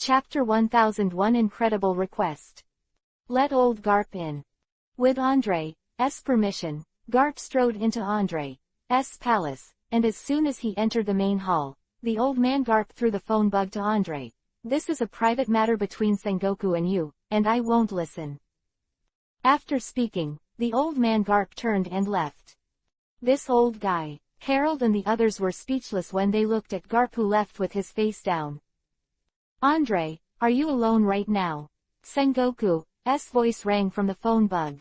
Chapter 1001 Incredible Request. Let old Garp in. With Andre's permission, Garp strode into Andre's palace, and as soon as he entered the main hall, the old man Garp threw the phone bug to Andre. This is a private matter between Sengoku and you, and I won't listen. After speaking, the old man Garp turned and left. This old guy. Harold and the others were speechless when they looked at Garp, who left with his face down. Andre, are you alone right now? Sengoku's voice rang from the phone bug.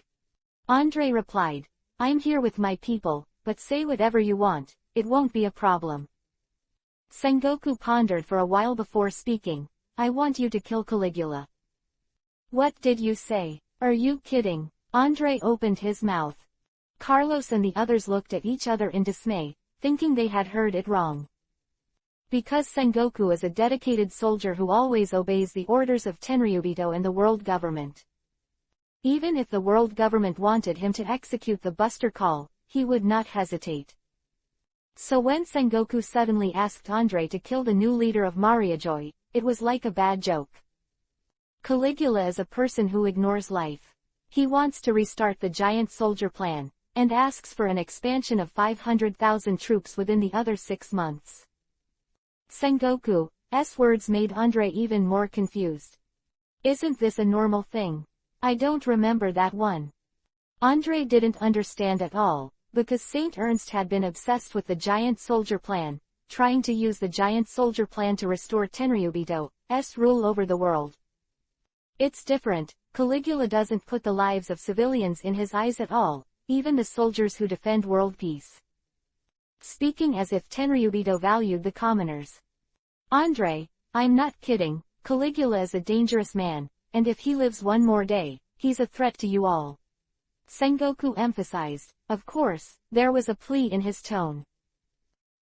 Andre replied, I'm here with my people, but say whatever you want, it won't be a problem. Sengoku pondered for a while before speaking, I want you to kill Caligula. What did you say? Are you kidding? Andre opened his mouth. Carlos and the others looked at each other in dismay, thinking they had heard it wrong. Because Sengoku is a dedicated soldier who always obeys the orders of Tenryubito and the world government. Even if the world government wanted him to execute the Buster Call, he would not hesitate. So when Sengoku suddenly asked Andre to kill the new leader of Mariajoy, it was like a bad joke. Caligula is a person who ignores life. He wants to restart the giant soldier plan, and asks for an expansion of 500,000 troops within the other 6 months. Sengoku's words made Andre even more confused. Isn't this a normal thing? I don't remember that one. Andre didn't understand at all, because Saint Ernst had been obsessed with the giant soldier plan, trying to use the giant soldier plan to restore Tenryubito's rule over the world. It's different. Caligula doesn't put the lives of civilians in his eyes at all, even the soldiers who defend world peace. Speaking as if Tenryubito valued the commoners. Andre, I'm not kidding, Caligula is a dangerous man, and if he lives one more day, he's a threat to you all. Sengoku emphasized. Of course, there was a plea in his tone.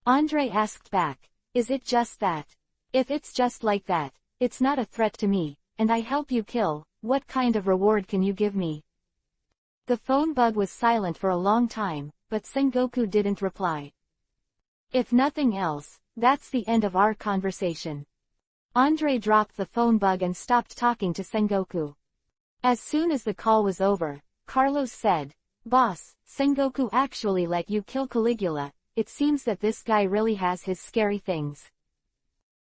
Andre asked back, is it just that? If it's just like that, it's not a threat to me, and I help you kill, what kind of reward can you give me? The phone bug was silent for a long time, but Sengoku didn't reply. If nothing else, that's the end of our conversation. Andre dropped the phone bug and stopped talking to Sengoku. As soon as the call was over, Carlos said, Boss, Sengoku actually let you kill Caligula, it seems that this guy really has his scary things.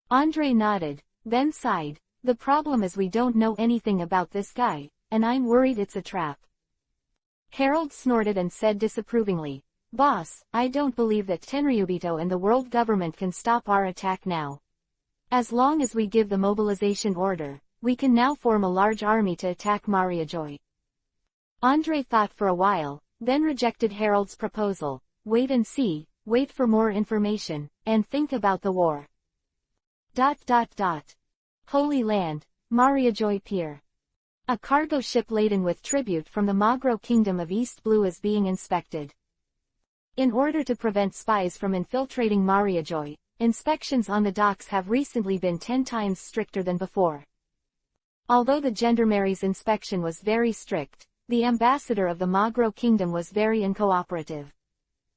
Andre nodded, then sighed, the problem is we don't know anything about this guy, and I'm worried it's a trap. Harold snorted and said disapprovingly, Boss, I don't believe that Tenryubito and the world government can stop our attack now. As long as we give the mobilization order, we can now form a large army to attack Mariajoy. Andre thought for a while, then rejected Harold's proposal. Wait and see, wait for more information, and think about the war. Holy Land, Mariajoy Pier. A cargo ship laden with tribute from the Magro Kingdom of East Blue is being inspected. In order to prevent spies from infiltrating Mariajoy, inspections on the docks have recently been 10 times stricter than before. Although the gendarmeríe's inspection was very strict, the ambassador of the Magro Kingdom was very uncooperative.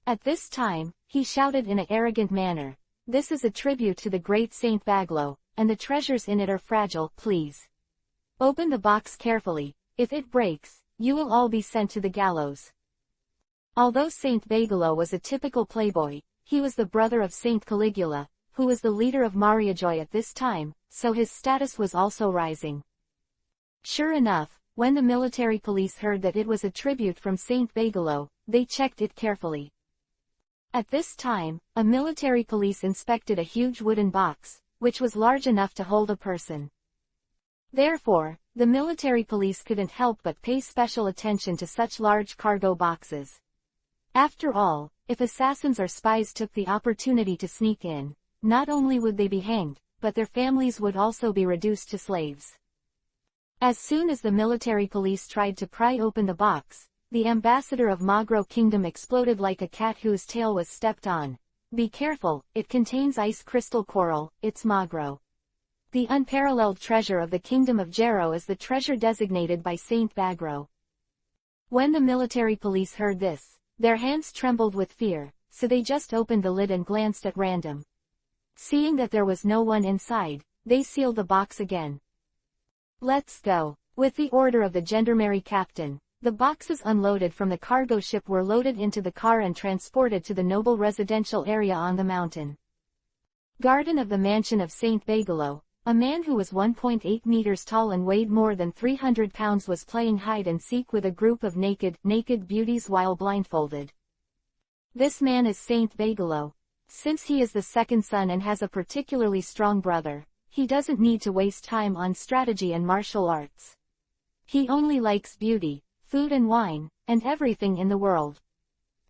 At this time, he shouted in an arrogant manner, This is a tribute to the great Saint Baglo, and the treasures in it are fragile, please. Open the box carefully, if it breaks, you will all be sent to the gallows. Although Saint Bagalo was a typical playboy, he was the brother of Saint Caligula, who was the leader of Mariajoy at this time, so his status was also rising. Sure enough, when the military police heard that it was a tribute from Saint Bagalo, they checked it carefully. At this time, a military police inspected a huge wooden box, which was large enough to hold a person. Therefore, the military police couldn't help but pay special attention to such large cargo boxes. After all, if assassins or spies took the opportunity to sneak in, not only would they be hanged, but their families would also be reduced to slaves. As soon as the military police tried to pry open the box, the ambassador of Magro Kingdom exploded like a cat whose tail was stepped on. Be careful, it contains ice crystal coral, it's Magro. The unparalleled treasure of the Kingdom of Jero is the treasure designated by Saint Bagro. When the military police heard this, their hands trembled with fear, so they just opened the lid and glanced at random. Seeing that there was no one inside, they sealed the box again. Let's go. With the order of the gendarmerie captain, the boxes unloaded from the cargo ship were loaded into the car and transported to the noble residential area on the mountain. Garden of the mansion of Saint Bigelow. A man who was 1.8 meters tall and weighed more than 300 pounds was playing hide and seek with a group of naked beauties while blindfolded. This man is Saint Bigelow. Since he is the second son and has a particularly strong brother, he doesn't need to waste time on strategy and martial arts. He only likes beauty, food and wine, and everything in the world.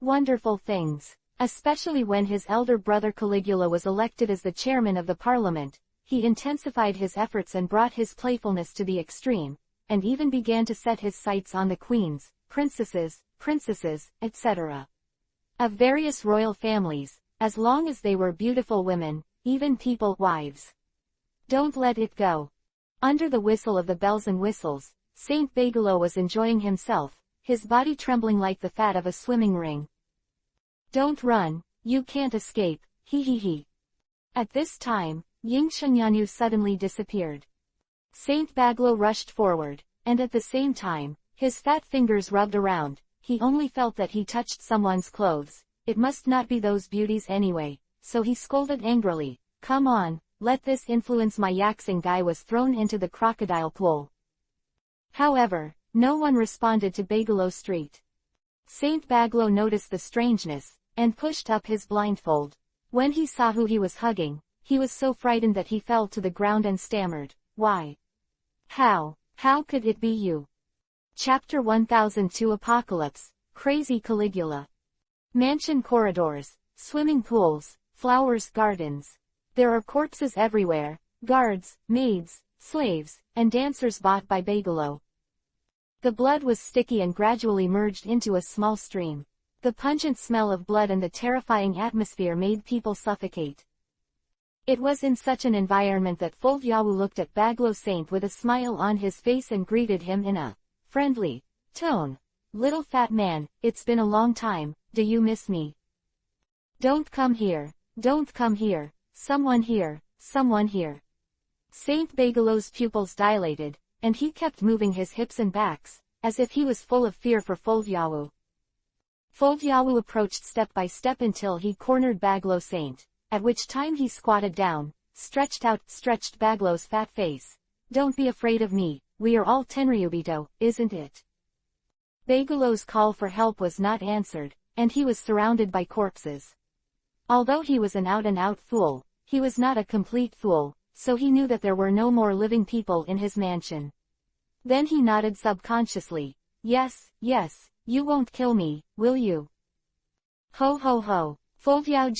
Wonderful things. Especially when his elder brother Caligula was elected as the chairman of the parliament, he intensified his efforts and brought his playfulness to the extreme, and even began to set his sights on the queens, princesses, etc. of various royal families, as long as they were beautiful women, even people wives. Don't let it go. Under the whistle of the bells and whistles, Saint Bigelow was enjoying himself, his body trembling like the fat of a swimming ring. Don't run, you can't escape, he. At this time, Ying Shunyanu suddenly disappeared. Saint Bigelow rushed forward, and at the same time, his fat fingers rubbed around. He only felt that he touched someone's clothes. It must not be those beauties anyway, so he scolded angrily, "Come on, let this influence my Yaxing." Guy was thrown into the crocodile pool. However, no one responded to Bigelow Street. Saint Bigelow noticed the strangeness, and pushed up his blindfold. When he saw who he was hugging, he was so frightened that he fell to the ground and stammered, "Why? How could it be you?" Chapter 1002 Apocalypse, Crazy Caligula. Mansion corridors, swimming pools, flowers, gardens. There are corpses everywhere, guards, maids, slaves, and dancers bought by Bigelow. The blood was sticky and gradually merged into a small stream. The pungent smell of blood and the terrifying atmosphere made people suffocate. It was in such an environment that Fulvyawu looked at Bigelow Saint with a smile on his face and greeted him in a friendly tone. "Little fat man, it's been a long time, do you miss me? Don't come here, someone here. Saint Bigelow's pupils dilated, and he kept moving his hips and backs, as if he was full of fear for Fulvyawu. Fulvyawu approached step by step until he cornered Bigelow Saint, at which time he squatted down, stretched Bigelow's fat face. "Don't be afraid of me, we are all Tenryubito, isn't it?" Bigelow's call for help was not answered, and he was surrounded by corpses. Although he was an out-and-out fool, he was not a complete fool, so he knew that there were no more living people in his mansion. Then he nodded subconsciously. Yes, you won't kill me, will you?" Ho ho ho. Fulvyawu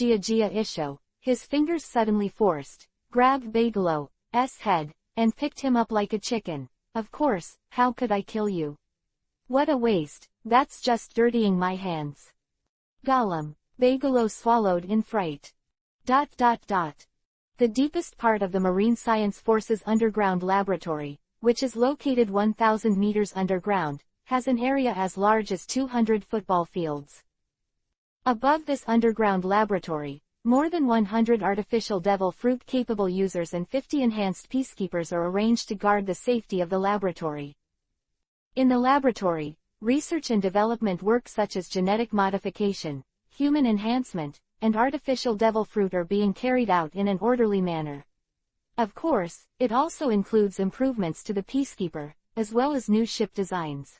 Isho, his fingers suddenly forced, grabbed Bigelow's head, and picked him up like a chicken. "Of course, how could I kill you? What a waste, that's just dirtying my hands." Gollum. Bigelow swallowed in fright. The deepest part of the Marine Science Force's underground laboratory, which is located 1,000 meters underground, has an area as large as 200 football fields. Above this underground laboratory, more than 100 artificial devil fruit-capable users and 50 enhanced peacekeepers are arranged to guard the safety of the laboratory. In the laboratory, research and development work such as genetic modification, human enhancement, and artificial devil fruit are being carried out in an orderly manner. Of course, it also includes improvements to the peacekeeper, as well as new ship designs.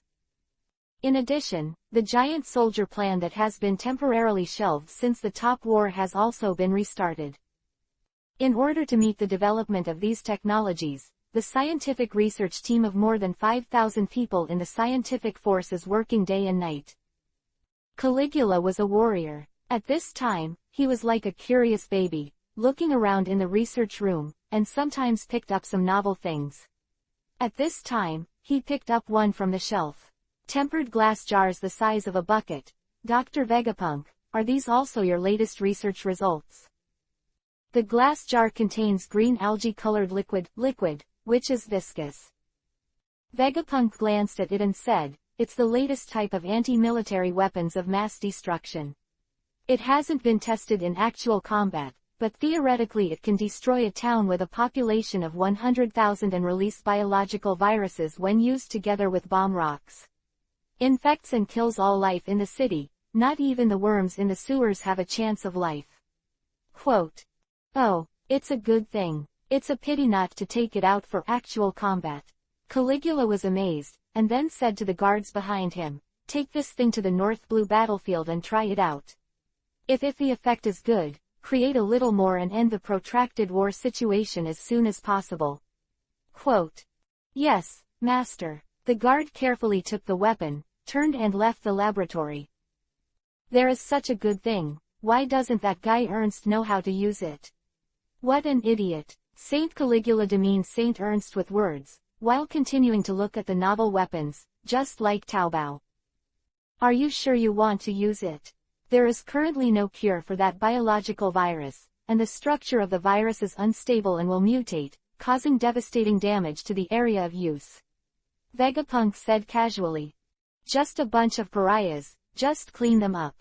In addition, the giant soldier plan that has been temporarily shelved since the Top War has also been restarted. In order to meet the development of these technologies, the scientific research team of more than 5,000 people in the scientific force is working day and night. Caligula was a warrior. At this time, he was like a curious baby, looking around in the research room, and sometimes picked up some novel things. At this time, he picked up one from the shelf. Tempered glass jars the size of a bucket. "Dr. Vegapunk, are these also your latest research results?" The glass jar contains green algae-colored liquid, which is viscous. Vegapunk glanced at it and said, "It's the latest type of anti-military weapons of mass destruction. It hasn't been tested in actual combat, but theoretically it can destroy a town with a population of 100,000 and release biological viruses when used together with bomb rocks. Infects and kills all life in the city, not even the worms in the sewers have a chance of life. Quote. Oh, it's a good thing. It's a pity not to take it out for actual combat. Caligula was amazed, and then said to the guards behind him, take this thing to the North Blue battlefield and try it out. If the effect is good, create a little more and end the protracted war situation as soon as possible. Quote. Yes, master. The guard carefully took the weapon, turned and left the laboratory. There is such a good thing, why doesn't that guy Ernst know how to use it? What an idiot. Saint Caligula demeaned Saint Ernst with words, while continuing to look at the novel weapons, just like Taobao. Are you sure you want to use it? There is currently no cure for that biological virus, and the structure of the virus is unstable and will mutate, causing devastating damage to the area of use. Vegapunk said casually. Just a bunch of pariahs, just clean them up.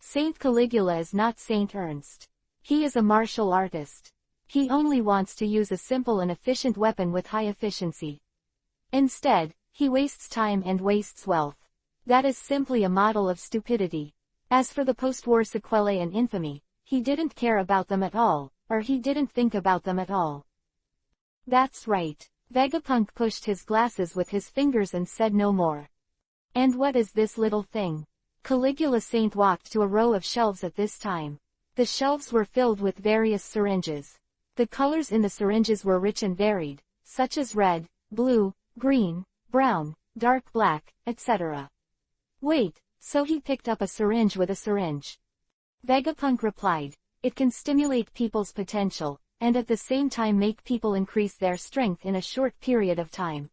Saint Caligula is not Saint Ernst. He is a martial artist. He only wants to use a simple and efficient weapon with high efficiency. Instead, he wastes time and wastes wealth. That is simply a model of stupidity. As for the post-war sequelae and infamy, he didn't care about them at all, or he didn't think about them at all. That's right. Vegapunk pushed his glasses with his fingers and said no more. And what is this little thing? Caligula Saint walked to a row of shelves at this time. The shelves were filled with various syringes. The colors in the syringes were rich and varied, such as red, blue, green, brown, dark black, etc. Wait, so he picked up a syringe with a syringe. Vegapunk replied, it can stimulate people's potential, and at the same time make people increase their strength in a short period of time.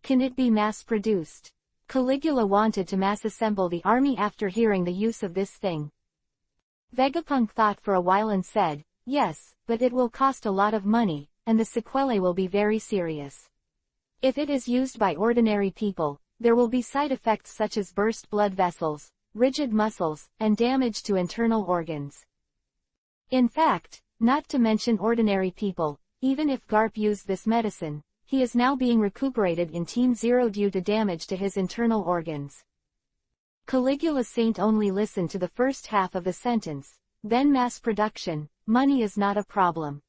Can it be mass-produced? Caligula wanted to mass-assemble the army after hearing the use of this thing. Vegapunk thought for a while and said, yes, but it will cost a lot of money, and the sequelae will be very serious. If it is used by ordinary people, there will be side effects such as burst blood vessels, rigid muscles, and damage to internal organs. In fact, not to mention ordinary people, even if Garp used this medicine, he is now being recuperated in Team Zero due to damage to his internal organs. Caligula Saint only listened to the first half of the sentence, then mass production, money is not a problem.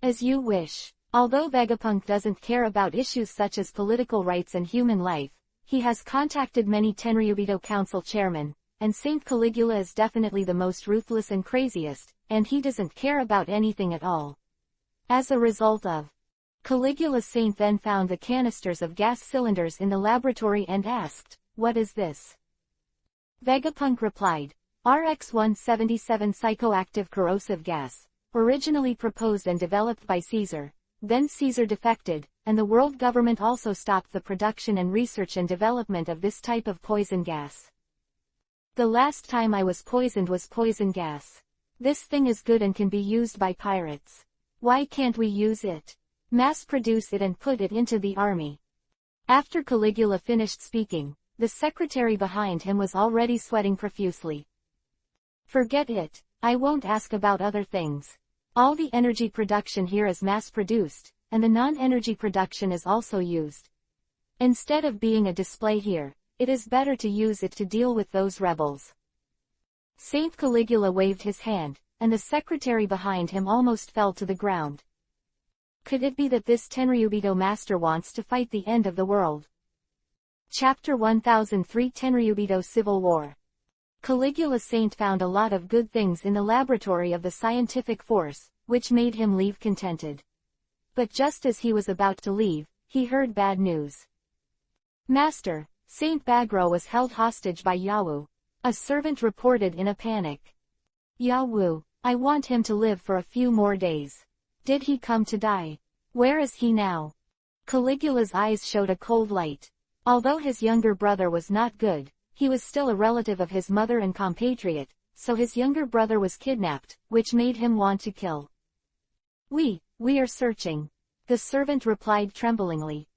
As you wish. Although Vegapunk doesn't care about issues such as political rights and human life, he has contacted many Tenryubito Council chairmen, and Saint Caligula is definitely the most ruthless and craziest, and he doesn't care about anything at all. As a result of Caligula Saint then found the canisters of gas cylinders in the laboratory and asked, what is this? Vegapunk replied, RX-177 psychoactive corrosive gas, originally proposed and developed by Caesar. Then Caesar defected, and the world government also stopped the production and research and development of this type of poison gas. The last time I was poisoned was poison gas. This thing is good and can be used by pirates. Why can't we use it? Mass produce it and put it into the army. After Caligula finished speaking, the secretary behind him was already sweating profusely. Forget it, I won't ask about other things. All the energy production here is mass-produced, and the non-energy production is also used. Instead of being a display here, it is better to use it to deal with those rebels. Saint Caligula waved his hand, and the secretary behind him almost fell to the ground. Could it be that this Tenryubito master wants to fight the end of the world? Chapter 1003 Tenryubito Civil War. Caligula Saint found a lot of good things in the laboratory of the scientific force, which made him leave contented. But just as he was about to leave, he heard bad news. Master, Saint Bagro was held hostage by Yawu. A servant reported in a panic. Yawu, I want him to live for a few more days. Did he come to die? Where is he now? Caligula's eyes showed a cold light. Although his younger brother was not good, he was still a relative of his mother and compatriot, so his younger brother was kidnapped, which made him want to kill. We are searching. The servant replied tremblingly.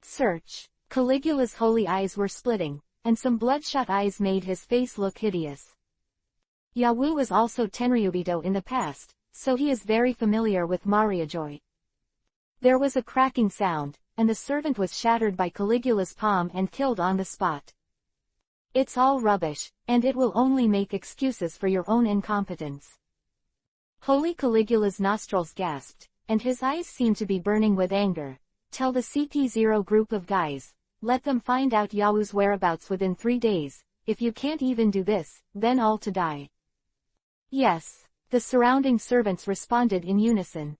Search. Caligula's holy eyes were splitting, and some bloodshot eyes made his face look hideous. Yawu was also Tenryubito in the past, so he is very familiar with Mariajoy. There was a cracking sound, and the servant was shattered by Caligula's palm and killed on the spot. It's all rubbish, and it will only make excuses for your own incompetence. Holy Caligula's nostrils gasped, and his eyes seemed to be burning with anger. Tell the CP0 group of guys, let them find out Yawu's whereabouts within 3 days. If you can't even do this, then all to die. Yes, the surrounding servants responded in unison.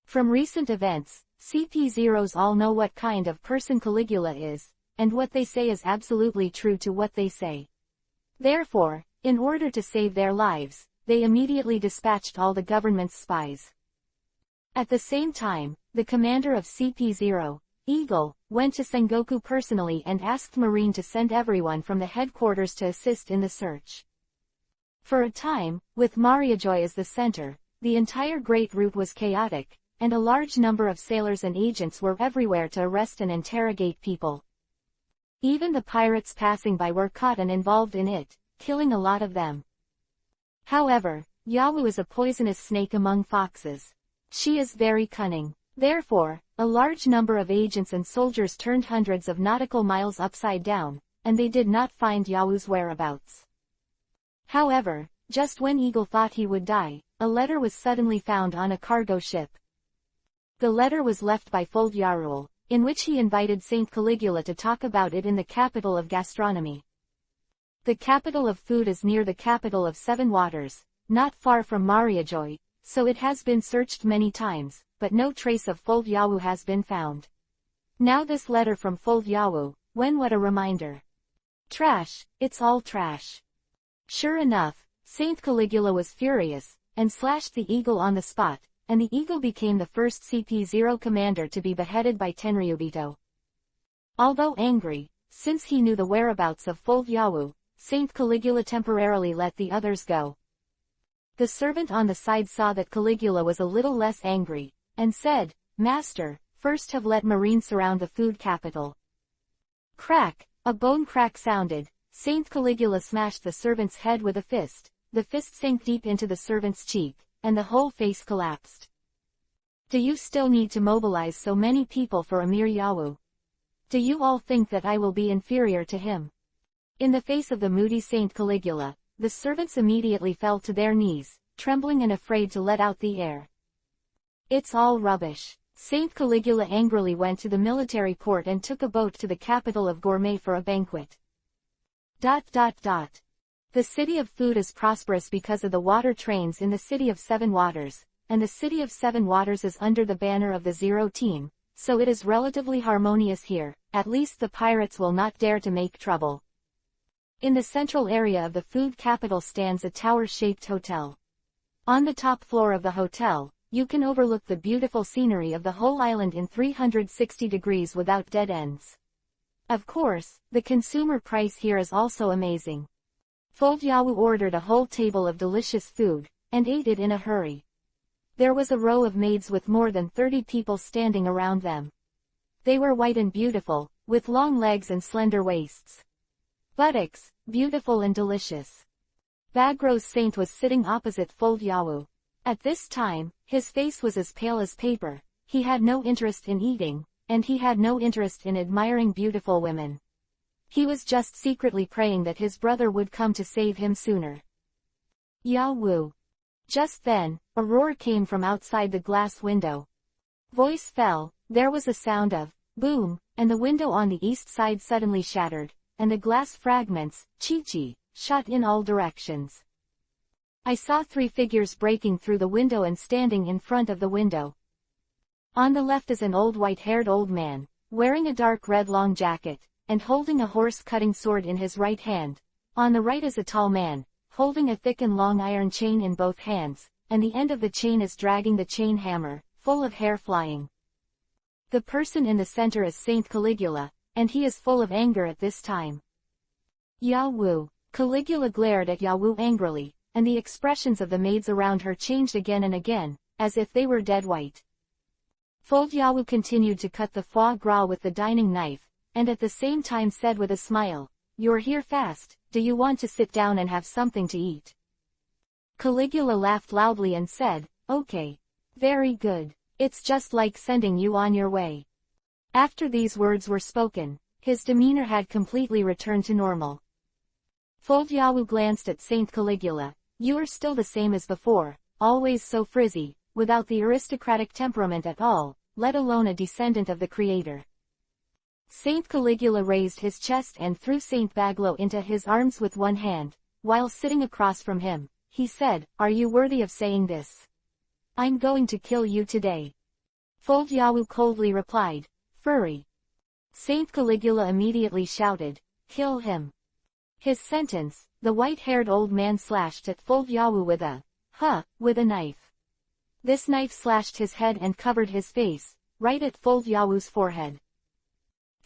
From recent events, CP0s all know what kind of person Caligula is, and what they say is absolutely true to what they say. Therefore, in order to save their lives, they immediately dispatched all the government's spies. At the same time, the commander of CP0, Eagle, went to Sengoku personally and asked Marine to send everyone from the headquarters to assist in the search. For a time, with Mariajoy as the center, the entire Great Route was chaotic, and a large number of sailors and agents were everywhere to arrest and interrogate people. Even the pirates passing by were caught and involved in it, killing a lot of them. However, Yawu is a poisonous snake among foxes. She is very cunning. Therefore, a large number of agents and soldiers turned hundreds of nautical miles upside down, and they did not find Yawu's whereabouts. However, just when Eagle thought he would die, a letter was suddenly found on a cargo ship. The letter was left by Fold Yarul, in which he invited Saint Caligula to talk about it in the capital of gastronomy. The capital of food is near the capital of Seven Waters, not far from Mariajoy, so it has been searched many times, but no trace of Fold Yawu has been found. Now this letter from Fold Yawu, what a reminder. Trash, it's all trash. Sure enough, Saint Caligula was furious, and slashed the eagle on the spot, and the eagle became the first CP0 commander to be beheaded by Tenryubito. Although angry, since he knew the whereabouts of Fold Yawu, Saint Caligula temporarily let the others go. The servant on the side saw that Caligula was a little less angry, and said, Master, first have let Marine surround the food capital. Crack, a bone crack sounded. Saint Caligula smashed the servant's head with a fist. The fist sank deep into the servant's cheek, and the whole face collapsed. Do you still need to mobilize so many people for a mere Yawu? Do you all think that I will be inferior to him? In the face of the moody Saint Caligula, the servants immediately fell to their knees, trembling and afraid to let out the air. It's all rubbish. Saint Caligula angrily went to the military port and took a boat to the capital of Gourmet for a banquet. The city of food is prosperous because of the water trains in the city of Seven Waters, and the city of Seven Waters is under the banner of the Zero Team, so it is relatively harmonious here. At least the pirates will not dare to make trouble. In the central area of the food capital stands a tower-shaped hotel. On the top floor of the hotel, you can overlook the beautiful scenery of the whole island in 360 degrees without dead ends. Of course, the consumer price here is also amazing. Fold Yawu ordered a whole table of delicious food, and ate it in a hurry. There was a row of maids with more than 30 people standing around them. They were white and beautiful, with long legs and slender waists. Buttocks, beautiful and delicious. Bagro's saint was sitting opposite Fold Yawu. At this time, his face was as pale as paper. He had no interest in eating, and he had no interest in admiring beautiful women. He was just secretly praying that his brother would come to save him sooner. Yawu. Just then, a roar came from outside the glass window. Voice fell, there was a sound of boom, and the window on the east side suddenly shattered, and the glass fragments, chi-chi, shot in all directions. I saw 3 figures breaking through the window and standing in front of the window. On the left is an old white-haired old man, wearing a dark red long jacket, and holding a horse-cutting sword in his right hand. On the right is a tall man, holding a thick and long iron chain in both hands, and the end of the chain is dragging the chain hammer, full of hair flying. The person in the center is Saint Caligula, and he is full of anger at this time. Yawu. Caligula glared at Yawu angrily, and the expressions of the maids around her changed again and again, as if they were dead white. Fold Yawu continued to cut the foie gras with the dining knife, and at the same time said with a smile, you're here fast, do you want to sit down and have something to eat? Caligula laughed loudly and said, okay. Very good. It's just like sending you on your way. After these words were spoken, his demeanor had completely returned to normal. Foldyawu glanced at Saint Caligula. You are still the same as before, always so frizzy, without the aristocratic temperament at all, let alone a descendant of the creator. Saint Caligula raised his chest and threw Saint Baglo into his arms with one hand, while sitting across from him. He said, are you worthy of saying this? I'm going to kill you today. Foldyawu coldly replied, furry. Saint Caligula immediately shouted, kill him. His sentence, the white-haired old man slashed at Foldyawu with a knife. This knife slashed his head and covered his face, right at Foldyawu's forehead.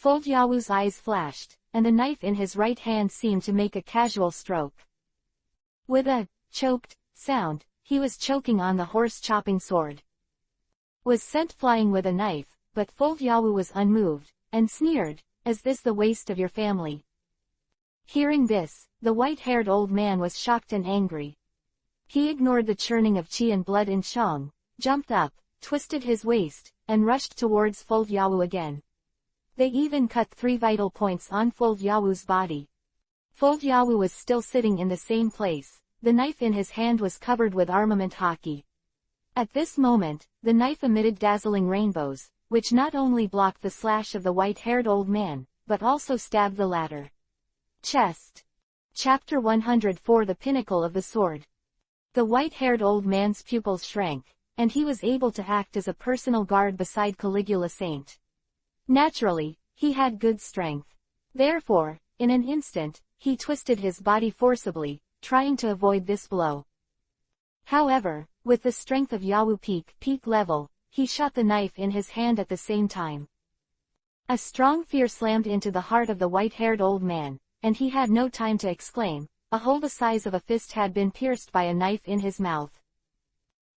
Foldyawu's eyes flashed, and the knife in his right hand seemed to make a casual stroke. With a choked sound, he was choking on the horse-chopping sword. Was sent flying with a knife, but Foldyawu was unmoved, and sneered, is this the waste of your family? Hearing this, the white-haired old man was shocked and angry. He ignored the churning of chi and blood in Shang, jumped up, twisted his waist, and rushed towards Foldyawu again. They even cut 3 vital points on Foldyawu's body. Foldyawu was still sitting in the same place. The knife in his hand was covered with armament hockey. At this moment, the knife emitted dazzling rainbows, which not only blocked the slash of the white-haired old man, but also stabbed the latter. Chest. Chapter 104 The Pinnacle of the Sword. The white-haired old man's pupils shrank, and he was able to act as a personal guard beside Caligula Saint. Naturally, he had good strength. Therefore, in an instant, he twisted his body forcibly, trying to avoid this blow. However, with the strength of Yawu peak level, he shot the knife in his hand at the same time. A strong fear slammed into the heart of the white-haired old man, and he had no time to exclaim. A hole the size of a fist had been pierced by a knife in his mouth.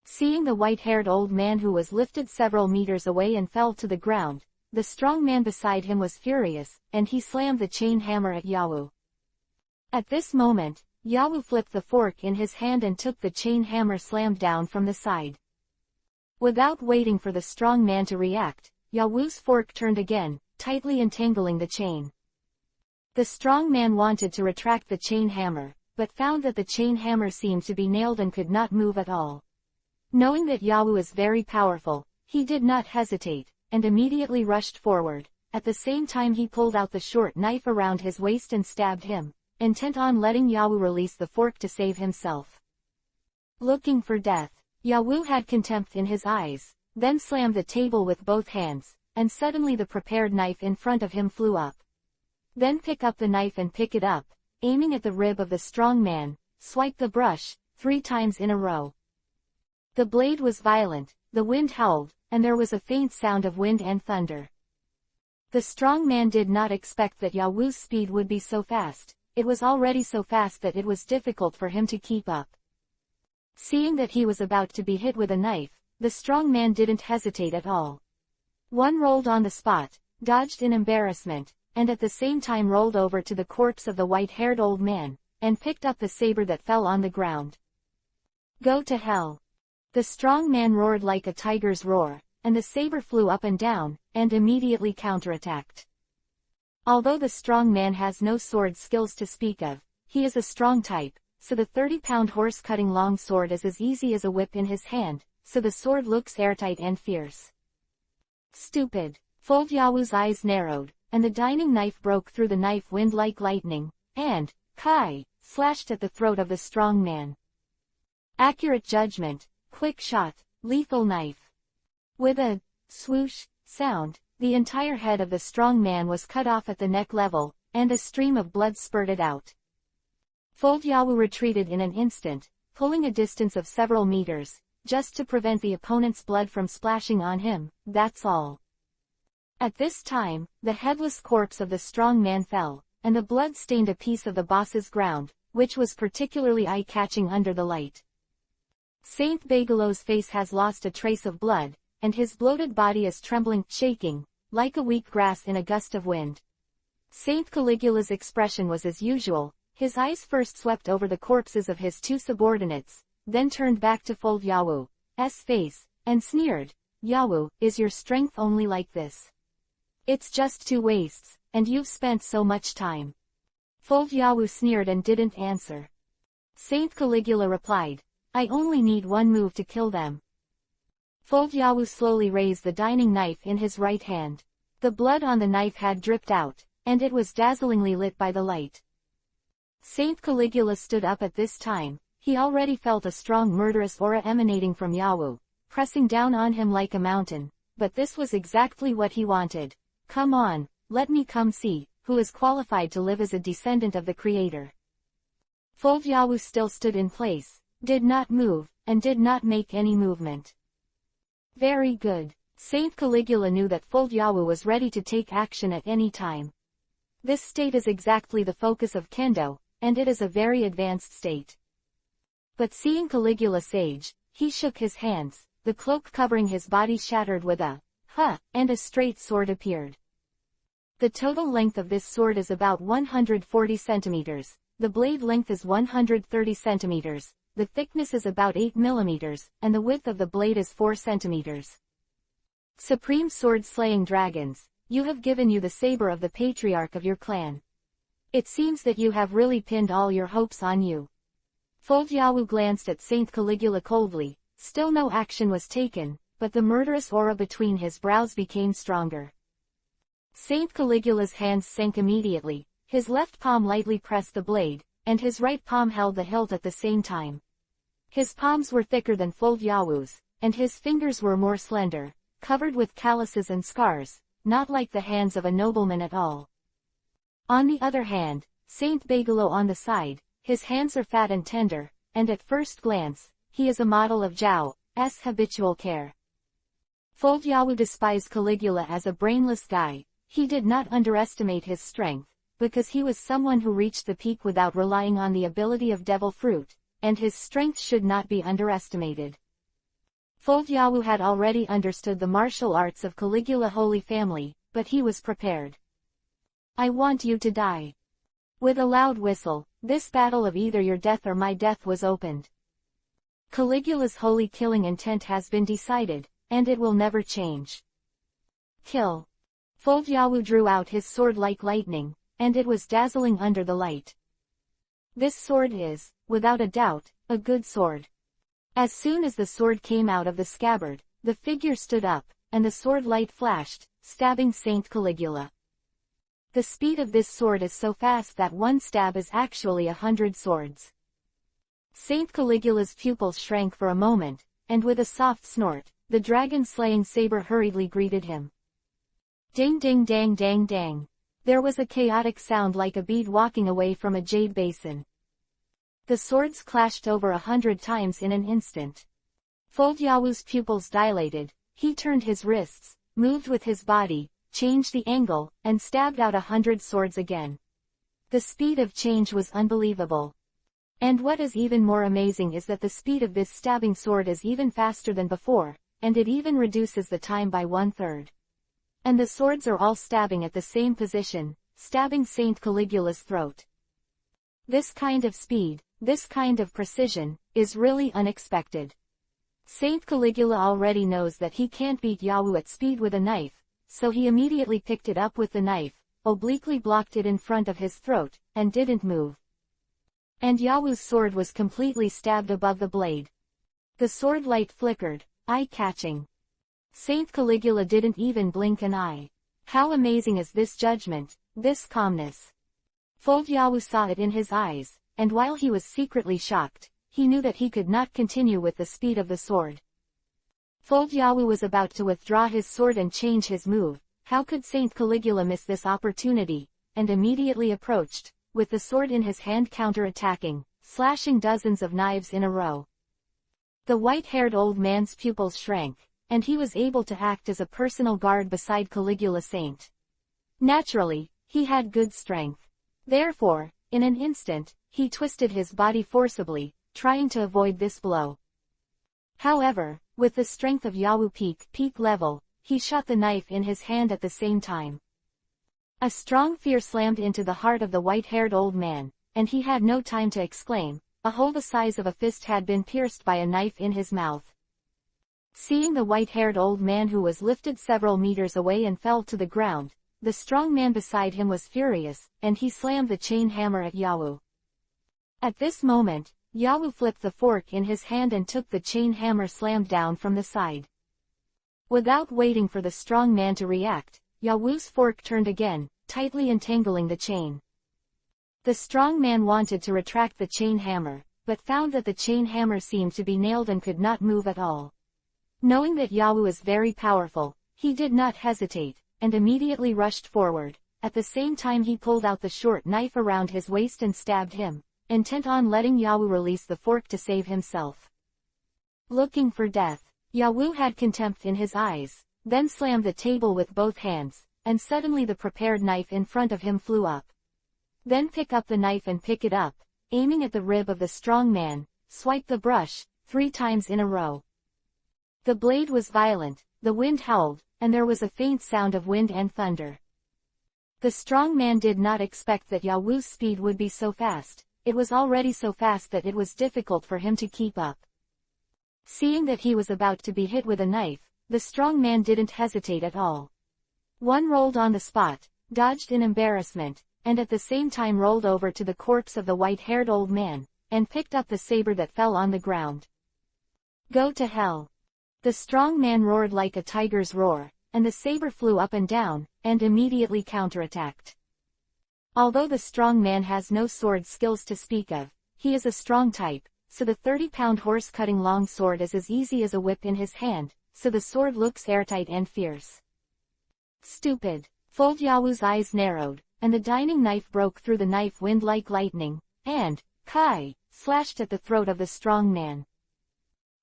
Seeing the white-haired old man who was lifted several meters away and fell to the ground, the strong man beside him was furious, and he slammed the chain hammer at Yawu. At this moment, Yawu flipped the fork in his hand and took the chain hammer slammed down from the side. Without waiting for the strong man to react, Yawu's fork turned again, tightly entangling the chain. The strong man wanted to retract the chain hammer, but found that the chain hammer seemed to be nailed and could not move at all. Knowing that Yawu is very powerful, he did not hesitate, and immediately rushed forward. At the same time he pulled out the short knife around his waist and stabbed him, intent on letting Yawu release the fork to save himself. Looking for death, Yawu had contempt in his eyes, then slammed the table with both hands, and suddenly the prepared knife in front of him flew up. Then pick up the knife and pick it up, aiming at the rib of the strong man, swipe the brush, 3 times in a row. The blade was violent, the wind howled, and there was a faint sound of wind and thunder. The strong man did not expect that Yawu's speed would be so fast. It was already so fast that it was difficult for him to keep up. Seeing that he was about to be hit with a knife, the strong man didn't hesitate at all. One rolled on the spot, dodged in embarrassment, and at the same time rolled over to the corpse of the white-haired old man, and picked up the saber that fell on the ground. Go to hell! The strong man roared like a tiger's roar, and the saber flew up and down, and immediately counterattacked. Although the strong man has no sword skills to speak of, he is a strong type, so the 30-pound horse-cutting long sword is as easy as a whip in his hand, so the sword looks airtight and fierce. Stupid! Foldyawu's eyes narrowed, and the dining knife broke through the knife wind like lightning, and, Kai, slashed at the throat of the strong man. Accurate judgment, quick shot, lethal knife. With a swoosh sound, the entire head of the strong man was cut off at the neck level, and a stream of blood spurted out. Foldyawu retreated in an instant, pulling a distance of several meters, just to prevent the opponent's blood from splashing on him, that's all. At this time, the headless corpse of the strong man fell, and the blood stained a piece of the boss's ground, which was particularly eye-catching under the light. Saint Bagalo's face has lost a trace of blood, and his bloated body is trembling, shaking, like a weak grass in a gust of wind. Saint Caligula's expression was as usual. His eyes first swept over the corpses of his two subordinates, then turned back to Fold Yawu's face, and sneered, "Yawu, is your strength only like this? It's just 2 wastes, and you've spent so much time." Fold Yawu sneered and didn't answer. Saint Caligula replied, "I only need 1 move to kill them." Fold Yawu slowly raised the dining knife in his right hand. The blood on the knife had dripped out, and it was dazzlingly lit by the light. Saint Caligula stood up at this time. He already felt a strong murderous aura emanating from Yawu, pressing down on him like a mountain, but this was exactly what he wanted. "Come on, let me come see who is qualified to live as a descendant of the Creator." Fold Yawu still stood in place, did not move, and did not make any movement. Very good. Saint Caligula knew that Fold Yawu was ready to take action at any time. This state is exactly the focus of Kendo, and it is a very advanced state. But seeing Caligula sage, he shook his hands, the cloak covering his body shattered with a "huh," and a straight sword appeared. The total length of this sword is about 140 centimeters, the blade length is 130 centimeters, the thickness is about 8 millimeters, and the width of the blade is 4 centimeters. Supreme Sword slaying dragons, you have given you the saber of the patriarch of your clan. It seems that you have really pinned all your hopes on you. Fold Yawu glanced at Saint Caligula coldly, still no action was taken, but the murderous aura between his brows became stronger. Saint Caligula's hands sank immediately, his left palm lightly pressed the blade, and his right palm held the hilt at the same time. His palms were thicker than Fold Yawu's, and his fingers were more slender, covered with calluses and scars, not like the hands of a nobleman at all. On the other hand, Saint Bagalo on the side, his hands are fat and tender, and at first glance, he is a model of Zhao's habitual care. Fold Yawu despised Caligula as a brainless guy. He did not underestimate his strength, because he was someone who reached the peak without relying on the ability of devil fruit, and his strength should not be underestimated. Fold Yawu had already understood the martial arts of Caligula Holy Family, but he was prepared. "I want you to die." With a loud whistle, this battle of either your death or my death was opened. Caligula's holy killing intent has been decided, and it will never change. Kill. Fold Yawu drew out his sword like lightning, and it was dazzling under the light. This sword is, without a doubt, a good sword. As soon as the sword came out of the scabbard, the figure stood up, and the sword light flashed, stabbing Saint Caligula. The speed of this sword is so fast that 1 stab is actually 100 swords. Saint Caligula's pupils shrank for a moment, and with a soft snort, the dragon-slaying saber hurriedly greeted him. Ding ding dang dang dang. There was a chaotic sound like a bead walking away from a jade basin. The swords clashed over 100 times in an instant. Fold Yawu's pupils dilated, he turned his wrists, moved with his body, changed the angle, and stabbed out 100 swords again. The speed of change was unbelievable. And what is even more amazing is that the speed of this stabbing sword is even faster than before, and it even reduces the time by 1/3. And the swords are all stabbing at the same position, stabbing Saint Caligula's throat. This kind of speed, this kind of precision, is really unexpected. Saint Caligula already knows that he can't beat Yawu at speed with a knife, so he immediately picked it up with the knife, obliquely blocked it in front of his throat, and didn't move. And Yawu's sword was completely stabbed above the blade. The sword light flickered, eye-catching. Saint Caligula didn't even blink an eye. How amazing is this judgment, this calmness. Fold Yawu saw it in his eyes, and while he was secretly shocked, he knew that he could not continue with the speed of the sword. Fold Yawu was about to withdraw his sword and change his move. How could Saint Caligula miss this opportunity? And immediately approached, with the sword in his hand counter-attacking, slashing dozens of knives in a row. The white-haired old man's pupils shrank, and he was able to act as a personal guard beside Caligula Saint. Naturally, he had good strength. Therefore, in an instant, he twisted his body forcibly, trying to avoid this blow. However, with the strength of Yawu peak level, he shot the knife in his hand at the same time. A strong fear slammed into the heart of the white-haired old man, and he had no time to exclaim. A hole the size of a fist had been pierced by a knife in his mouth. Seeing the white-haired old man, who was lifted several meters away and fell to the ground, the strong man beside him was furious, and he slammed the chain hammer at Yawu. At this moment, Yawu flipped the fork in his hand and took the chain hammer slammed down from the side. Without waiting for the strong man to react, Yawu's fork turned again, tightly entangling the chain. The strong man wanted to retract the chain hammer, but found that the chain hammer seemed to be nailed and could not move at all. Knowing that Yawu is very powerful, he did not hesitate, and immediately rushed forward. At the same time he pulled out the short knife around his waist and stabbed him, intent on letting Yawu release the fork to save himself. Looking for death, Yawu had contempt in his eyes, then slammed the table with both hands, and suddenly the prepared knife in front of him flew up. Then pick up the knife and pick it up, aiming at the rib of the strong man, swipe the brush 3 times in a row. The blade was violent, the wind howled, and there was a faint sound of wind and thunder. The strong man did not expect that Yawu's speed would be so fast. It was already so fast that it was difficult for him to keep up. Seeing that he was about to be hit with a knife, the strong man didn't hesitate at all. One rolled on the spot, dodged in embarrassment, and at the same time rolled over to the corpse of the white-haired old man, and picked up the saber that fell on the ground. Go to hell! The strong man roared like a tiger's roar, and the saber flew up and down, and immediately counterattacked. Although the strong man has no sword skills to speak of, he is a strong type, so the 30-pound horse-cutting long sword is as easy as a whip in his hand, so the sword looks airtight and fierce. Stupid! Fold Yawu's eyes narrowed, and the dining knife broke through the knife wind like lightning, and, Kai, slashed at the throat of the strong man.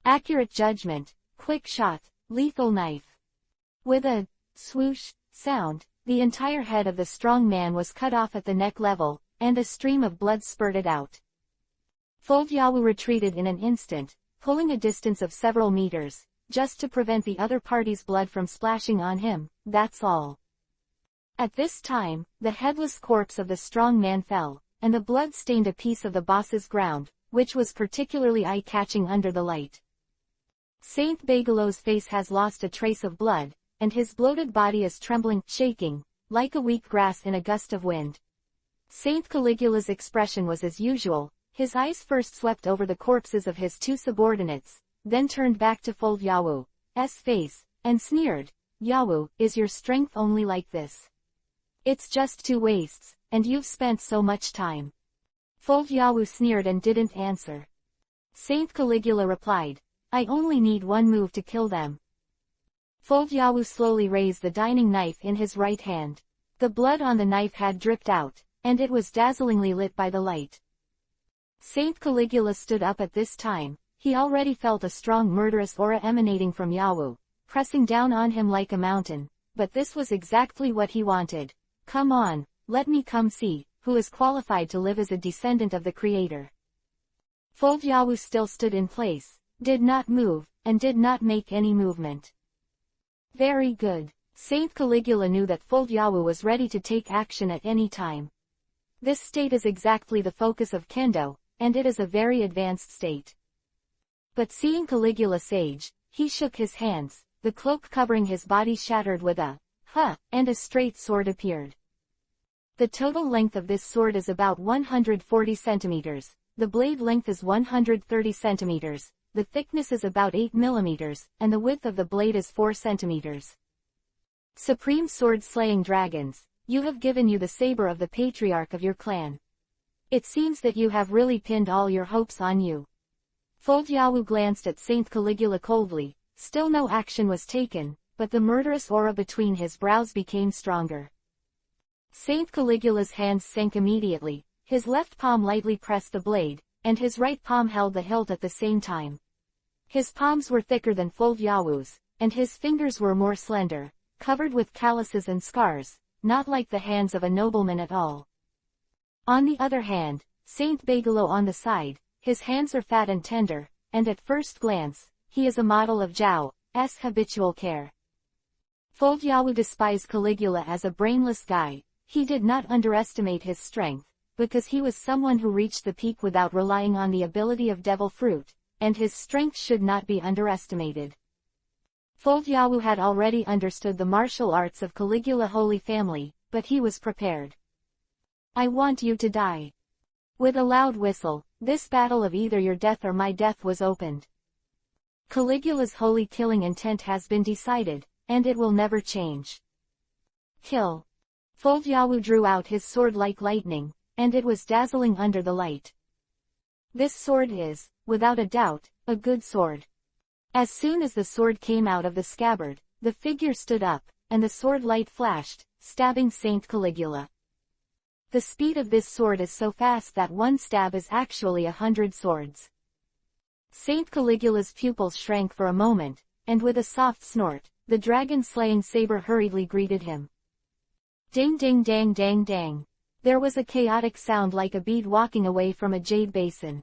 Accurate judgment, quick shot, lethal knife. With a swoosh sound, the entire head of the strong man was cut off at the neck level, and a stream of blood spurted out. Fold Yawu retreated in an instant, pulling a distance of several meters, just to prevent the other party's blood from splashing on him, that's all. At this time, the headless corpse of the strong man fell, and the blood stained a piece of the boss's ground, which was particularly eye-catching under the light. Saint Bigelow's face has lost a trace of blood, and his bloated body is trembling, shaking, like a weak grass in a gust of wind. Saint Caligula's expression was as usual. His eyes first swept over the corpses of his 2 subordinates, then turned back to Fold Yawu's face, and sneered, Yawu, is your strength only like this? It's just 2 wastes, and you've spent so much time. Fold Yawu sneered and didn't answer. Saint Caligula replied, I only need 1 move to kill them. Fold Yawu slowly raised the dining knife in his right hand. The blood on the knife had dripped out, and it was dazzlingly lit by the light. Saint Caligula stood up at this time. He already felt a strong murderous aura emanating from Yawu, pressing down on him like a mountain, but this was exactly what he wanted. Come on, let me come see, who is qualified to live as a descendant of the Creator. Fold Yawu still stood in place, did not move, and did not make any movement. Very good. Saint Caligula knew that Fold Yawu was ready to take action at any time. This state is exactly the focus of Kendo, and it is a very advanced state. But seeing Caligula sage, he shook his hands, the cloak covering his body shattered with a "huh," and a straight sword appeared. The total length of this sword is about 140 centimeters, the blade length is 130 centimeters, the thickness is about 8 millimeters, and the width of the blade is 4 centimeters. Supreme Sword slaying dragons, you have given you the saber of the patriarch of your clan. It seems that you have really pinned all your hopes on you. Fold Yawu glanced at Saint Caligula coldly, still no action was taken, but the murderous aura between his brows became stronger. Saint Caligula's hands sank immediately, his left palm lightly pressed the blade, and his right palm held the hilt at the same time. His palms were thicker than Fold Yawu's, and his fingers were more slender, covered with calluses and scars, not like the hands of a nobleman at all. On the other hand, Saint Bigelow on the side, his hands are fat and tender, and at first glance, he is a model of Zhao's habitual care. Fold Yawu despised Caligula as a brainless guy. He did not underestimate his strength, because he was someone who reached the peak without relying on the ability of devil fruit, and his strength should not be underestimated. Fold-Yawu had already understood the martial arts of Caligula Holy Family, but he was prepared. I want you to die. With a loud whistle, this battle of either your death or my death was opened. Caligula's holy killing intent has been decided, and it will never change. Kill. Fold-Yawu drew out his sword like lightning, and it was dazzling under the light. This sword is, without a doubt, a good sword. As soon as the sword came out of the scabbard, the figure stood up, and the sword light flashed, stabbing Saint Caligula. The speed of this sword is so fast that one stab is actually 100 swords. Saint Caligula's pupils shrank for a moment, and with a soft snort, the dragon-slaying saber hurriedly greeted him. Ding ding dang dang dang. There was a chaotic sound like a bead walking away from a jade basin.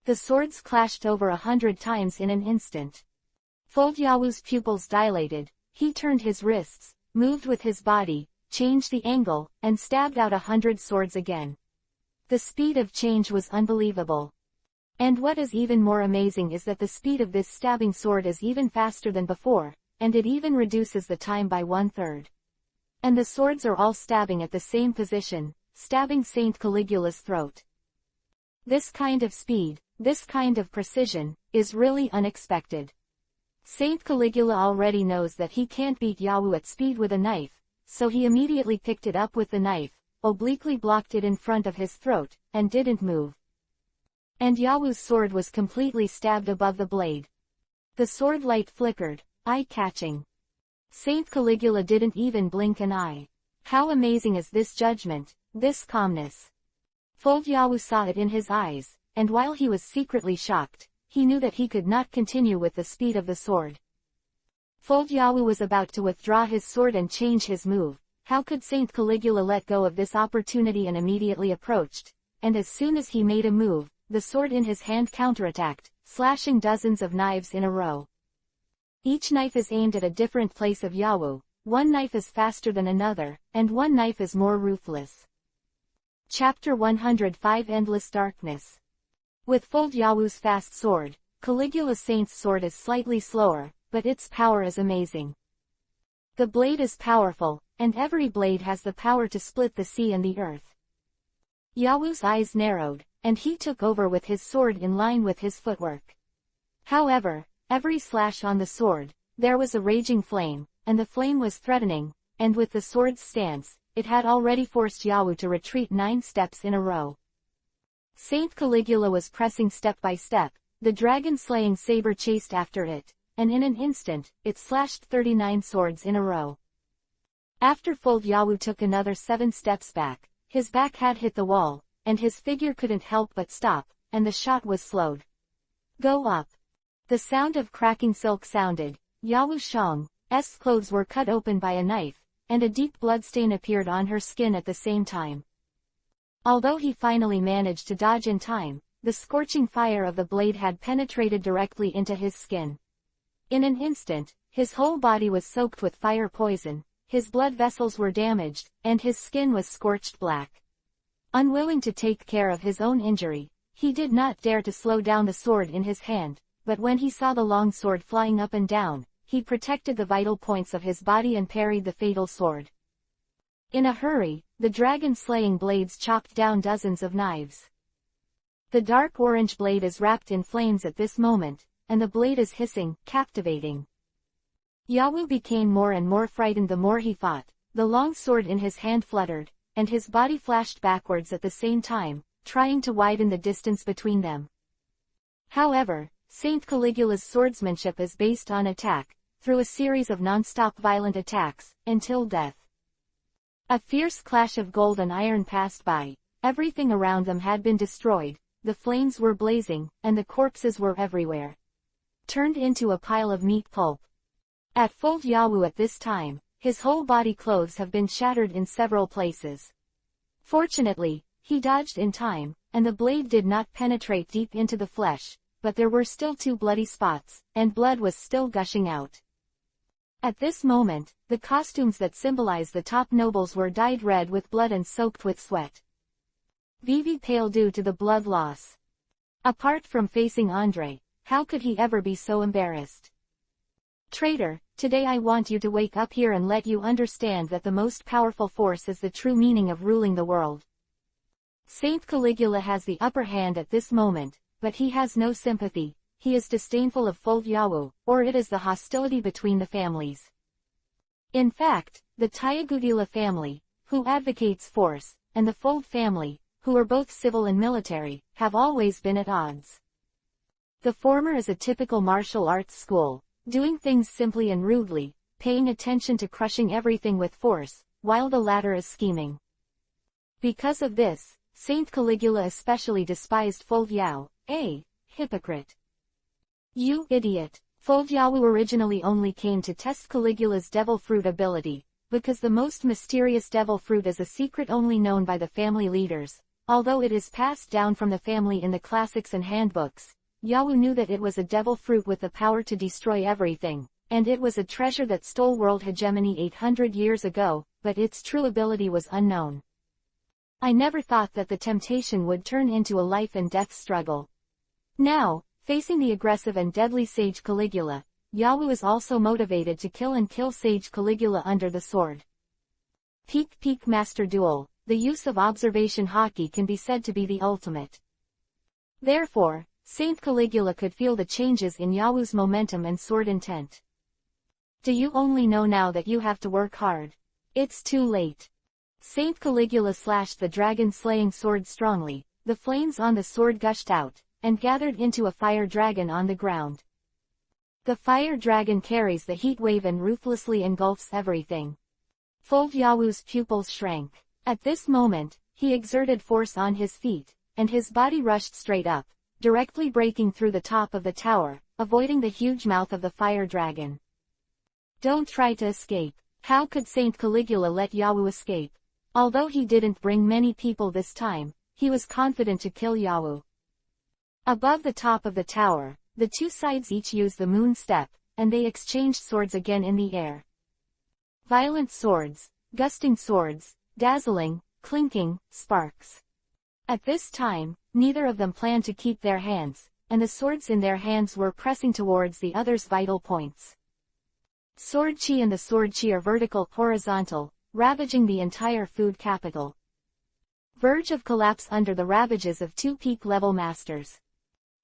The swords clashed over 100 times in an instant. Fold-Yawu's pupils dilated, he turned his wrists, moved with his body, changed the angle, and stabbed out 100 swords again. The speed of change was unbelievable. And what is even more amazing is that the speed of this stabbing sword is even faster than before, and it even reduces the time by 1/3. And the swords are all stabbing at the same position, stabbing Saint Caligula's throat. This kind of speed, this kind of precision, is really unexpected. Saint Caligula already knows that he can't beat Yawu at speed with a knife, so he immediately picked it up with the knife, obliquely blocked it in front of his throat, and didn't move. And Yawu's sword was completely stabbed above the blade. The sword light flickered, eye-catching. Saint Caligula didn't even blink an eye. How amazing is this judgment, this calmness. Fold-Yawu saw it in his eyes, and while he was secretly shocked, he knew that he could not continue with the speed of the sword. Fold-Yawu was about to withdraw his sword and change his move. How could Saint Caligula let go of this opportunity and immediately approached, and as soon as he made a move, the sword in his hand counterattacked, slashing dozens of knives in a row. Each knife is aimed at a different place of Yawu, one knife is faster than another, and one knife is more ruthless. Chapter 105 Endless Darkness. With Fold-Yawu's fast sword, Caligula Saint's sword is slightly slower, but its power is amazing. The blade is powerful, and every blade has the power to split the sea and the earth. Yawu's eyes narrowed, and he took over with his sword in line with his footwork. However, every slash on the sword, there was a raging flame, and the flame was threatening, and with the sword's stance, it had already forced Yawu to retreat 9 steps in a row. Saint Caligula was pressing step by step, the dragon-slaying saber chased after it, and in an instant, it slashed 39 swords in a row. After Fold-Yawu took another 7 steps back, his back had hit the wall, and his figure couldn't help but stop, and the shot was slowed. Go up. The sound of cracking silk sounded. Yawu Shang's clothes were cut open by a knife, and a deep bloodstain appeared on her skin at the same time. Although he finally managed to dodge in time, the scorching fire of the blade had penetrated directly into his skin. In an instant, his whole body was soaked with fire poison, his blood vessels were damaged, and his skin was scorched black. Unwilling to take care of his own injury, he did not dare to slow down the sword in his hand, but when he saw the long sword flying up and down, he protected the vital points of his body and parried the fatal sword. In a hurry, the dragon-slaying blades chopped down dozens of knives. The dark orange blade is wrapped in flames at this moment, and the blade is hissing, captivating. Yawu became more and more frightened the more he fought, the long sword in his hand fluttered, and his body flashed backwards at the same time, trying to widen the distance between them. However, Saint Caligula's swordsmanship is based on attack, through a series of non-stop violent attacks, until death. A fierce clash of gold and iron passed by, everything around them had been destroyed, the flames were blazing, and the corpses were everywhere. Turned into a pile of meat pulp. At Fold-Yawu at this time, his whole body clothes have been shattered in several places. Fortunately, he dodged in time, and the blade did not penetrate deep into the flesh, but there were still 2 bloody spots, and blood was still gushing out. At this moment, the costumes that symbolize the top nobles were dyed red with blood and soaked with sweat. Vivi pale due to the blood loss. Apart from facing Andre, how could he ever be so embarrassed? Traitor, today I want you to wake up here and let you understand that the most powerful force is the true meaning of ruling the world. Saint Caligula has the upper hand at this moment, but he has no sympathy. He is disdainful of Fold Yawu, or it is the hostility between the families. In fact, the Tayagutila family, who advocates force, and the Fold family, who are both civil and military, have always been at odds. The former is a typical martial arts school, doing things simply and rudely, paying attention to crushing everything with force, while the latter is scheming. Because of this, Saint Caligula especially despised Fold Yao, a hypocrite. You idiot! Fold Yawu originally only came to test Caligula's devil fruit ability, because the most mysterious devil fruit is a secret only known by the family leaders. Although it is passed down from the family in the classics and handbooks, Yawu knew that it was a devil fruit with the power to destroy everything, and it was a treasure that stole world hegemony 800 years ago, but its true ability was unknown. I never thought that the temptation would turn into a life and death struggle. Now, facing the aggressive and deadly Sage Caligula, Yawu is also motivated to kill Sage Caligula under the sword. Peak Master Duel, the use of observation hockey can be said to be the ultimate. Therefore, Saint Caligula could feel the changes in Yawu's momentum and sword intent. Do you only know now that you have to work hard? It's too late. Saint Caligula slashed the dragon-slaying sword strongly, the flames on the sword gushed out, and gathered into a fire dragon on the ground. The fire dragon carries the heat wave and ruthlessly engulfs everything. Fold Yawu's pupils shrank. At this moment, he exerted force on his feet, and his body rushed straight up, directly breaking through the top of the tower, avoiding the huge mouth of the fire dragon. Don't try to escape. How could Saint Caligula let Yawu escape? Although he didn't bring many people this time, he was confident to kill Yawu. Above the top of the tower, the two sides each used the moon step, and they exchanged swords again in the air. Violent swords, gusting swords, dazzling, clinking, sparks. At this time, neither of them planned to keep their hands, and the swords in their hands were pressing towards the other's vital points. Sword chi and the sword chi are vertical-horizontal, ravaging the entire food capital. Verge of collapse under the ravages of two peak-level masters.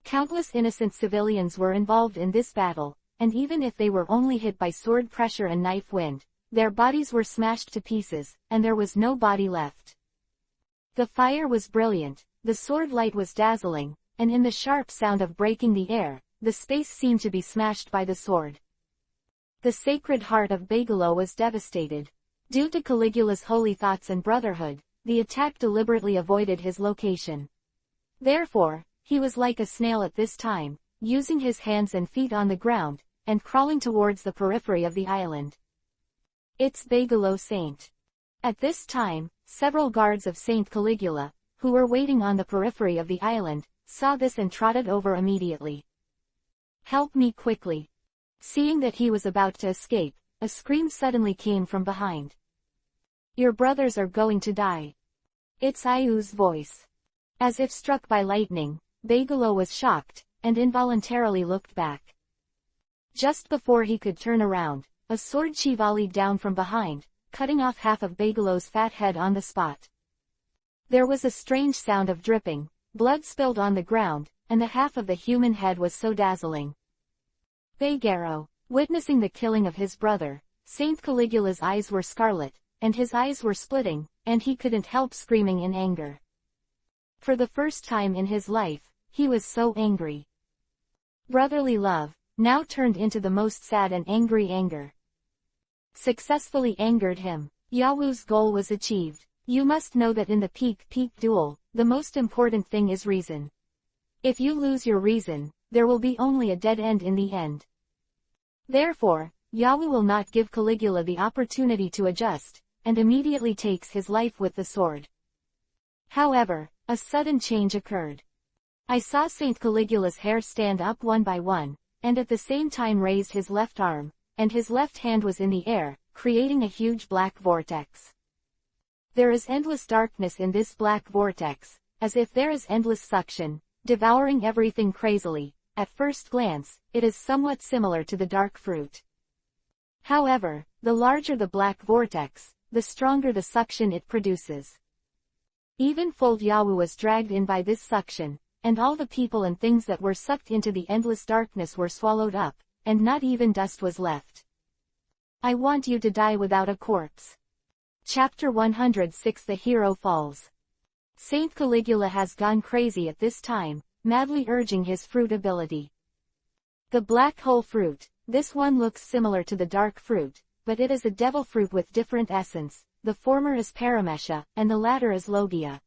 Countless innocent civilians were involved in this battle, and even if they were only hit by sword pressure and knife wind, their bodies were smashed to pieces, and there was no body left. The fire was brilliant, the sword light was dazzling, and in the sharp sound of breaking the air, the space seemed to be smashed by the sword. The Sacred Heart of Bagalo was devastated. Due to Caligula's holy thoughts and brotherhood, the attack deliberately avoided his location. Therefore, he was like a snail at this time, using his hands and feet on the ground, and crawling towards the periphery of the island. It's Bagalo Saint. At this time, several guards of Saint Caligula, who were waiting on the periphery of the island, saw this and trotted over immediately. Help me quickly. Seeing that he was about to escape, a scream suddenly came from behind. Your brothers are going to die. It's Ayu's voice. As if struck by lightning, Bagalo was shocked, and involuntarily looked back. Just before he could turn around, a sword chi volleyed down from behind, cutting off half of Bagalo's fat head on the spot. There was a strange sound of dripping, blood spilled on the ground, and the half of the human head was so dazzling. Bagaro, witnessing the killing of his brother, Saint Caligula's eyes were scarlet, and his eyes were splitting, and he couldn't help screaming in anger. For the first time in his life, he was so angry. Brotherly love, now turned into the most sad and angry anger. Successfully angered him. Yawu's goal was achieved. You must know that in the peak duel, the most important thing is reason. If you lose your reason, there will be only a dead end in the end. Therefore, Yawu will not give Caligula the opportunity to adjust, and immediately takes his life with the sword. However, a sudden change occurred. I saw Saint Caligula's hair stand up one by one, and at the same time raised his left arm, and his left hand was in the air, creating a huge black vortex. There is endless darkness in this black vortex, as if there is endless suction, devouring everything crazily. At first glance, it is somewhat similar to the dark fruit. However, the larger the black vortex, the stronger the suction it produces. Even Fold Yawu was dragged in by this suction, and all the people and things that were sucked into the endless darkness were swallowed up, and not even dust was left. I want you to die without a corpse. Chapter 106 The Hero Falls. Saint Caligula has gone crazy at this time, madly urging his fruit ability. The black hole fruit, this one looks similar to the dark fruit, but it is a devil fruit with different essence. The former is Paramesha, and the latter is Logia.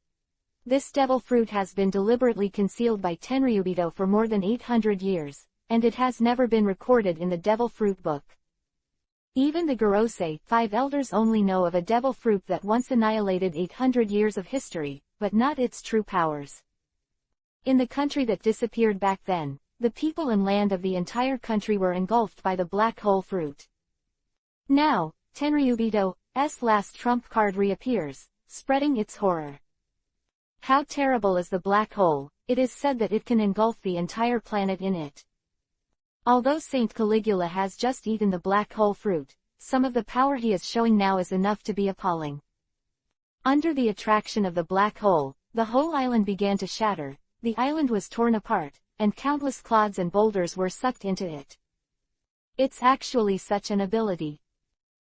This devil fruit has been deliberately concealed by Tenryubito for more than 800 years, and it has never been recorded in the devil fruit book. Even the Gorosei, 5 elders only know of a devil fruit that once annihilated 800 years of history, but not its true powers. In the country that disappeared back then, the people and land of the entire country were engulfed by the black hole fruit. Now, Tenryubito's last trump card reappears, spreading its horror. How terrible is the black hole? It is said that it can engulf the entire planet in it. Although Saint Caligula has just eaten the black hole fruit, some of the power he is showing now is enough to be appalling. Under the attraction of the black hole, the whole island began to shatter, the island was torn apart, and countless clods and boulders were sucked into it. It's actually such an ability.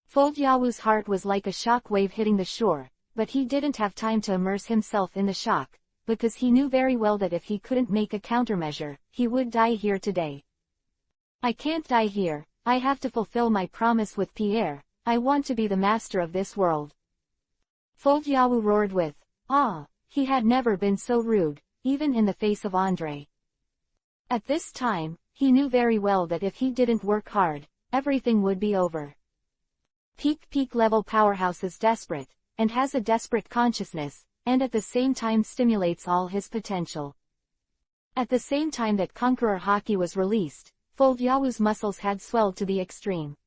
Fold Yawu's heart was like a shock wave hitting the shore, but he didn't have time to immerse himself in the shock, because he knew very well that if he couldn't make a countermeasure, he would die here today. I can't die here, I have to fulfill my promise with Pierre, I want to be the master of this world. Fold Yawu roared with awe. He had never been so rude, even in the face of Andre. At this time, he knew very well that if he didn't work hard, everything would be over. Peak level powerhouse is desperate, and has a desperate consciousness, and at the same time stimulates all his potential. At the same time that Conqueror Haki was released, Fold Yawu's muscles had swelled to the extreme.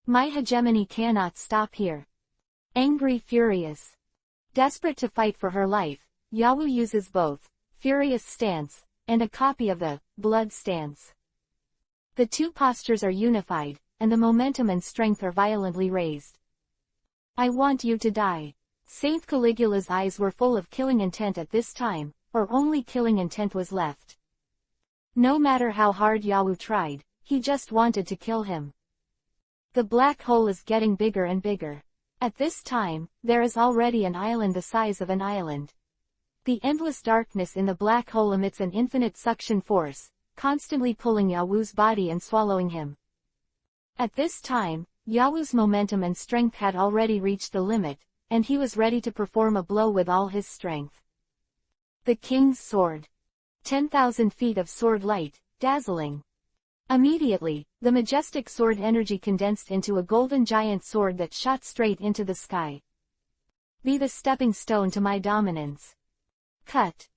My hegemony cannot stop here. Angry, furious. Desperate to fight for her life, Yawu uses both, Furious Stance, and a copy of the Blood Stance. The two postures are unified, and the momentum and strength are violently raised. I want you to die. Saint Caligula's eyes were full of killing intent at this time, or only killing intent was left. No matter how hard Yawu tried, he just wanted to kill him. The black hole is getting bigger and bigger. At this time, there is already an island the size of an island. The endless darkness in the black hole emits an infinite suction force, constantly pulling Yawu's body and swallowing him. At this time, Yawu's momentum and strength had already reached the limit, and he was ready to perform a blow with all his strength. The King's Sword. 10,000 feet of sword light, dazzling. Immediately, the majestic sword energy condensed into a golden giant sword that shot straight into the sky. Be the stepping stone to my dominance. Cut.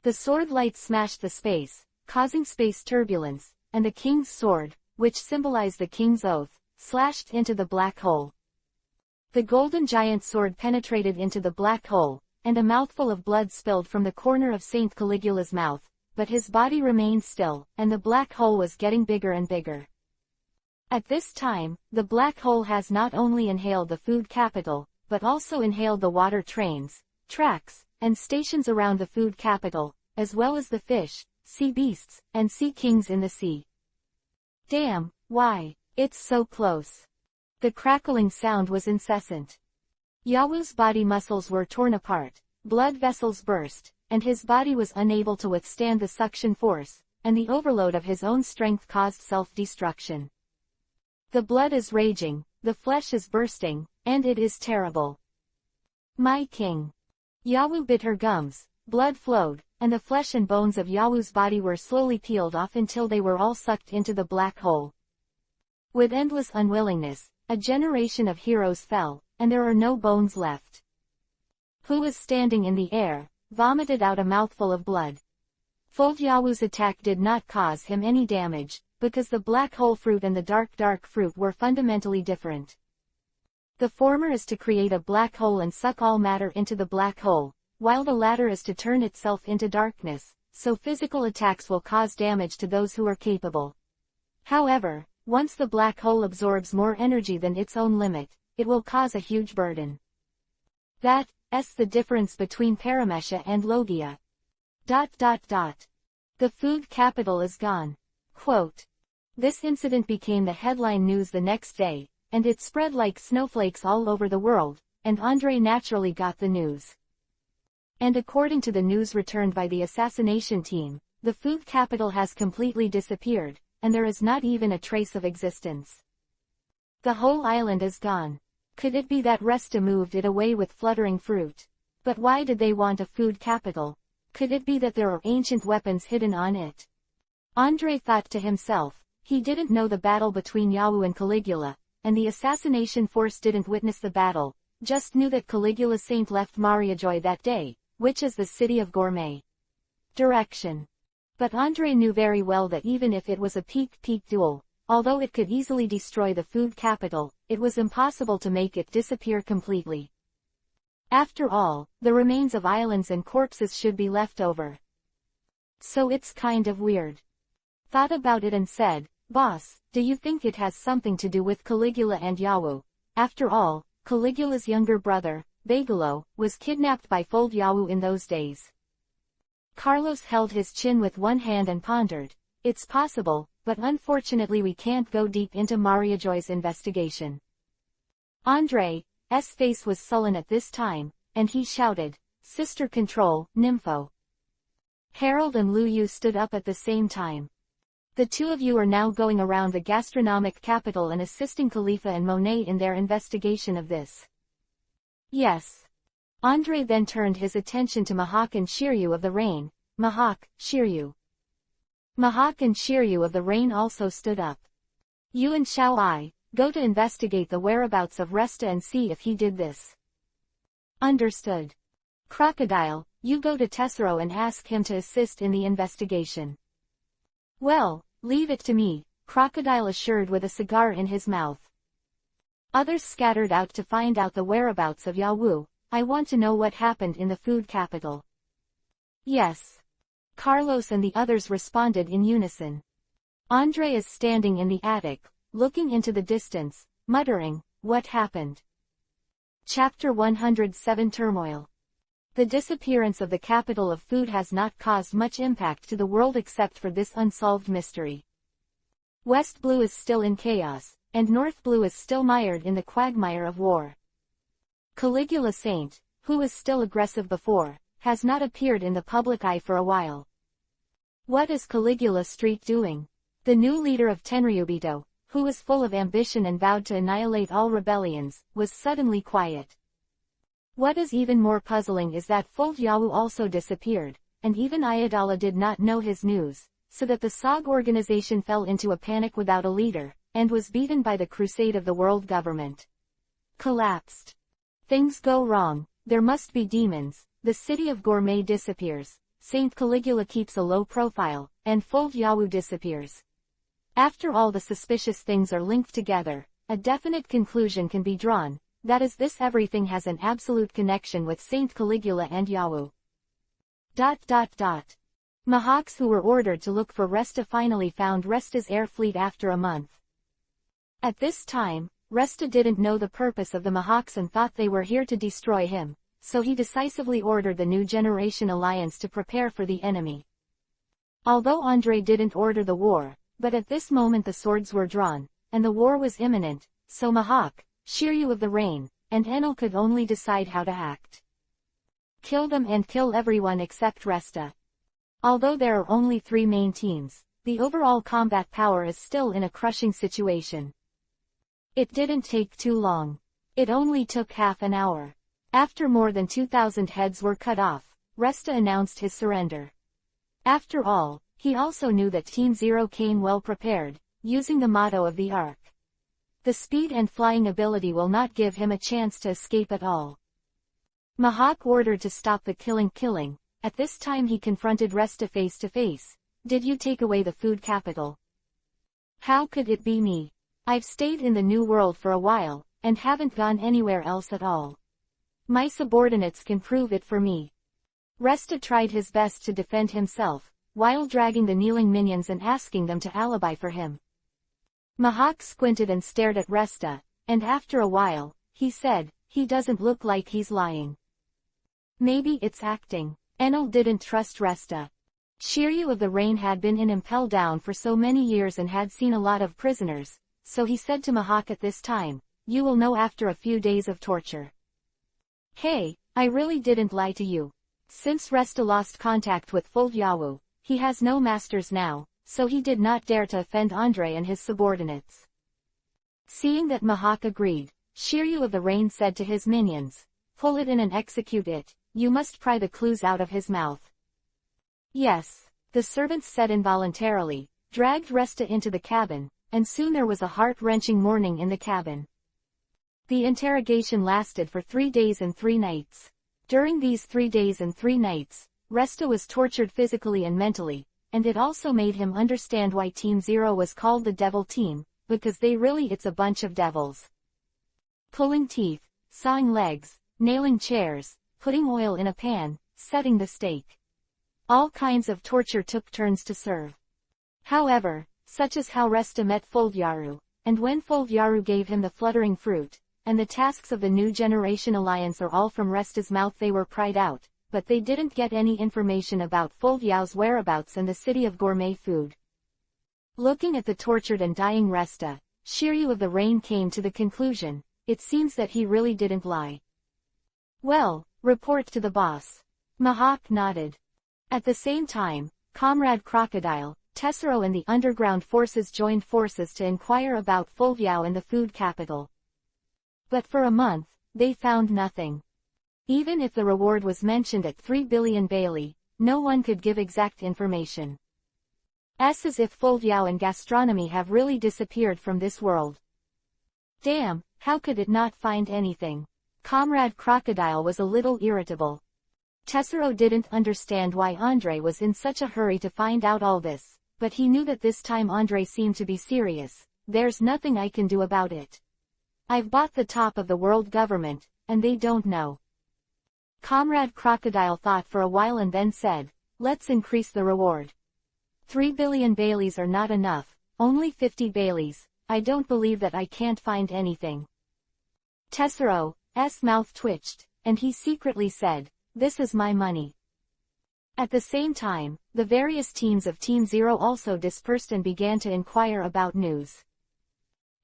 The sword light smashed the space, causing space turbulence, and the king's sword, which symbolized the king's oath, slashed into the black hole. The golden giant sword penetrated into the black hole, and a mouthful of blood spilled from the corner of Saint Caligula's mouth, but his body remained still, and the black hole was getting bigger and bigger. At this time, the black hole has not only inhaled the food capital, but also inhaled the water trains, tracks, and stations around the food capital, as well as the fish, sea beasts, and sea kings in the sea. Damn, why? It's so close. The crackling sound was incessant. Yawu's body muscles were torn apart, blood vessels burst, and his body was unable to withstand the suction force, and the overload of his own strength caused self-destruction. The blood is raging, the flesh is bursting, and it is terrible. My king. Yawu bit her gums, blood flowed, and the flesh and bones of Yawu's body were slowly peeled off until they were all sucked into the black hole. With endless unwillingness, a generation of heroes fell, and there are no bones left. Who was standing in the air, vomited out a mouthful of blood. Fold Yawu's attack did not cause him any damage, because the black hole fruit and the dark fruit were fundamentally different. The former is to create a black hole and suck all matter into the black hole, while the latter is to turn itself into darkness, so physical attacks will cause damage to those who are capable. However, once the black hole absorbs more energy than its own limit, it will cause a huge burden. That's the difference between Paramesha and Logia. The food capital is gone. Quote. This incident became the headline news the next day, and it spread like snowflakes all over the world, and Andrei naturally got the news. And according to the news returned by the assassination team, the food capital has completely disappeared, and there is not even a trace of existence. The whole island is gone. Could it be that Resta moved it away with fluttering fruit? But why did they want a food capital? Could it be that there are ancient weapons hidden on it? Andrei thought to himself. He didn't know the battle between Yawu and Caligula, and the assassination force didn't witness the battle, just knew that Caligula's saint left Mariajoy that day, which is the city of Gourmet. Direction. But Andrei knew very well that even if it was a peak duel, although it could easily destroy the food capital, it was impossible to make it disappear completely. After all, the remains of islands and corpses should be left over. So it's kind of weird. Thought about it and said, Boss, do you think it has something to do with Caligula and Yawu? After all, Caligula's younger brother, Bagalo, was kidnapped by Fold Yawu in those days. Carlos held his chin with one hand and pondered. It's possible, but unfortunately we can't go deep into Mariajoy's investigation. Andrei's face was sullen at this time, and he shouted, Sister Control, Nympho. Harold and Lu Yu stood up at the same time. The two of you are now going around the gastronomic capital and assisting Khalifa and Monet in their investigation of this. Yes. Andrei then turned his attention to Mahak and Shiryu of the Rain. Mahak, Shiryu. Mahak and Shiryu of the Rain also stood up. You and Xiao Ai, go to investigate the whereabouts of Resta and see if he did this. Understood. Crocodile, you go to Tessero and ask him to assist in the investigation. Well, leave it to me, Crocodile assured with a cigar in his mouth. Others scattered out to find out the whereabouts of Yawu. I want to know what happened in the food capital. Yes. Carlos and the others responded in unison. Andrei is standing in the attic, looking into the distance, muttering, what happened? Chapter 107 Turmoil. The disappearance of the capital of food has not caused much impact to the world except for this unsolved mystery. West Blue is still in chaos, and North Blue is still mired in the quagmire of war. Caligula Saint, who was still aggressive before, has not appeared in the public eye for a while. What is Caligula Street doing? The new leader of Tenryubito, who was full of ambition and vowed to annihilate all rebellions, was suddenly quiet. What is even more puzzling is that Fold Yawu also disappeared, and even Ayatollah did not know his news, so that the SOG organization fell into a panic without a leader, and was beaten by the crusade of the world government. Collapsed. Things go wrong, there must be demons, the city of Gourmet disappears, Saint Caligula keeps a low profile, and Fold Yawu disappears. After all the suspicious things are linked together, a definite conclusion can be drawn. That is, this everything has an absolute connection with Saint Caligula and Yawu. Mahaks who were ordered to look for Resta finally found Resta's air fleet after a month. At this time, Resta didn't know the purpose of the Mahaks and thought they were here to destroy him, so he decisively ordered the New Generation Alliance to prepare for the enemy. Although Andrei didn't order the war, but at this moment the swords were drawn, and the war was imminent, so Mahak, Shiryu of the Rain, and Enel could only decide how to act. Kill them and kill everyone except Resta. Although there are only 3 main teams, the overall combat power is still in a crushing situation. It didn't take too long. It only took half an hour. After more than 2,000 heads were cut off, Resta announced his surrender. After all, he also knew that Team Zero came well prepared, using the motto of the Ark. The speed and flying ability will not give him a chance to escape at all. Mahak ordered to stop the killing. At this time he confronted Resta face to face. Did you take away the food capital? How could it be me? I've stayed in the New World for a while, and haven't gone anywhere else at all. My subordinates can prove it for me. Resta tried his best to defend himself, while dragging the kneeling minions and asking them to alibi for him. Mahak squinted and stared at Resta, and after a while, he said, he doesn't look like he's lying. Maybe it's acting. Enel didn't trust Resta. Shiryu of the Rain had been in Impel Down for so many years and had seen a lot of prisoners, so he said to Mahak at this time, you will know after a few days of torture. Hey, I really didn't lie to you. Since Resta lost contact with Foldyawu, he has no masters now, so he did not dare to offend Andre and his subordinates. Seeing that Mahak agreed, Shiryu of the Rain said to his minions, pull it in and execute it, you must pry the clues out of his mouth. Yes, the servants said involuntarily, dragged Resta into the cabin, and soon there was a heart-wrenching morning in the cabin. The interrogation lasted for 3 days and 3 nights. During these 3 days and 3 nights, Resta was tortured physically and mentally, and it also made him understand why Team Zero was called the Devil Team, because it's a bunch of devils. Pulling teeth, sawing legs, nailing chairs, putting oil in a pan, setting the stake. All kinds of torture took turns to serve. However, such as how Resta met Foldyaru, and when Foldyaru gave him the fluttering fruit, and the tasks of the New Generation Alliance are all from Resta's mouth. They were pried out, but they didn't get any information about Foldyau's whereabouts and the city of gourmet food. Looking at the tortured and dying Resta, Shiryu of the Rain came to the conclusion, it seems that he really didn't lie. Well, report to the boss. Mahak nodded. At the same time, Comrade Crocodile, Tessero and the underground forces joined forces to inquire about Foldyau and the food capital. But for a month, they found nothing. Even if the reward was mentioned at 3 billion Bailey, no one could give exact information. It's as if Foldyau and gastronomy have really disappeared from this world. Damn, how could it not find anything? Comrade Crocodile was a little irritable. Tessero didn't understand why Andre was in such a hurry to find out all this, but he knew that this time Andre seemed to be serious. There's nothing I can do about it. I've bought the top of the world government, and they don't know. Comrade Crocodile thought for a while and then said, let's increase the reward. 3 billion Baileys are not enough, only 50 Baileys. I don't believe that I can't find anything. Tessero's mouth twitched, and he secretly said, this is my money. At the same time, the various teams of Team Zero also dispersed and began to inquire about news.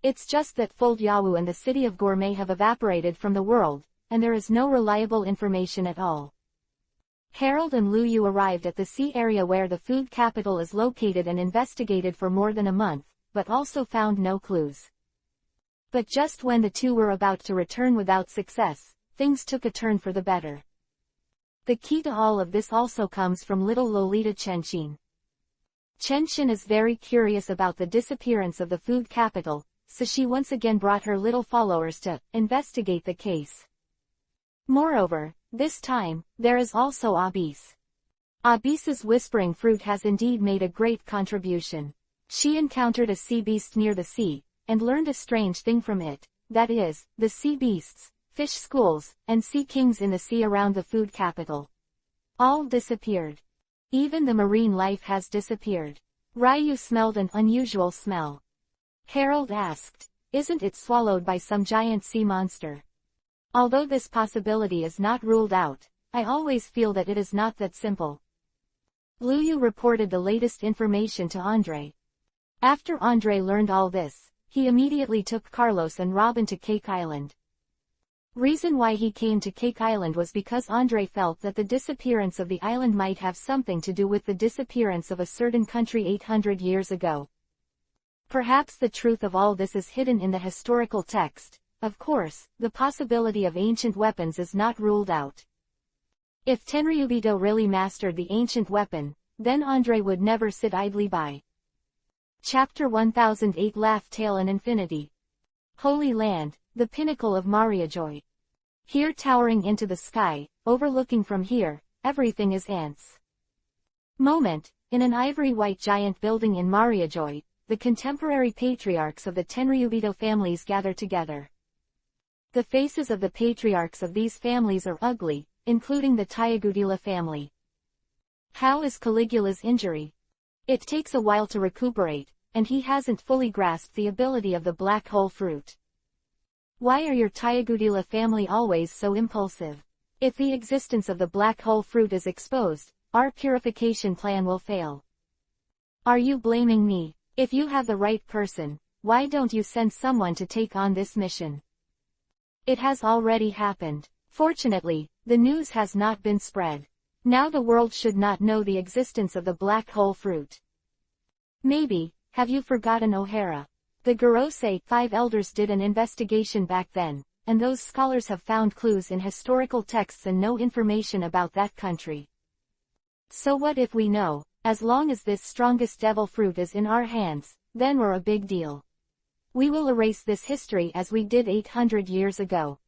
It's just that Foldyawu and the city of Gourmet have evaporated from the world, and there is no reliable information at all. Harold and Lu Yu arrived at the sea area where the food capital is located and investigated for more than a month, but also found no clues. But just when the two were about to return without success, things took a turn for the better. The key to all of this also comes from little Lolita Chenshin. Chenshin is very curious about the disappearance of the food capital, so she once again brought her little followers to investigate the case. Moreover, this time, there is also Abyss. Abyss's whispering fruit has indeed made a great contribution. She encountered a sea beast near the sea, and learned a strange thing from it, that is, the sea beasts, fish schools, and sea kings in the sea around the food capital. All disappeared. Even the marine life has disappeared. Ryu smelled an unusual smell. Harold asked, isn't it swallowed by some giant sea monster? Although this possibility is not ruled out, I always feel that it is not that simple. Lu Yu reported the latest information to Andre. After Andre learned all this, he immediately took Carlos and Robin to Cake Island. Reason why he came to Cake Island was because Andre felt that the disappearance of the island might have something to do with the disappearance of a certain country 800 years ago. Perhaps the truth of all this is hidden in the historical text. Of course, the possibility of ancient weapons is not ruled out. If Tenryubito really mastered the ancient weapon, then Andre would never sit idly by. Chapter 1008 Laugh Tale and Infinity. Holy Land, the pinnacle of Mariajoy. Here towering into the sky, overlooking from here, everything is ants. Moment, in an ivory-white giant building in Mariajoy, the contemporary patriarchs of the Tenryubito families gather together. The faces of the patriarchs of these families are ugly, including the Tayagudila family. How is Caligula's injury? It takes a while to recuperate, and he hasn't fully grasped the ability of the black hole fruit. Why are your Tayagudila family always so impulsive? If the existence of the black hole fruit is exposed, our purification plan will fail. Are you blaming me? If you have the right person, why don't you send someone to take on this mission? It has already happened. Fortunately, the news has not been spread. Now the world should not know the existence of the black hole fruit. Maybe, have you forgotten O'Hara? The Gorosei 5 elders did an investigation back then, and those scholars have found clues in historical texts and no information about that country. So what if we know? As long as this strongest devil fruit is in our hands, then we're a big deal. We will erase this history as we did 800 years ago.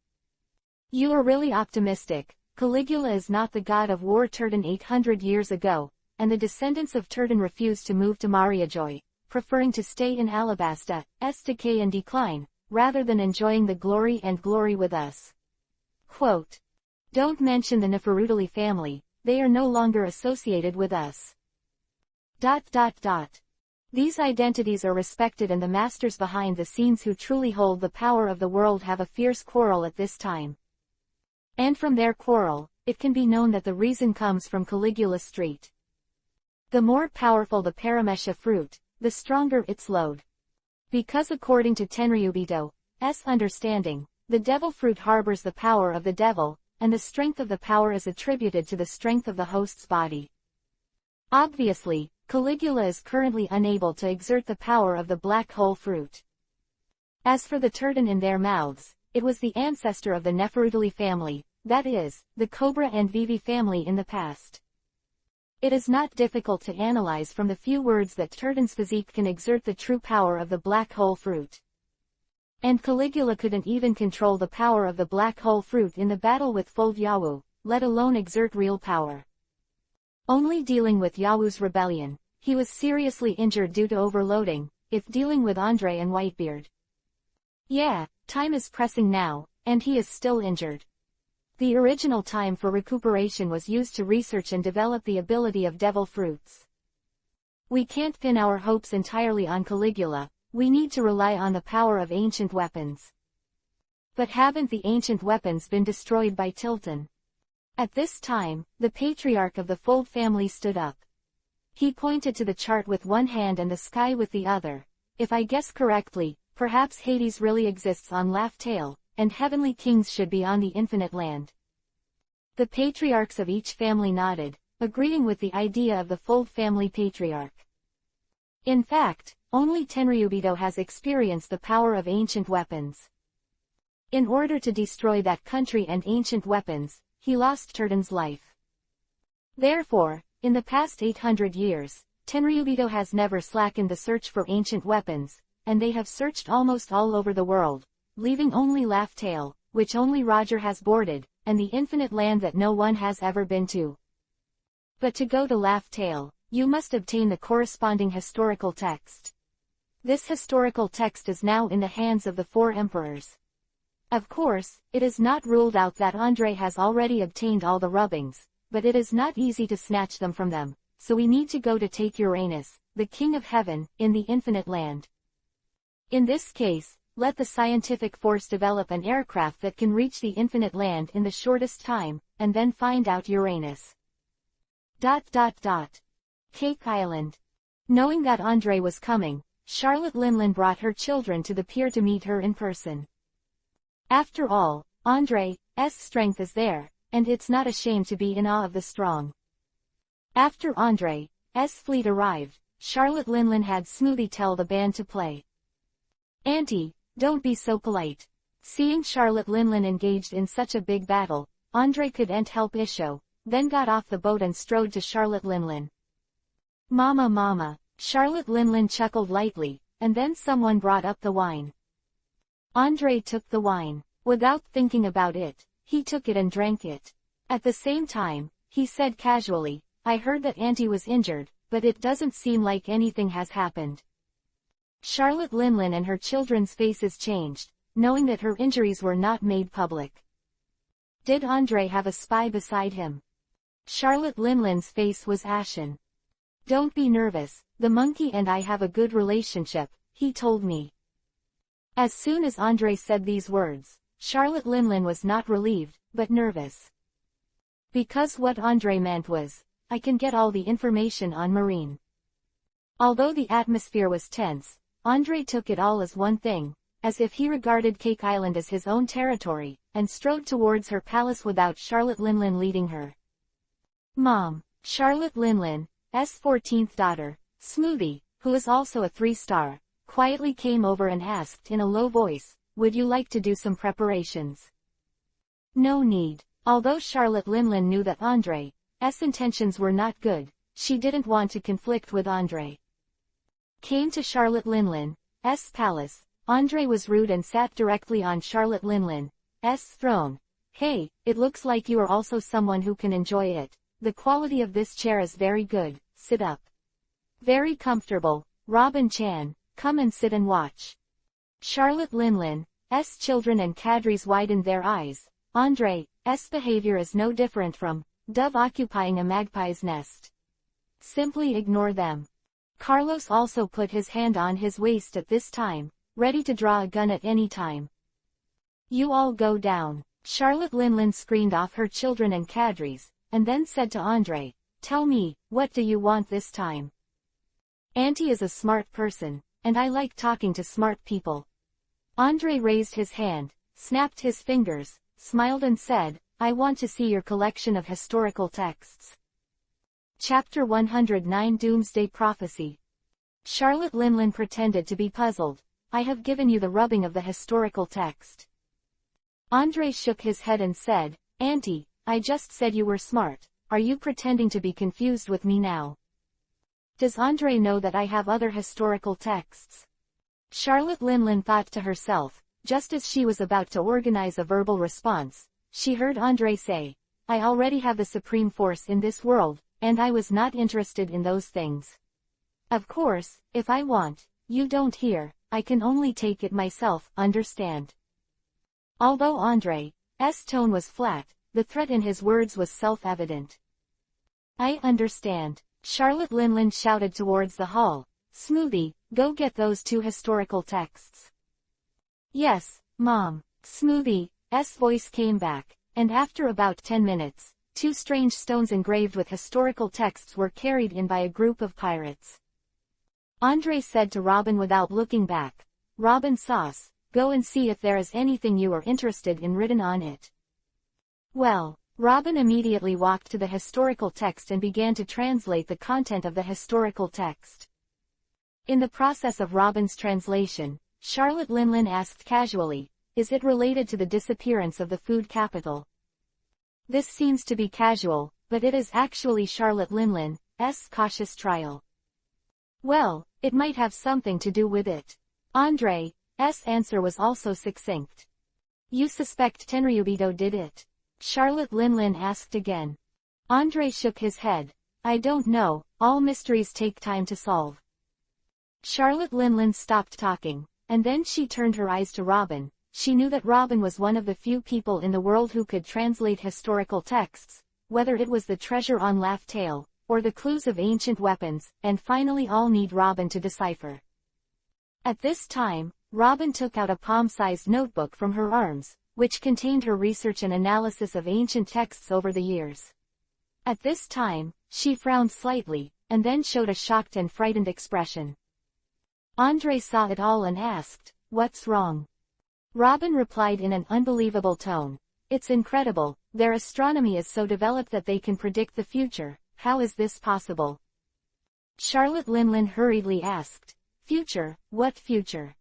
You are really optimistic. Caligula is not the god of war. Turton 800 years ago, and the descendants of Turton refused to move to Mariajoy, preferring to stay in Alabasta, decay and decline, rather than enjoying the glory with us. Quote. Don't mention the Neferutali family, they are no longer associated with us. These identities are respected and the masters behind the scenes who truly hold the power of the world have a fierce quarrel at this time. And from their quarrel, it can be known that the reason comes from Caligula Street. The more powerful the Paramesha fruit, the stronger its load. Because according to Tenryubito's understanding, the devil fruit harbors the power of the devil, and the strength of the power is attributed to the strength of the host's body. Obviously, Caligula is currently unable to exert the power of the black hole fruit. As for the turton in their mouths, it was the ancestor of the Neferutali family, that is, the Cobra and Vivi family in the past. It is not difficult to analyze from the few words that Turton's physique can exert the true power of the black hole fruit. And Caligula couldn't even control the power of the black hole fruit in the battle with Fulv Yawu, let alone exert real power. Only dealing with Yawu's rebellion, he was seriously injured due to overloading, if dealing with Andre and Whitebeard. Yeah, time is pressing now, and he is still injured. The original time for recuperation was used to research and develop the ability of devil fruits. We can't pin our hopes entirely on Caligula, we need to rely on the power of ancient weapons. But haven't the ancient weapons been destroyed by Tilton? At this time, the patriarch of the Fold family stood up. He pointed to the chart with one hand and the sky with the other. If I guess correctly, perhaps Hades really exists on Laugh Tale, and heavenly kings should be on the infinite land. The patriarchs of each family nodded, agreeing with the idea of the Fold family patriarch. In fact, only Tenryubito has experienced the power of ancient weapons. In order to destroy that country and ancient weapons, he lost Turton's life. Therefore, in the past 800 years, Tenryubito has never slackened the search for ancient weapons, and they have searched almost all over the world, leaving only Laugh Tale, which only Roger has boarded, and the infinite land that no one has ever been to. But to go to Laugh Tale, you must obtain the corresponding historical text. This historical text is now in the hands of the 4 emperors. Of course, it is not ruled out that Andre has already obtained all the rubbings, but it is not easy to snatch them from them, so we need to go to take Uranus, the king of heaven, in the infinite land. In this case, let the scientific force develop an aircraft that can reach the infinite land in the shortest time, and then find out Uranus. Cake Island. Knowing that Andre was coming, Charlotte Linlin brought her children to the pier to meet her in person. After all, Andre's strength is there, and it's not a shame to be in awe of the strong. After Andre's fleet arrived, Charlotte Linlin had Smoothie tell the band to play. Auntie, don't be so polite. Seeing Charlotte Linlin engaged in such a big battle, Andre couldn't help isho, then got off the boat and strode to Charlotte Linlin. Mama. Charlotte Linlin chuckled lightly, and then someone brought up the wine. Andre took the wine. Without thinking about it, he took it and drank it. At the same time, he said casually, I heard that Auntie was injured, but it doesn't seem like anything has happened. Charlotte Linlin and her children's faces changed, knowing that her injuries were not made public. Did Andre have a spy beside him? Charlotte Linlin's face was ashen. Don't be nervous, the monkey and I have a good relationship, he told me. As soon as Andre said these words, Charlotte Linlin was not relieved, but nervous. Because what Andre meant was, I can get all the information on Marine. Although the atmosphere was tense, Andre took it all as one thing, as if he regarded Cake Island as his own territory, and strode towards her palace without Charlotte Linlin leading her. Mom, Charlotte Linlin's 14th daughter, Smoothie, who is also a 3-star, quietly came over and asked in a low voice, would you like to do some preparations? No need. Although Charlotte Linlin knew that Andre's intentions were not good, she didn't want to conflict with Andre. Came to Charlotte Linlin's palace. Andre was rude and sat directly on Charlotte Linlin's throne. Hey, it looks like you are also someone who can enjoy it. The quality of this chair is very good, sit up. Very comfortable, Robin-chan, come and sit and watch. Charlotte Linlin's children and cadres widened their eyes. Andre's behavior is no different from dove occupying a magpie's nest. Simply ignore them. Carlos also put his hand on his waist at this time, ready to draw a gun at any time. You all go down. Charlotte Linlin screened off her children and cadres, and then said to Andre, tell me, what do you want this time? Auntie is a smart person, and I like talking to smart people. Andre raised his hand, snapped his fingers, smiled and said, I want to see your collection of historical texts. Chapter 109 Doomsday Prophecy. Charlotte Linlin pretended to be puzzled. I have given you the rubbing of the historical text. Andre shook his head and said, Auntie, I just said you were smart. Are you pretending to be confused with me now? Does Andre know that I have other historical texts? Charlotte Linlin thought to herself, just as she was about to organize a verbal response, she heard Andre say, I already have the supreme force in this world, and I was not interested in those things. Of course, if I want, you don't hear, I can only take it myself, understand? Although Andre's tone was flat, the threat in his words was self-evident. I understand. Charlotte Linlin shouted towards the hall. Smoothie, go get those 2 historical texts. Yes, Mom. Smoothie's voice came back, and after about 10 minutes, 2 strange stones engraved with historical texts were carried in by a group of pirates. Andre said to Robin without looking back, Robin sauce, go and see if there is anything you are interested in written on it. Well, Robin immediately walked to the historical text and began to translate the content of the historical text. In the process of Robin's translation, Charlotte Linlin asked casually, is it related to the disappearance of the food capital? This seems to be casual, but it is actually Charlotte Linlin's cautious trial. Well, it might have something to do with it. Andre's answer was also succinct. You suspect Tenryubito did it? Charlotte Linlin asked again. Andre shook his head. I don't know, all mysteries take time to solve. Charlotte Linlin stopped talking, and then she turned her eyes to Robin. She knew that Robin was one of the few people in the world who could translate historical texts, whether it was the treasure on Laugh Tale, or the clues of ancient weapons, and finally all need Robin to decipher. At this time, Robin took out a palm-sized notebook from her arms, which contained her research and analysis of ancient texts over the years. At this time, she frowned slightly, and then showed a shocked and frightened expression. Andre saw it all and asked, what's wrong? Robin replied in an unbelievable tone. It's incredible, their astronomy is so developed that they can predict the future. How is this possible? Charlotte Linlin hurriedly asked, future, what future?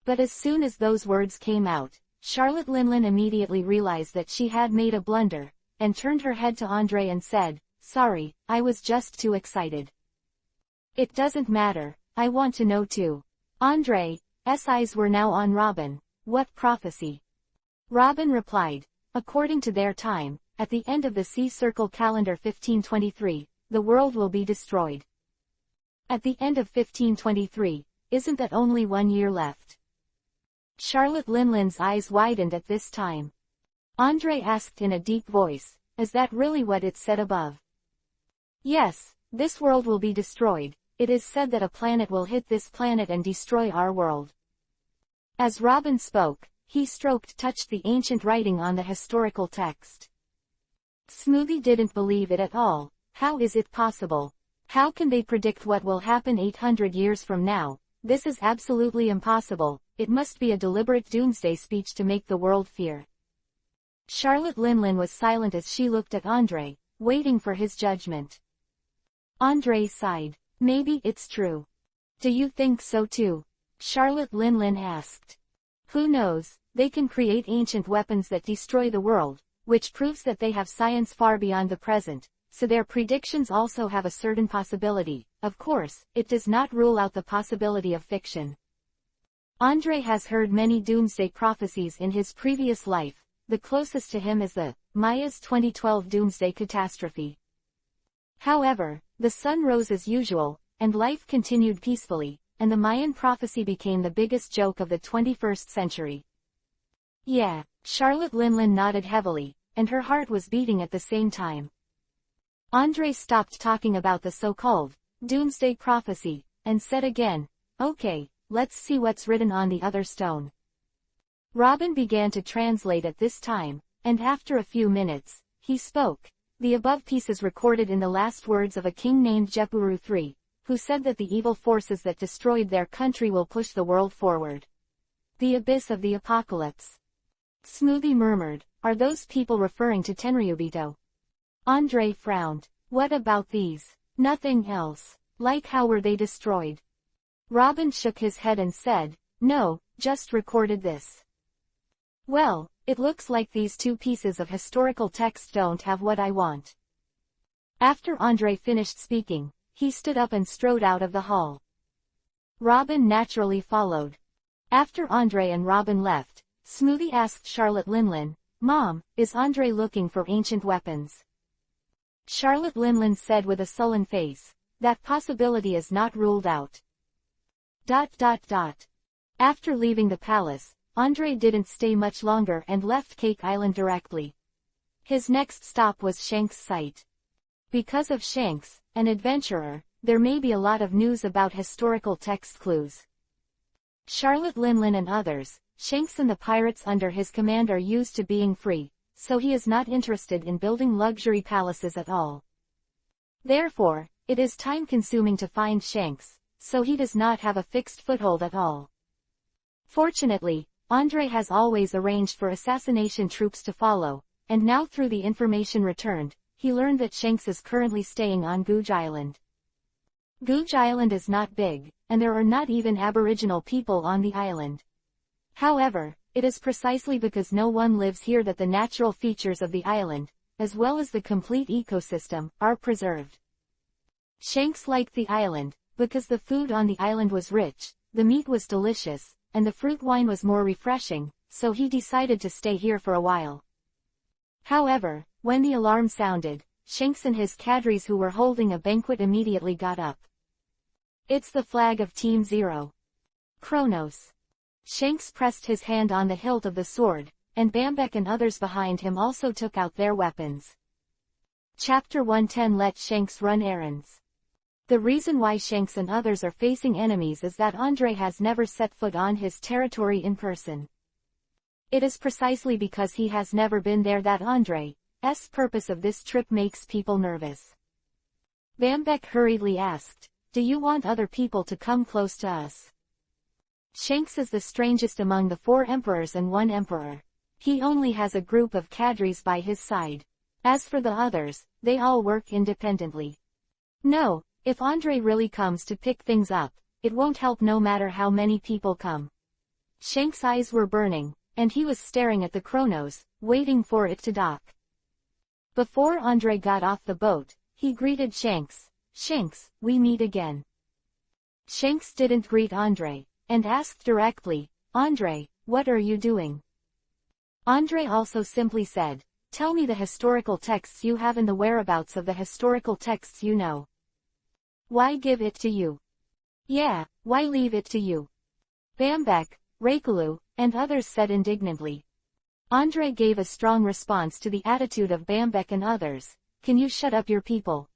But as soon as those words came out, Charlotte Linlin immediately realized that she had made a blunder, and turned her head to Andre and said, sorry, I was just too excited. It doesn't matter, I want to know too. Andre's eyes were now on Robin. What prophecy? Robin replied, according to their time, at the end of the Sea Circle calendar 1523, the world will be destroyed. At the end of 1523, isn't that only 1 year left? Charlotte Linlin's eyes widened at this time. Andre asked in a deep voice, is that really what it said above? Yes, this world will be destroyed. It is said that a planet will hit this planet and destroy our world. As Robin spoke, he touched the ancient writing on the historical text. Smoothie didn't believe it at all. How is it possible? How can they predict what will happen 800 years from now? This is absolutely impossible. It must be a deliberate doomsday speech to make the world fear. Charlotte Linlin was silent as she looked at Andre, waiting for his judgment. Andre sighed. Maybe it's true. Do you think so too? Charlotte Linlin asked. Who knows, they can create ancient weapons that destroy the world, which proves that they have science far beyond the present, so their predictions also have a certain possibility. Of course, it does not rule out the possibility of fiction. Andre has heard many doomsday prophecies in his previous life. The closest to him is the Maya's 2012 doomsday catastrophe. However, the sun rose as usual, and life continued peacefully, and the Mayan prophecy became the biggest joke of the 21st century. Yeah, Charlotte Linlin nodded heavily, and her heart was beating at the same time. Andre stopped talking about the so-called doomsday prophecy, and said again, okay, let's see what's written on the other stone. Robin began to translate at this time, and after a few minutes, he spoke. The above piece is recorded in the last words of a king named Jepuru III, who said that the evil forces that destroyed their country will push the world forward. The abyss of the apocalypse. Smoothie murmured, are those people referring to Tenryubito? Andre frowned. What about these? Nothing else. Like how were they destroyed? Robin shook his head and said, no, just recorded this. Well, it looks like these two pieces of historical text don't have what I want. After Andre finished speaking, he stood up and strode out of the hall. Robin naturally followed. After Andre and Robin left, Smoothie asked Charlotte Linlin, Mom, is Andre looking for ancient weapons? Charlotte Linlin said with a sullen face, that possibility is not ruled out. After leaving the palace, Andre didn't stay much longer and left Cake Island directly. His next stop was Shanks' site. Because of Shanks, an adventurer, there may be a lot of news about historical text clues. Charlotte Linlin and others, Shanks and the pirates under his command are used to being free, so he is not interested in building luxury palaces at all. Therefore, it is time-consuming to find Shanks, so he does not have a fixed foothold at all. Fortunately, Andre has always arranged for assassination troops to follow, and now through the information returned, he learned that Shanks is currently staying on Gouge Island. Gouge Island is not big, and there are not even Aboriginal people on the island. However, it is precisely because no one lives here that the natural features of the island, as well as the complete ecosystem, are preserved. Shanks liked the island, because the food on the island was rich, the meat was delicious, and the fruit wine was more refreshing, so he decided to stay here for a while. However, when the alarm sounded, Shanks and his cadres who were holding a banquet immediately got up. It's the flag of Team Zero. Kronos. Shanks pressed his hand on the hilt of the sword, and Bambek and others behind him also took out their weapons. Chapter 110 Let Shanks run errands. The reason why Shanks and others are facing enemies is that Andre has never set foot on his territory in person. It is precisely because he has never been there that Andre's purpose of this trip makes people nervous. Bambek hurriedly asked, do you want other people to come close to us? Shanks is the strangest among the 4 emperors and 1 emperor. He only has a group of cadres by his side. As for the others, they all work independently. No, if Andre really comes to pick things up, it won't help no matter how many people come. Shanks' eyes were burning, and he was staring at the Kronos, waiting for it to dock. Before Andre got off the boat, he greeted Shanks. Shanks, we meet again. Shanks didn't greet Andre, and asked directly, Andre, what are you doing? Andre also simply said, tell me the historical texts you have and the whereabouts of the historical texts you know. Why give it to you? Yeah, Why leave it to you? Bambeck, Readaloud, and others said indignantly. Andre gave a strong response to the attitude of Bambeck and others. Can you shut up your people?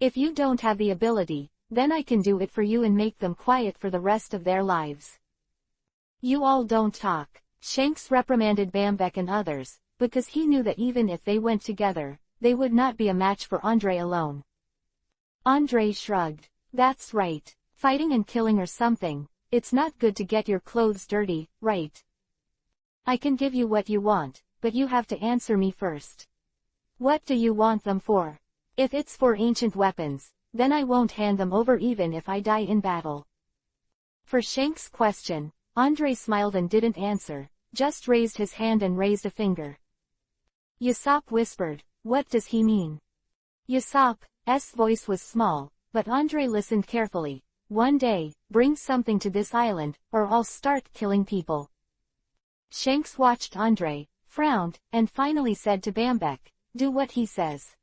If you don't have the ability, then I can do it for you and make them quiet for the rest of their lives. You all don't talk. Shanks reprimanded Bambeck and others, because he knew that even if they went together, they would not be a match for Andre alone. Andre shrugged. That's right. Fighting and killing or something. It's not good to get your clothes dirty, right? I can give you what you want, but you have to answer me first. What do you want them for? If it's for ancient weapons, then I won't hand them over even if I die in battle. For Shanks' question, Andre smiled and didn't answer, just raised his hand and raised a finger. Usopp whispered, what does he mean? Usopp's voice was small, but Andre listened carefully. One day, bring something to this island, or I'll start killing people. Shanks watched Andre, frowned, and finally said to Bambeck, do what he says.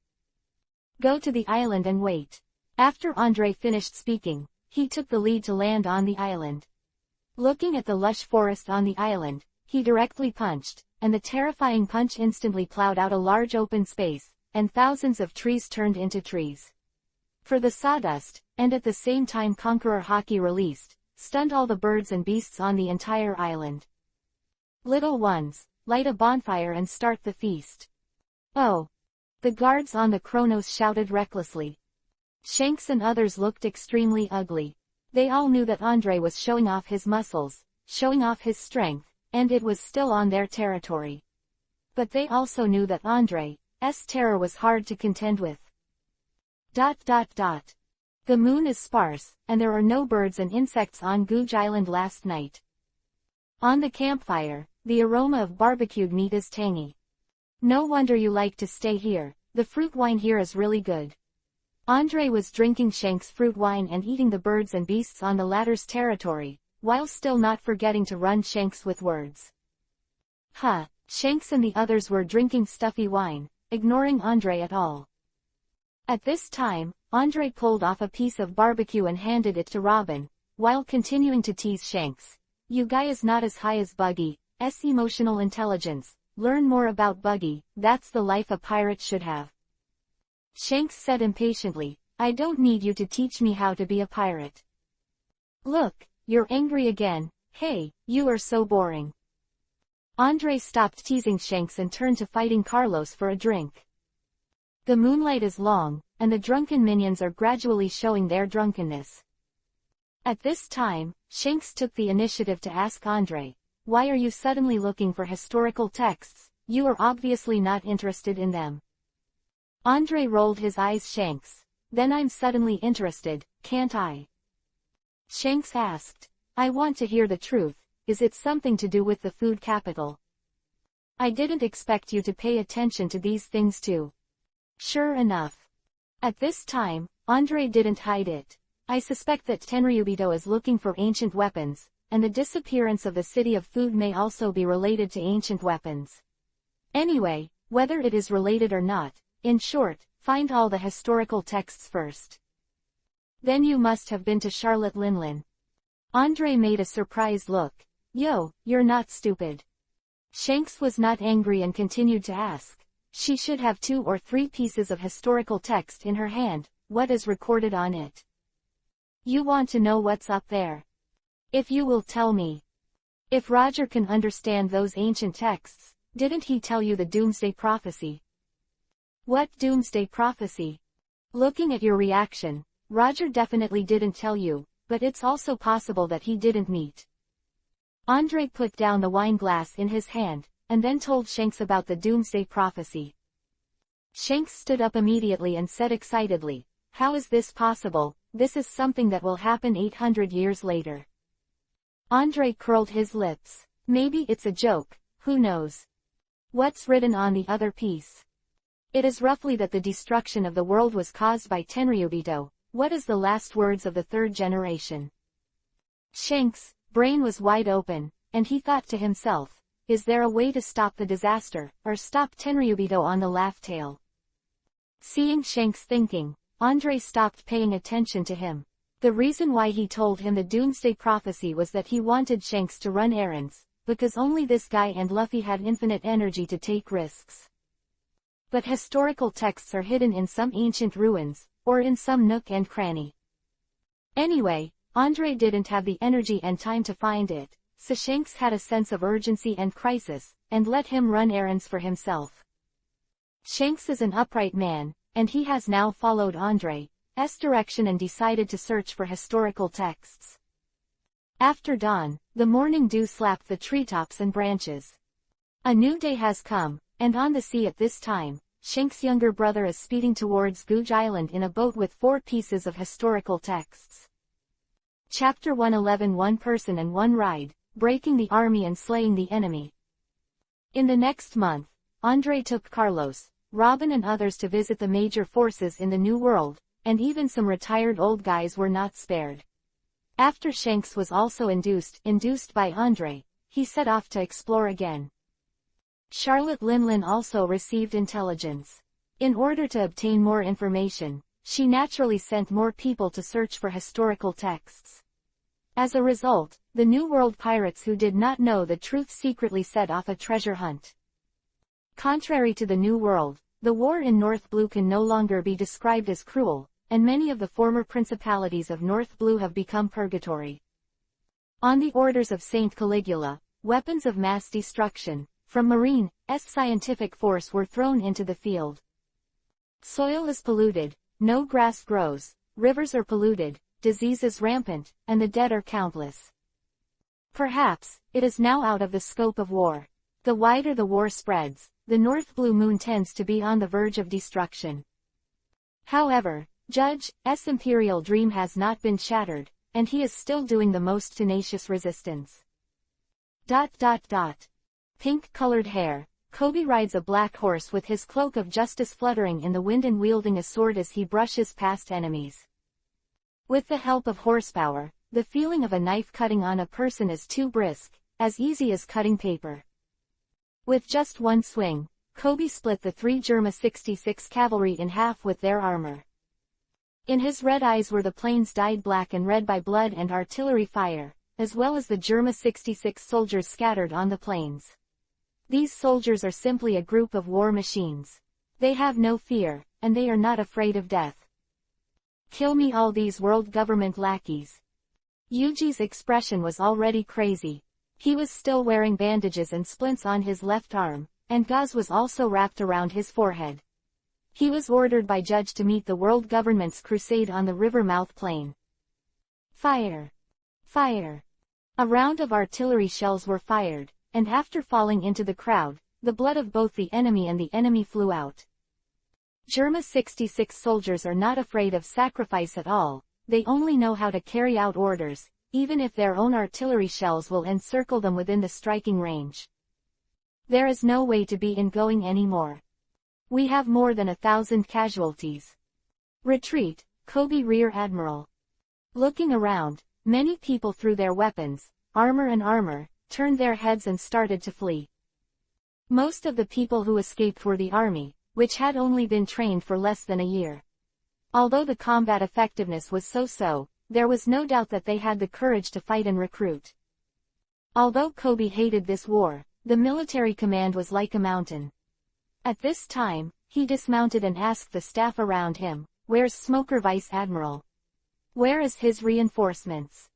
Go to the island and wait. After Andre finished speaking, he took the lead to land on the island. Looking at the lush forest on the island, he directly punched, and the terrifying punch instantly plowed out a large open space, and thousands of trees turned into trees. For the sawdust, and at the same time Conqueror Haki released, stunned all the birds and beasts on the entire island. Little ones, light a bonfire and start the feast. Oh! The guards on the Kronos shouted recklessly. Shanks and others looked extremely ugly. They all knew that Andre was showing off his muscles, showing off his strength, and it was still on their territory. But they also knew that Andre's terror was hard to contend with. The moon is sparse, and there are no birds and insects on Guj Island last night. On the campfire, the aroma of barbecued meat is tangy. No wonder you like to stay here, the fruit wine here is really good. Andre was drinking Shanks' fruit wine and eating the birds and beasts on the latter's territory, while still not forgetting to run Shanks with words. Shanks and the others were drinking stuffy wine, ignoring Andre at all. At this time, Andre pulled off a piece of barbecue and handed it to Robin, while continuing to tease Shanks. You guy is not as high as Buggy's emotional intelligence. Learn more about Buggy, that's the life a pirate should have. Shanks said impatiently, I don't need you to teach me how to be a pirate. Look, you're angry again, hey, you are so boring. Andre stopped teasing Shanks and turned to fighting Carlos for a drink. The moonlight is long, and the drunken minions are gradually showing their drunkenness. At this time, Shanks took the initiative to ask Andre, why are you suddenly looking for historical texts? You are obviously not interested in them. Andre rolled his eyes. Shanks, then I'm suddenly interested, can't I? Shanks asked, I want to hear the truth, is it something to do with the food capital? I didn't expect you to pay attention to these things too. Sure enough. At this time, Andre didn't hide it. I suspect that Tenryubito is looking for ancient weapons, and the disappearance of the City of Food may also be related to ancient weapons. Anyway, whether it is related or not, in short, find all the historical texts first. Then you must have been to Charlotte Linlin. Andre made a surprised look. Yo, you're not stupid. Shanks was not angry and continued to ask. She should have 2 or 3 pieces of historical text in her hand, what is recorded on it? You want to know what's up there? If you will tell me. If Roger can understand those ancient texts, didn't he tell you the Doomsday Prophecy? What Doomsday Prophecy? Looking at your reaction, Roger definitely didn't tell you, but it's also possible that he didn't meet. Andre put down the wine glass in his hand, and then told Shanks about the Doomsday Prophecy. Shanks stood up immediately and said excitedly, how is this possible? This is something that will happen 800 years later. Andre curled his lips. Maybe it's a joke, who knows? What's written on the other piece? It is roughly that the destruction of the world was caused by Tenryubito. What is the last words of the 3rd generation? Shanks' brain was wide open, and he thought to himself, is there a way to stop the disaster, or stop Tenryubito on the laugh tail? Seeing Shanks thinking, Andre stopped paying attention to him. The reason why he told him the doomsday prophecy was that he wanted Shanks to run errands, because only this guy and Luffy had infinite energy to take risks. But historical texts are hidden in some ancient ruins, or in some nook and cranny. Anyway, Andre didn't have the energy and time to find it, so Shanks had a sense of urgency and crisis, and let him run errands for himself. Shanks is an upright man, and he has now followed Andre's direction and decided to search for historical texts. After dawn, the morning dew slapped the treetops and branches. A new day has come, and on the sea at this time, Shanks' younger brother is speeding towards Gouge Island in a boat with 4 pieces of historical texts. Chapter 111 One Person and One Ride, Breaking the Army and Slaying the Enemy. In the next month, Andre took Carlos, Robin and others to visit the major forces in the New World, and even some retired old guys were not spared. After Shanks was also induced by Andre, he set off to explore again. Charlotte Linlin also received intelligence. In order to obtain more information, she naturally sent more people to search for historical texts. As a result, the New World pirates who did not know the truth secretly set off a treasure hunt. Contrary to the New World, the war in North Blue can no longer be described as cruel, and many of the former principalities of North Blue have become purgatory. On the orders of Saint Caligula, weapons of mass destruction, from Marine's scientific force were thrown into the field. Soil is polluted, no grass grows, rivers are polluted, disease is rampant, and the dead are countless. Perhaps, it is now out of the scope of war. The wider the war spreads, the North Blue Moon tends to be on the verge of destruction. However, Judge's imperial dream has not been shattered, and he is still doing the most tenacious resistance. Pink-colored hair, Kobe rides a black horse with his cloak of justice fluttering in the wind and wielding a sword as he brushes past enemies. With the help of horsepower, the feeling of a knife cutting on a person is too brisk, as easy as cutting paper. With just one swing, Kobe split the 3 Germa 66 cavalry in half with their armor. In his red eyes were the plains dyed black and red by blood and artillery fire, as well as the Germa 66 soldiers scattered on the plains. These soldiers are simply a group of war machines. They have no fear, and they are not afraid of death. Kill me all these world government lackeys. Yuji's expression was already crazy. He was still wearing bandages and splints on his left arm, and gauze was also wrapped around his forehead. He was ordered by Judge to meet the world government's crusade on the river-mouth plain. Fire! Fire! A round of artillery shells were fired, and after falling into the crowd, the blood of both the enemy flew out. Germa 66 soldiers are not afraid of sacrifice at all, they only know how to carry out orders, even if their own artillery shells will encircle them within the striking range. There is no way to be ingoing anymore. We have more than 1,000 casualties. Retreat, Kobe Rear Admiral. Looking around, many people threw their weapons, armor, turned their heads and started to flee. Most of the people who escaped were the army, which had only been trained for less than a year. Although the combat effectiveness was so-so, there was no doubt that they had the courage to fight and recruit. Although Kobe hated this war, the military command was like a mountain. At this time, he dismounted and asked the staff around him, "Where's Smoker Vice Admiral? Where is his reinforcements?"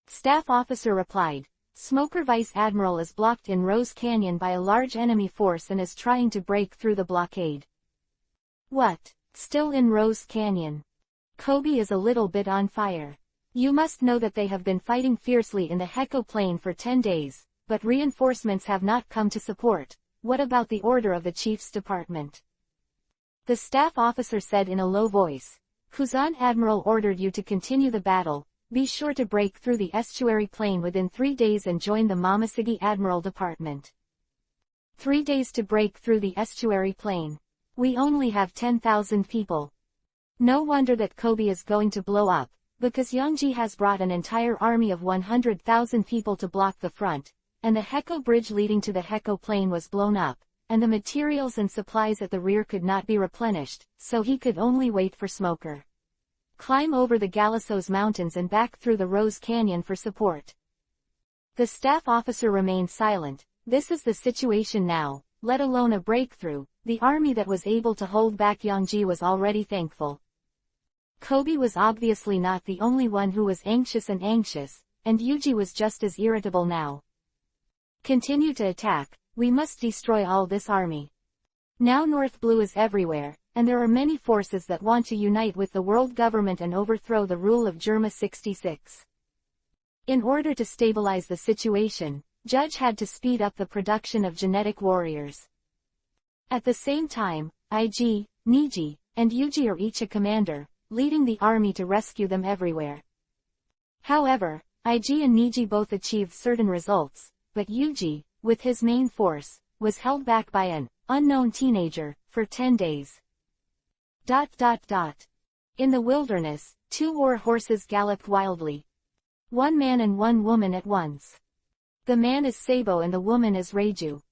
Staff officer replied, "Smoker Vice Admiral is blocked in Rose Canyon by a large enemy force and is trying to break through the blockade." What? Still in Rose Canyon? Kobe is a little bit on fire. You must know that they have been fighting fiercely in the Heko Plain for 10 days, but reinforcements have not come to support. What about the order of the Chief's Department? The staff officer said in a low voice, "Kuzan Admiral ordered you to continue the battle. Be sure to break through the estuary plain within 3 days and join the Momoshiki Admiral Department." 3 days to break through the estuary plain. We only have 10,000 people. No wonder that Kobe is going to blow up, because Yongji has brought an entire army of 100,000 people to block the front, and the Heko bridge leading to the Heko plain was blown up, and the materials and supplies at the rear could not be replenished, so he could only wait for Smoker. Climb over the Galassos Mountains and back through the Rose Canyon for support. The staff officer remained silent. This is the situation now, let alone a breakthrough. The army that was able to hold back Yangji was already thankful. Kobe was obviously not the only one who was anxious, and Yuji was just as irritable now. Continue to attack, we must destroy all this army. Now North Blue is everywhere, and there are many forces that want to unite with the world government and overthrow the rule of Germa 66. In order to stabilize the situation, Judge had to speed up the production of genetic warriors. At the same time, IG, Niji, and Yuji are each a commander, leading the army to rescue them everywhere. However, IG and Niji both achieved certain results, but Yuji, with his main force, was held back by an unknown teenager for 10 days. In the wilderness, 2 war horses galloped wildly. 1 man and 1 woman at once. The man is Sabo and the woman is Reiju.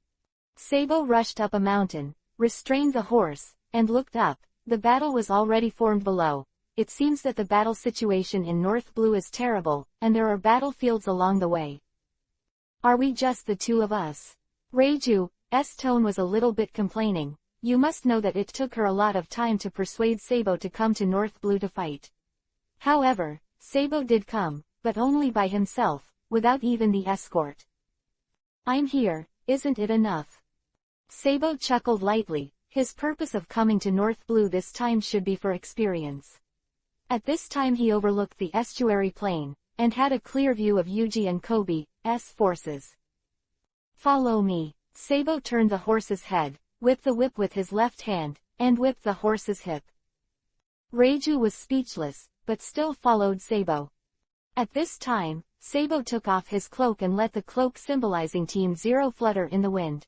Sabo rushed up a mountain, restrained the horse, and looked up. The battle was already formed below. It seems that the battle situation in North Blue is terrible, and there are battlefields along the way. Are we just the 2 of us? Reiju's tone was a little bit complaining. You must know that it took her a lot of time to persuade Sabo to come to North Blue to fight. However, Sabo did come, but only by himself, without even the escort. I'm here, isn't it enough? Sabo chuckled lightly. His purpose of coming to North Blue this time should be for experience. At this time he overlooked the estuary plain, and had a clear view of Yuji and Kobe's forces. Follow me. Sabo turned the horse's head, whipped the whip with his left hand, and whipped the horse's hip. Reiju was speechless, but still followed Sabo. At this time, Sabo took off his cloak and let the cloak symbolizing Team 0 flutter in the wind.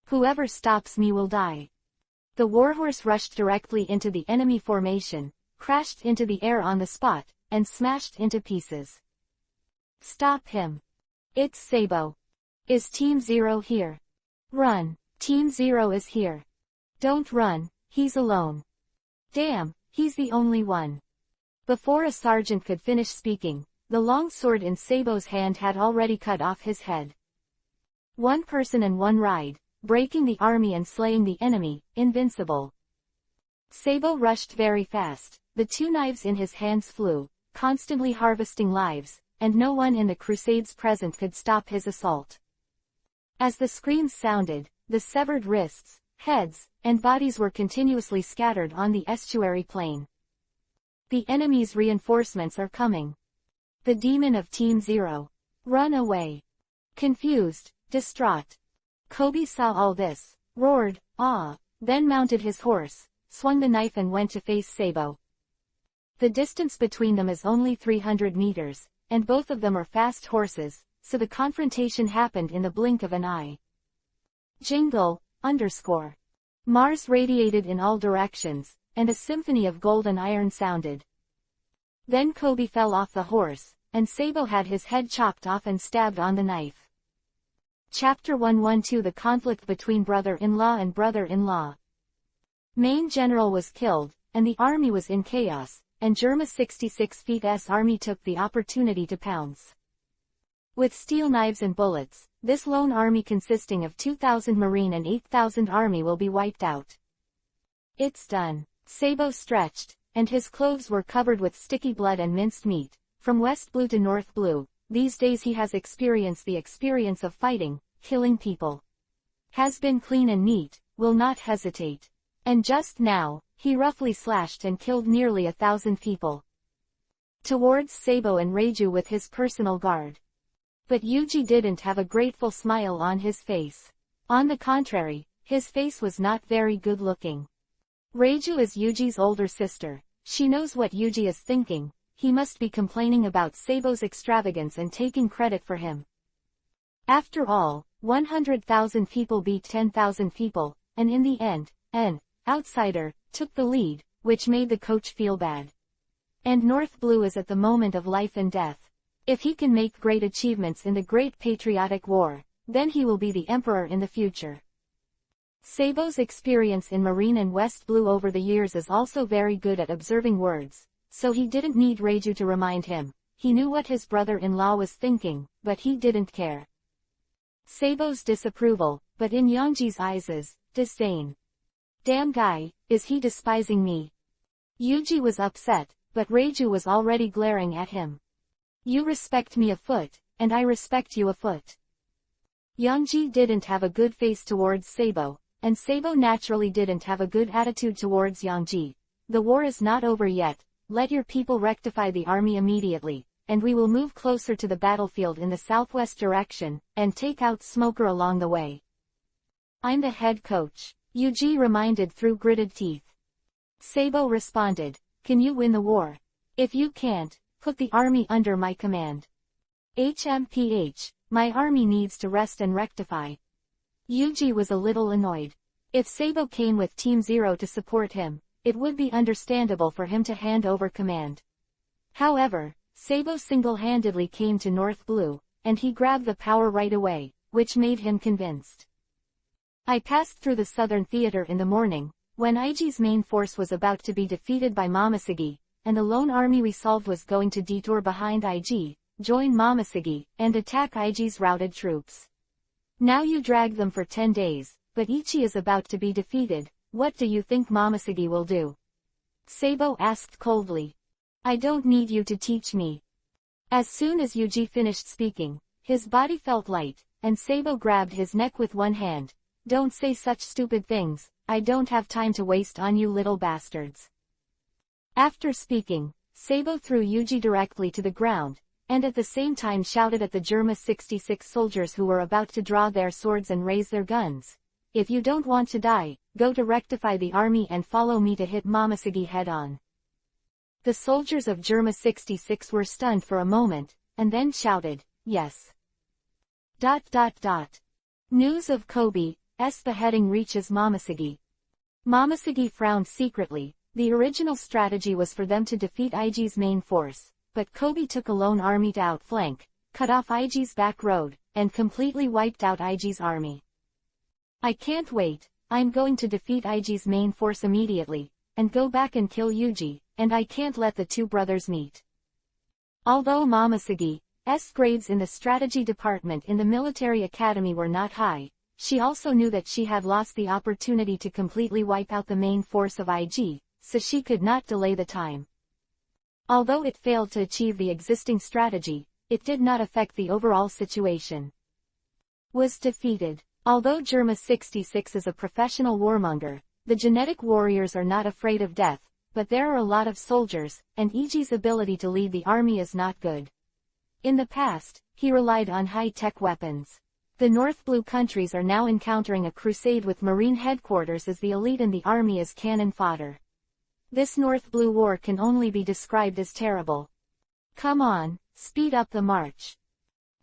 Whoever stops me will die. The warhorse rushed directly into the enemy formation, crashed into the air on the spot, and smashed into pieces. Stop him. It's Sabo. Is Team 0 here? Run. Team 0 is here. Don't run, he's alone. Damn, he's the only one. Before a sergeant could finish speaking, the long sword in Sabo's hand had already cut off his head. 1 person and 1 ride, breaking the army and slaying the enemy, invincible. Sabo rushed very fast, the 2 knives in his hands flew, constantly harvesting lives, and no one in the Crusades present could stop his assault. As the screams sounded, the severed wrists, heads, and bodies were continuously scattered on the estuary plain. The enemy's reinforcements are coming. The demon of Team 0. Run away. Confused, distraught. Kobe saw all this, roared, "Ah!" then mounted his horse, swung the knife and went to face Sabo. The distance between them is only 300 meters, and both of them are fast horses, so the confrontation happened in the blink of an eye. Jingle, _ Mars radiated in all directions, and a symphony of gold and iron sounded. Then Kobe fell off the horse, and Sabo had his head chopped off and stabbed on the knife. Chapter 112 The conflict between brother-in-law and brother-in-law. Main general was killed, and the army was in chaos, and Germa 66 feet's army took the opportunity to pounce. With steel knives and bullets, this lone army consisting of 2,000 marine and 8,000 army will be wiped out. It's done. Sabo stretched, and his clothes were covered with sticky blood and minced meat. From West Blue to North Blue, these days he has experienced the experience of fighting, killing people. Has been clean and neat, will not hesitate. And just now, he roughly slashed and killed nearly 1,000 people. Towards Sabo and Reiju with his personal guard. But Yuji didn't have a grateful smile on his face. On the contrary, his face was not very good looking. Reiju is Yuji's older sister. She knows what Yuji is thinking. He must be complaining about Sabo's extravagance and taking credit for him. After all, 100,000 people beat 10,000 people, and in the end, an outsider took the lead, which made the coach feel bad. And North Blue is at the moment of life and death. If he can make great achievements in the Great Patriotic War, then he will be the emperor in the future. Sabo's experience in Marine and West Blue over the years is also very good at observing words. so he didn't need Reiju to remind him. He knew what his brother-in-law was thinking, but he didn't care. Seibo's disapproval, but in Yangji's eyes is disdain. Damn guy, is he despising me? Yuji was upset, but Reiju was already glaring at him. You respect me a foot, and I respect you a foot. Yangji didn't have a good face towards Seibo, and Seibo naturally didn't have a good attitude towards Yangji. The war is not over yet, let your people rectify the army immediately, and we will move closer to the battlefield in the southwest direction, and take out Smoker along the way. I'm the head coach, Yuji reminded through gritted teeth. Seibo responded, can you win the war? If you can't, put the army under my command. HMPH, my army needs to rest and rectify. Yuji was a little annoyed. If Seibo came with Team Zero to support him, it would be understandable for him to hand over command. However, Seibo single-handedly came to North Blue, and he grabbed the power right away, which made him convinced. I passed through the Southern Theater in the morning, when Iji's main force was about to be defeated by Momoshige, and the lone army we solved was going to detour behind Iji, join Momoshige, and attack Iji's routed troops. Now you drag them for 10 days, but Ichi is about to be defeated. What do you think Momoshige will do? Seibo asked coldly. I don't need you to teach me. As soon as Yuji finished speaking, his body felt light, and Seibo grabbed his neck with one hand. Don't say such stupid things, I don't have time to waste on you little bastards. After speaking, Seibo threw Yuji directly to the ground, and at the same time shouted at the Germa 66 soldiers who were about to draw their swords and raise their guns. If you don't want to die, go to rectify the army and follow me to hit Momoshige head-on. The soldiers of Germa 66 were stunned for a moment, and then shouted, yes. News of Kobe's beheading reaches Momoshige. Momoshige frowned secretly. The original strategy was for them to defeat Iji's main force, but Kobe took a lone army to outflank, cut off Iji's back road, and completely wiped out Iji's army. I can't wait, I'm going to defeat Iji's main force immediately, and go back and kill Yuji, and I can't let the two brothers meet. Although Momoshige's grades in the strategy department in the military academy were not high, she also knew that she had lost the opportunity to completely wipe out the main force of Iji, so she could not delay the time. Although it failed to achieve the existing strategy, it did not affect the overall situation. Was defeated. Although Germa 66 is a professional warmonger, the genetic warriors are not afraid of death, but there are a lot of soldiers, and Iji's ability to lead the army is not good. In the past, he relied on high-tech weapons. The North Blue countries are now encountering a crusade with Marine headquarters as the elite and the army as cannon fodder. This North Blue war can only be described as terrible. Come on, speed up the march.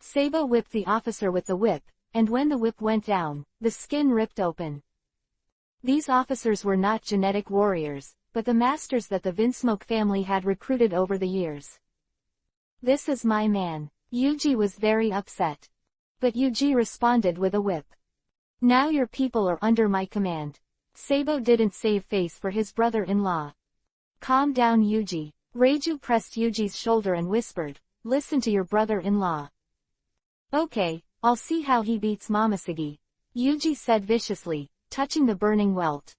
Seibo whipped the officer with the whip, and when the whip went down, the skin ripped open. These officers were not genetic warriors, but the masters that the Vinsmoke family had recruited over the years. This is my man. Yuji was very upset. But Yuji responded with a whip. Now your people are under my command. Seibo didn't save face for his brother-in-law. Calm down Yuji. Reiju pressed Yuji's shoulder and whispered, listen to your brother-in-law. Okay, I'll see how he beats Momoshige. Yuji said viciously, touching the burning welt.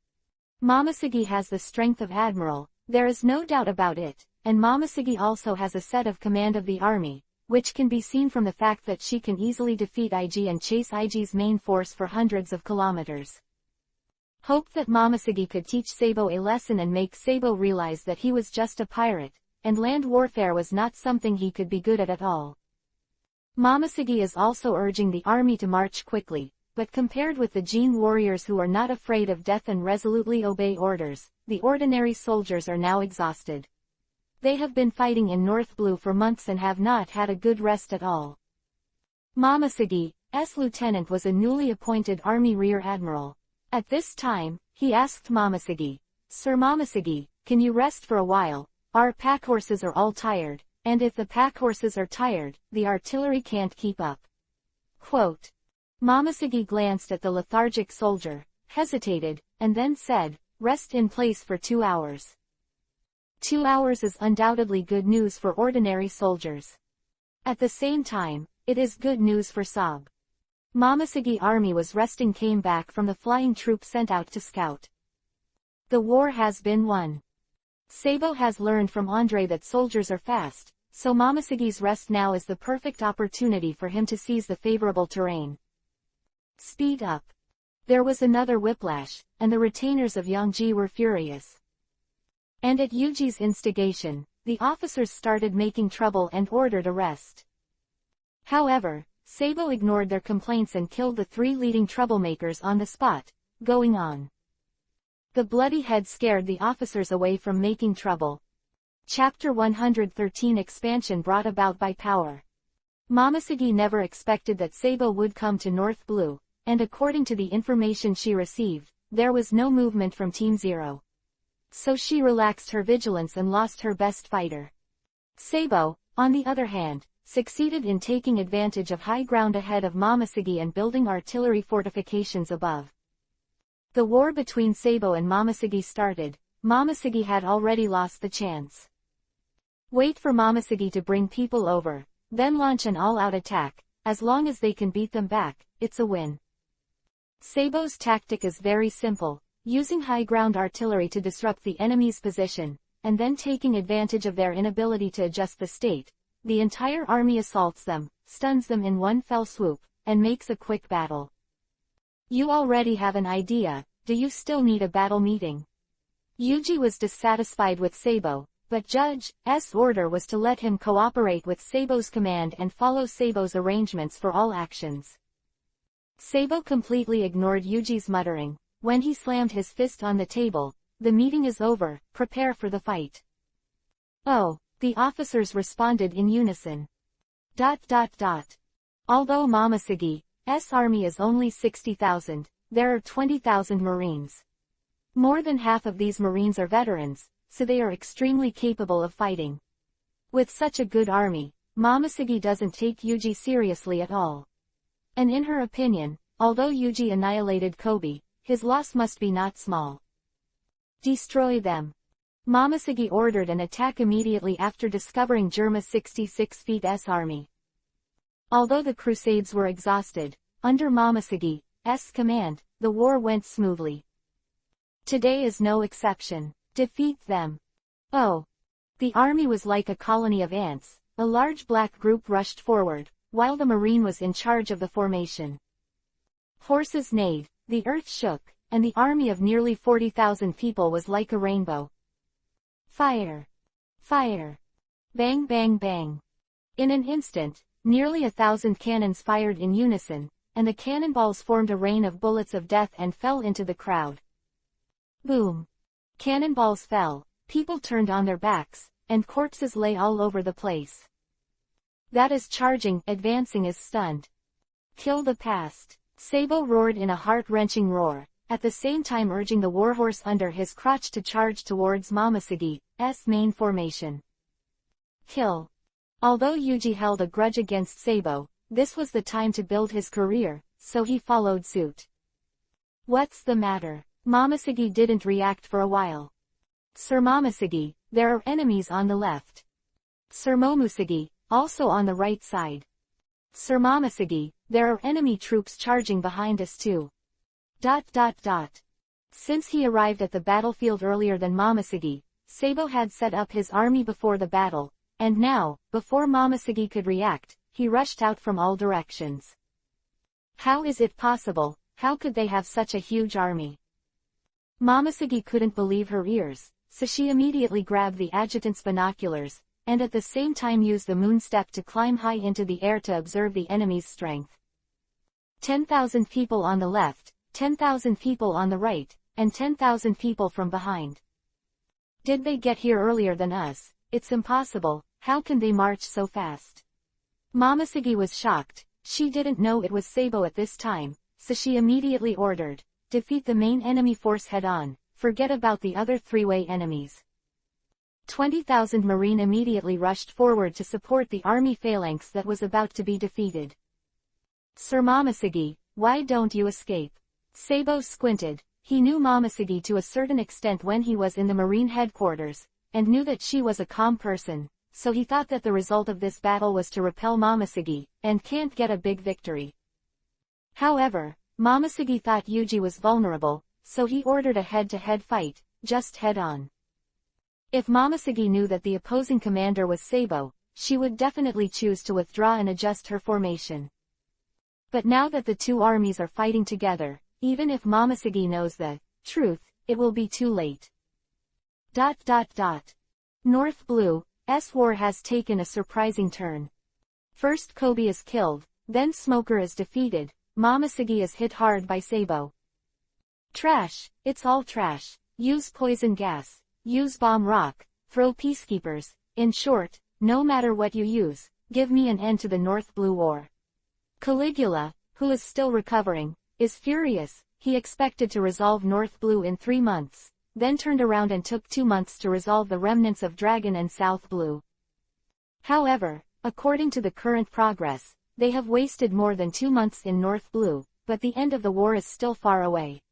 Momoshige has the strength of Admiral, there is no doubt about it, and Momoshige also has a set of command of the army, which can be seen from the fact that she can easily defeat Iji and chase Iji's main force for hundreds of kilometers. Hoped that Momoshige could teach Seibo a lesson and make Seibo realize that he was just a pirate, and land warfare was not something he could be good at all. Momoshige is also urging the army to march quickly, but compared with the Jin warriors who are not afraid of death and resolutely obey orders, the ordinary soldiers are now exhausted. They have been fighting in North Blue for months and have not had a good rest at all. Momoshige's lieutenant was a newly appointed army rear admiral. At this time, he asked Momoshige, Sir Momoshige, can you rest for a while? Our pack horses are all tired, and if the pack horses are tired, the artillery can't keep up. Quote. Momoshige glanced at the lethargic soldier, hesitated, and then said, rest in place for 2 hours. 2 hours is undoubtedly good news for ordinary soldiers. At the same time, it is good news for Sab. Momosegi's army was resting, came back from the flying troop sent out to scout. The war has been won. Sabo has learned from Andre that soldiers are fast, so Momosegi's rest now is the perfect opportunity for him to seize the favorable terrain. Speed up. There was another whiplash, and the retainers of Yangji were furious. And at Yuji's instigation, the officers started making trouble and ordered arrest. However, Sabo ignored their complaints and killed the 3 leading troublemakers on the spot, going on. The bloody head scared the officers away from making trouble. Chapter 113 expansion brought about by power. Momosegi never expected that Sabo would come to North Blue, and according to the information she received, there was no movement from Team Zero. So she relaxed her vigilance and lost her best fighter. Sabo, on the other hand, succeeded in taking advantage of high ground ahead of Momosegi and building artillery fortifications above. The war between Sabo and Momosegi started. Momosegi had already lost the chance. Wait for Momosegi to bring people over, then launch an all-out attack. As long as they can beat them back, it's a win. Sabo's tactic is very simple, using high ground artillery to disrupt the enemy's position, and then taking advantage of their inability to adjust the state. The entire army assaults them, stuns them in one fell swoop, and makes a quick battle. You already have an idea. Do you still need a battle meeting? Yuji was dissatisfied with Sabo, but Judge's order was to let him cooperate with Sabo's command and follow Sabo's arrangements for all actions. Sabo completely ignored Yuji's muttering. When he slammed his fist on the table, "The meeting is over, prepare for the fight." "Oh," the officers responded in unison. Although Momosegi's army is only 60,000, there are 20,000 Marines. More than half of these Marines are veterans, so they are extremely capable of fighting. With such a good army, Momosegi doesn't take Yuji seriously at all. And in her opinion, although Yuji annihilated Kobe, his loss must be not small. Destroy them. Momosegi ordered an attack immediately after discovering Germa's 66 feet's army. Although the Crusades were exhausted, under Momosegi's command, the war went smoothly. Today is no exception. Defeat them. Oh! The army was like a colony of ants. A large black group rushed forward, while the Marine was in charge of the formation. Horses neighed, the earth shook, and the army of nearly 40,000 people was like a rainbow. Fire! Fire! Bang bang bang! In an instant, nearly 1,000 cannons fired in unison, and the cannonballs formed a rain of bullets of death and fell into the crowd. Boom! Cannonballs fell, people turned on their backs, and corpses lay all over the place. That is charging, advancing is stunned. Kill the past. Sabo roared in a heart-wrenching roar, at the same time urging the warhorse under his crotch to charge towards Momosegi's main formation. Kill. Although Yuji held a grudge against Sabo, this was the time to build his career, so he followed suit. What's the matter? Momosegi didn't react for a while. Sir Momosegi, there are enemies on the left. Sir Momosegi, also on the right side. Sir Momosegi, there are enemy troops charging behind us too. Since he arrived at the battlefield earlier than Momosegi, Sabo had set up his army before the battle, and now, before Momosegi could react, he rushed out from all directions. How is it possible? How could they have such a huge army? Momosegi couldn't believe her ears, so she immediately grabbed the adjutant's binoculars, and at the same time used the moon step to climb high into the air to observe the enemy's strength. 10,000 people on the left, 10,000 people on the right, and 10,000 people from behind. Did they get here earlier than us? It's impossible. How can they march so fast? Momosegi was shocked. She didn't know it was Sabo at this time, so she immediately ordered, defeat the main enemy force head-on, forget about the other three-way enemies. 20,000 Marine immediately rushed forward to support the army phalanx that was about to be defeated. Sir Momosegi, why don't you escape? Sabo squinted. He knew Momosegi to a certain extent when he was in the Marine headquarters, and knew that she was a calm person, so he thought that the result of this battle was to repel Momoshiki, and can't get a big victory. However, Momoshiki thought Yuji was vulnerable, so he ordered a head-to-head fight, just head-on. If Momoshiki knew that the opposing commander was Sabo, she would definitely choose to withdraw and adjust her formation. But now that the two armies are fighting together, even if Momoshiki knows the truth, it will be too late. North Blue's war has taken a surprising turn. First Kobe is killed, then Smoker is defeated, Momoshiki is hit hard by Sabo. Trash, it's all trash. Use poison gas, use bomb rock, throw peacekeepers, in short, no matter what you use, give me an end to the North Blue War. Caligula, who is still recovering, is furious. He expected to resolve North Blue in 3 months, then turned around and took 2 months to resolve the remnants of Dragon and South Blue. However, according to the current progress, they have wasted more than 2 months in North Blue, but the end of the war is still far away.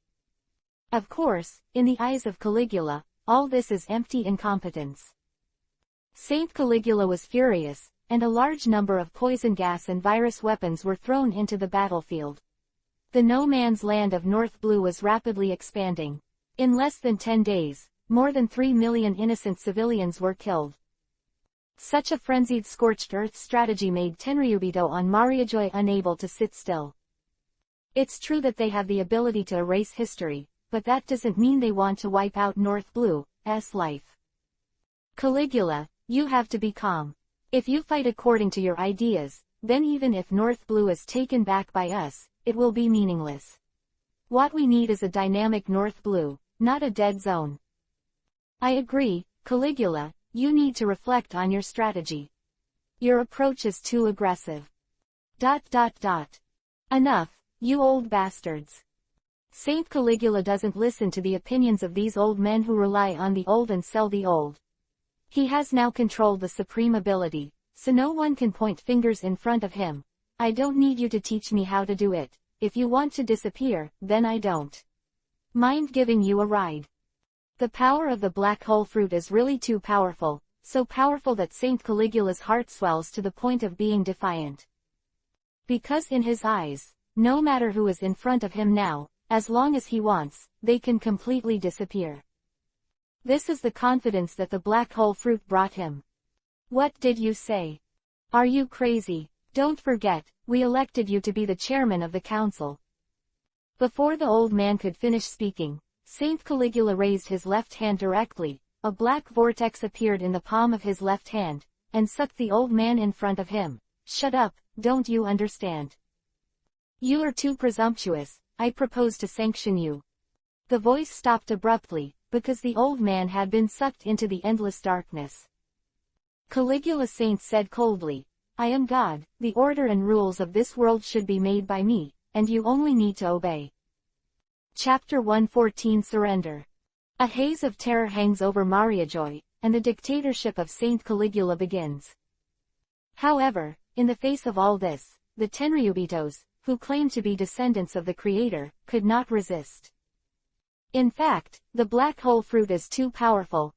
Of course, in the eyes of Caligula, all this is empty incompetence. Saint Caligula was furious, and a large number of poison gas and virus weapons were thrown into the battlefield. The no man's land of North Blue was rapidly expanding. In less than 10 days, more than 3 million innocent civilians were killed. Such a frenzied scorched earth strategy made Tenryubito and Mariajoy unable to sit still. It's true that they have the ability to erase history, but that doesn't mean they want to wipe out North Blue's life. Caligula, you have to be calm. If you fight according to your ideas, then even if North Blue is taken back by us, it will be meaningless. What we need is a dynamic North Blue, not a dead zone. I agree, Caligula, you need to reflect on your strategy. Your approach is too aggressive. Enough, you old bastards. Saint Caligula doesn't listen to the opinions of these old men who rely on the old and sell the old. He has now controlled the supreme ability, so no one can point fingers in front of him. I don't need you to teach me how to do it. If you want to disappear, then I don't mind giving you a ride. The power of the black hole fruit is really too powerful, so powerful that Saint Caligula's heart swells to the point of being defiant. Because in his eyes, no matter who is in front of him now, as long as he wants, they can completely disappear. This is the confidence that the black hole fruit brought him. What did you say? Are you crazy? Don't forget, we elected you to be the chairman of the council. Before the old man could finish speaking, Saint Caligula raised his left hand directly, a black vortex appeared in the palm of his left hand, and sucked the old man in front of him. Shut up, don't you understand? You are too presumptuous, I propose to sanction you. The voice stopped abruptly, because the old man had been sucked into the endless darkness. Caligula Saint said coldly, I am God, the order and rules of this world should be made by me, and you only need to obey. Chapter 114 Surrender. A haze of terror hangs over Mariajoy, and the dictatorship of Saint Caligula begins. However, in the face of all this, the Tenryubitos, who claim to be descendants of the Creator, could not resist. In fact, the black hole fruit is too powerful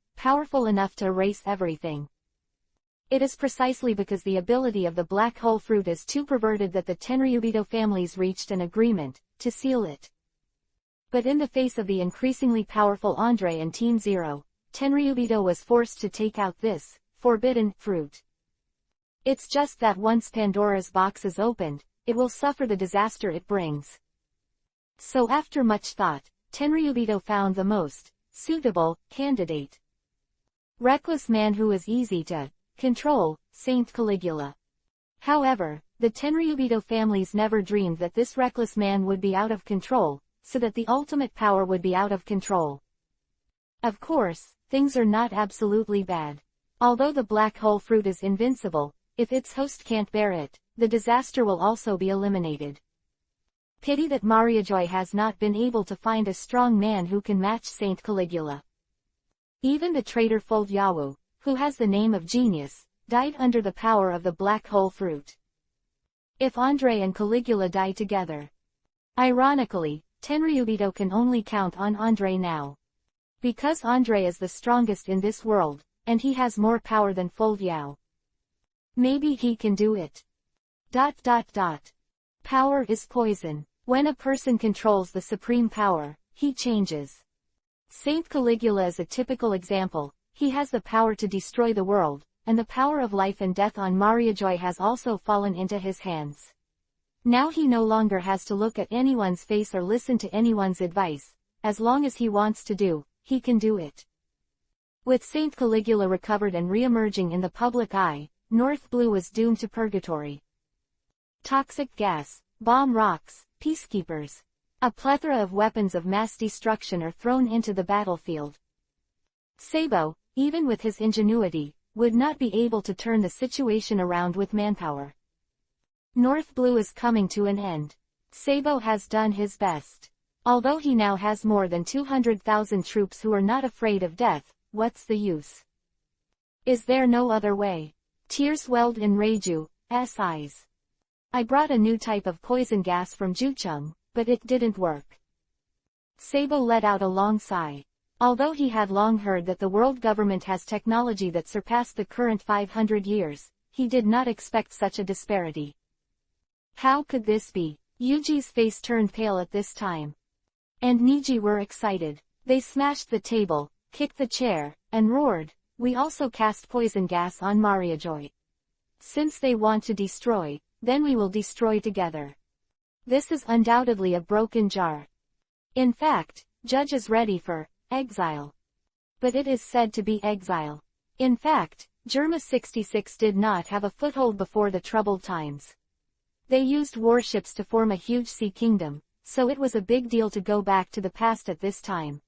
enough to erase everything. It is precisely because the ability of the black hole fruit is too perverted that the Tenryubito families reached an agreement to seal it. But in the face of the increasingly powerful Andre and Team Zero, Tenryubito was forced to take out this forbidden fruit. It's just that once Pandora's box is opened, it will suffer the disaster it brings. So after much thought, Tenryubito found the most suitable candidate. Reckless man who is easy to control, Saint Caligula. However, the Tenryubito families never dreamed that this reckless man would be out of control, so that the ultimate power would be out of control. Of course, things are not absolutely bad. Although the black hole fruit is invincible, if its host can't bear it, the disaster will also be eliminated. Pity that Mariajoy has not been able to find a strong man who can match Saint Caligula. Even the traitor Folyawu, who has the name of genius, died under the power of the black hole fruit. If Andre and Caligula die together. Ironically, Tenryubito can only count on Andre now. Because Andre is the strongest in this world, and he has more power than Foldyow. Maybe he can do it. ... Power is poison. When a person controls the supreme power, he changes. Saint Caligula is a typical example. He has the power to destroy the world, and the power of life and death on Mariajoy has also fallen into his hands. Now he no longer has to look at anyone's face or listen to anyone's advice. As long as he wants to do, he can do it. With Saint Caligula recovered and re-emerging in the public eye, North Blue was doomed to purgatory. Toxic gas, bomb rocks, peacekeepers. A plethora of weapons of mass destruction are thrown into the battlefield. Sabo, even with his ingenuity, would not be able to turn the situation around with manpower. North Blue is coming to an end. Sabo has done his best. Although he now has more than 200,000 troops who are not afraid of death, what's the use? Is there no other way? Tears welled in Reju's eyes. I brought a new type of poison gas from Jucheng, but it didn't work. Sabo let out a long sigh. Although he had long heard that the world government has technology that surpassed the current 500 years, he did not expect such a disparity. How could this be? Yuji's face turned pale at this time. And Niji were excited. They smashed the table, kicked the chair, and roared, "We also cast poison gas on Mariajoy. Since they want to destroy, then we will destroy together. This is undoubtedly a broken jar. In fact, Judge is ready for exile. But it is said to be exile. In fact, Germa 66 did not have a foothold before the troubled times. They used warships to form a huge sea kingdom, so it was a big deal to go back to the past at this time.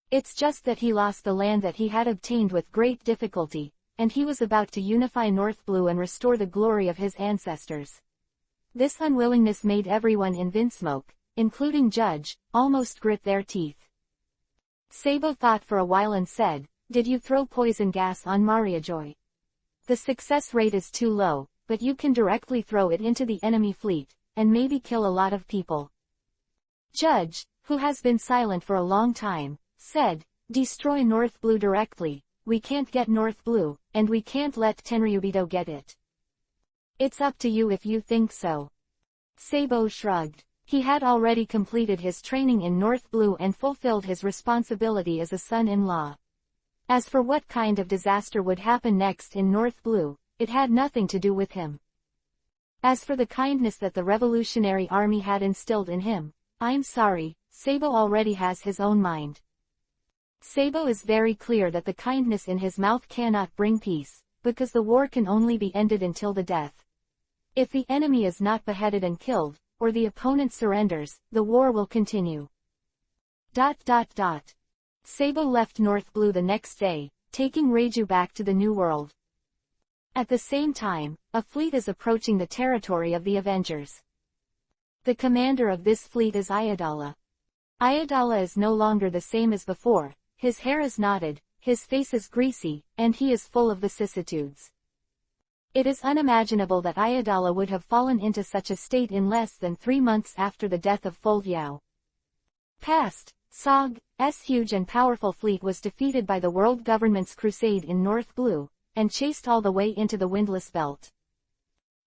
It's just that he lost the land that he had obtained with great difficulty, and he was about to unify North Blue and restore the glory of his ancestors. This unwillingness made everyone in Vinsmoke, including Judge, almost grit their teeth. Sabo thought for a while and said, "Did you throw poison gas on Mariajoy? The success rate is too low, but you can directly throw it into the enemy fleet, and maybe kill a lot of people." Judge, who has been silent for a long time, said, "Destroy North Blue directly. We can't get North Blue, and we can't let Tenryubito get it. It's up to you if you think so." Sabo shrugged. He had already completed his training in North Blue and fulfilled his responsibility as a son-in-law. As for what kind of disaster would happen next in North Blue, it had nothing to do with him. As for the kindness that the Revolutionary Army had instilled in him, I'm sorry, Sabo already has his own mind. Sabo is very clear that the kindness in his mouth cannot bring peace, because the war can only be ended until the death. If the enemy is not beheaded and killed, or the opponent surrenders, the war will continue. ... Sabo left North Blue the next day, taking Reju back to the New World. At the same time, a fleet is approaching the territory of the Avengers. The commander of this fleet is Ayadala. Ayadala is no longer the same as before, his hair is knotted, his face is greasy, and he is full of vicissitudes. It is unimaginable that Ayadala would have fallen into such a state in less than 3 months after the death of Foldyow. Past, Sog's huge and powerful fleet was defeated by the world government's crusade in North Blue, and chased all the way into the Windless Belt.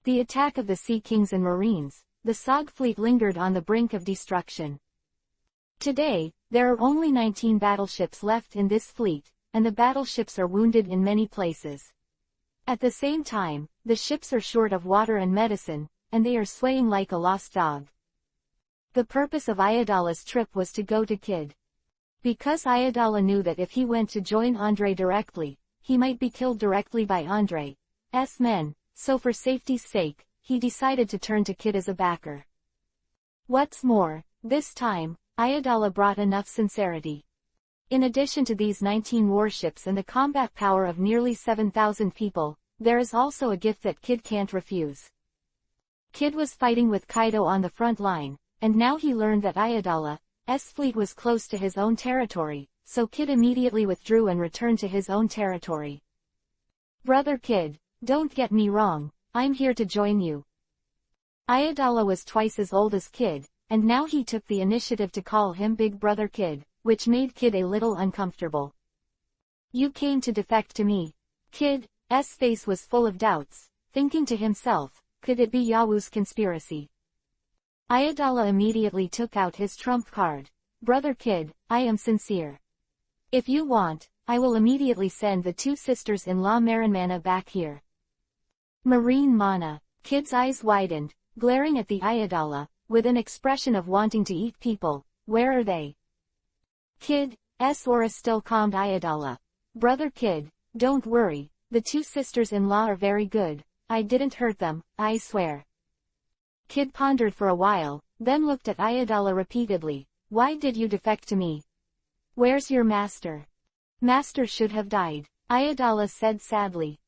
The attack of the Sea Kings and Marines, the Sog fleet lingered on the brink of destruction. Today, there are only 19 battleships left in this fleet, and the battleships are wounded in many places. At the same time, the ships are short of water and medicine, and they are swaying like a lost dog. The purpose of Ayadala's trip was to go to Kid. Because Ayadala knew that if he went to join Andre directly, he might be killed directly by Andre's men, so for safety's sake, he decided to turn to Kid as a backer. What's more, this time, Ayadala brought enough sincerity. In addition to these 19 warships and the combat power of nearly 7,000 people, there is also a gift that Kid can't refuse. Kid was fighting with Kaido on the front line, and now he learned that Ayadala's fleet was close to his own territory, so Kid immediately withdrew and returned to his own territory. "Brother Kid, don't get me wrong, I'm here to join you." Ayadala was twice as old as Kid, and now he took the initiative to call him Big Brother Kid, which made Kid a little uncomfortable. You came to defect to me. Kid's face was full of doubts, thinking to himself, could it be Yawu's conspiracy? Ayatollah immediately took out his trump card. Brother Kid, I am sincere. If you want, I will immediately send the two sisters-in-law Marinmana back here. Marine Mana. Kid's eyes widened, glaring at the Ayatollah, with an expression of wanting to eat people. Where are they? Kid's aura still calmed Ayatollah. Brother Kid, don't worry, the two sisters-in-law are very good. I didn't hurt them, I swear. Kid pondered for a while, then looked at Ayatollah repeatedly. Why did you defect to me? Where's your master? Master should have died, Ayatollah said sadly.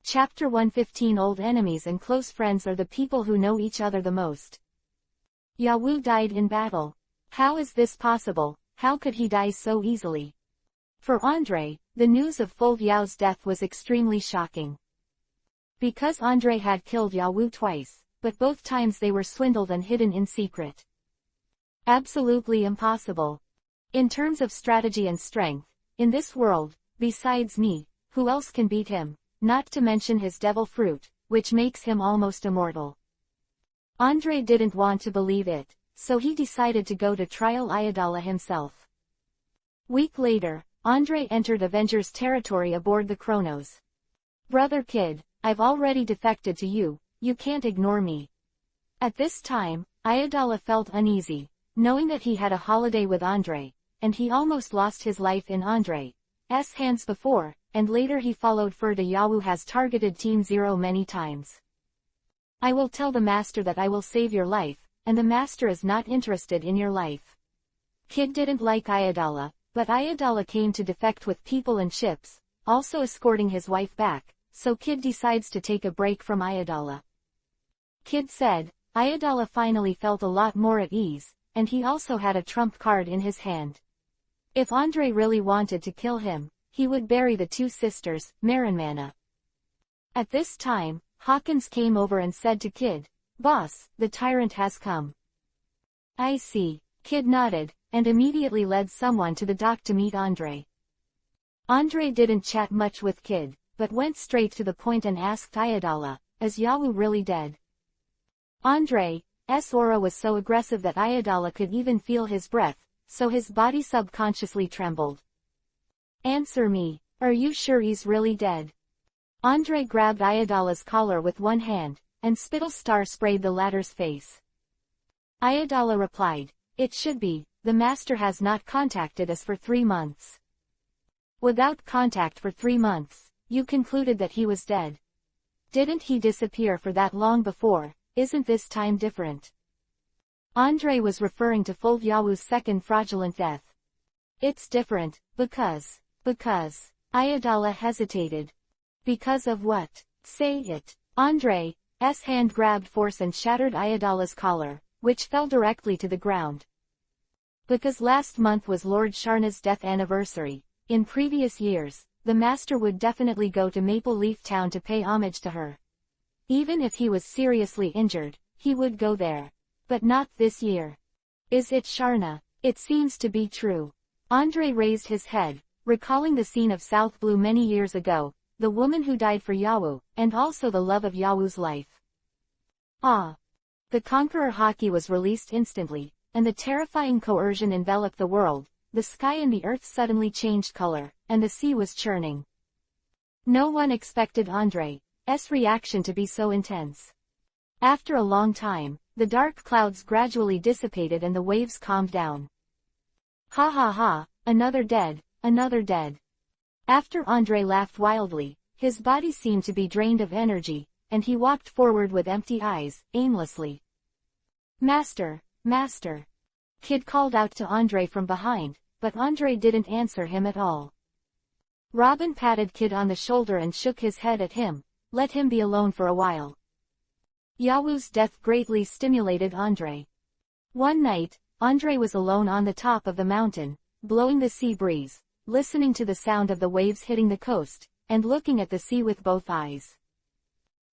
Chapter 115. Old enemies and close friends are the people who know each other the most. Yawu died in battle. How is this possible? How could he die so easily? For Andre, the news of Fulv Yao's death was extremely shocking. Because Andre had killed Yawu twice, but both times they were swindled and hidden in secret. Absolutely impossible. In terms of strategy and strength, in this world, besides me, who else can beat him, not to mention his devil fruit, which makes him almost immortal. Andre didn't want to believe it, so he decided to go to trial Ayatollah himself. Week later, Andre entered Avengers territory aboard the Kronos. Brother Kid, I've already defected to you, you can't ignore me. At this time, Ayatollah felt uneasy, knowing that he had a holiday with Andre, and he almost lost his life in Andre's hands before, and later he followed Ferda. Yawu has targeted Team Zero many times. I will tell the master that I will save your life, and the master is not interested in your life. Kid didn't like Ayatollah, but Ayatollah came to defect with people and ships, also escorting his wife back, so Kid decides to take a break from Ayatollah. Kid said, Ayatollah finally felt a lot more at ease, and he also had a trump card in his hand. If Andre really wanted to kill him, he would bury the two sisters, Marinmana. At this time, Hawkins came over and said to Kid, Boss, the tyrant has come. I see. Kid nodded, and immediately led someone to the dock to meet Andre. Andre didn't chat much with Kid, but went straight to the point and asked Ayatollah, is Yawu really dead? Andre's aura was so aggressive that Ayatollah could even feel his breath, so his body subconsciously trembled. Answer me, are you sure he's really dead? Andre grabbed Ayatollah's collar with one hand, and spittle star sprayed the latter's face. Ayatollah replied, it should be, the master has not contacted us for 3 months. Without contact for 3 months, you concluded that he was dead. Didn't he disappear for that long before? Isn't this time different? Andre was referring to Fulv Yawu's second fraudulent death. It's different, because Ayatollah hesitated. Because of what? Say it. Andre's hand grabbed force and shattered Ayatollah's collar, which fell directly to the ground. Because last month was Lord Sharna's death anniversary. In previous years, the master would definitely go to Maple Leaf Town to pay homage to her. Even if he was seriously injured, he would go there. But not this year. Is it Sharna? It seems to be true. Andre raised his head, recalling the scene of South Blue many years ago, the woman who died for Yawu, and also the love of Yawu's life. Ah! The Conqueror Haki was released instantly, and the terrifying coercion enveloped the world. The sky and the earth suddenly changed color, and the sea was churning. No one expected Andre's reaction to be so intense. After a long time, the dark clouds gradually dissipated and the waves calmed down. Ha ha ha, another dead, another dead. After Andre laughed wildly, his body seemed to be drained of energy, and he walked forward with empty eyes, aimlessly. Master, master. Kid called out to Andre from behind, but Andre didn't answer him at all. Robin patted Kid on the shoulder and shook his head at him, let him be alone for a while. Yawu's death greatly stimulated Andre. One night, Andre was alone on the top of the mountain, blowing the sea breeze, listening to the sound of the waves hitting the coast, and looking at the sea with both eyes.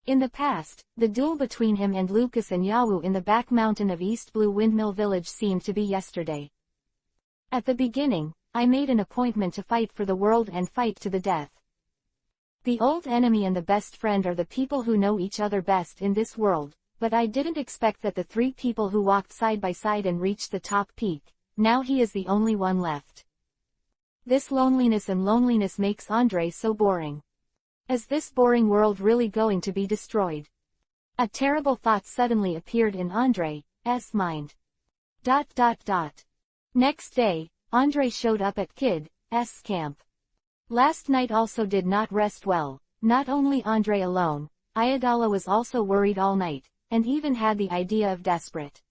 In the past, the duel between him and Lucas and Yawu in the back mountain of East Blue Windmill Village seemed to be yesterday. At the beginning, I made an appointment to fight for the world and fight to the death. The old enemy and the best friend are the people who know each other best in this world, but I didn't expect that the three people who walked side by side and reached the top peak, now he is the only one left. This loneliness makes Andrei so boring. Is this boring world really going to be destroyed? A terrible thought suddenly appeared in Andrei's mind. Next day, Andrei showed up at Kid's camp. Last night also did not rest well. Not only Andrei alone, Ayadala was also worried all night, and even had the idea of desperate.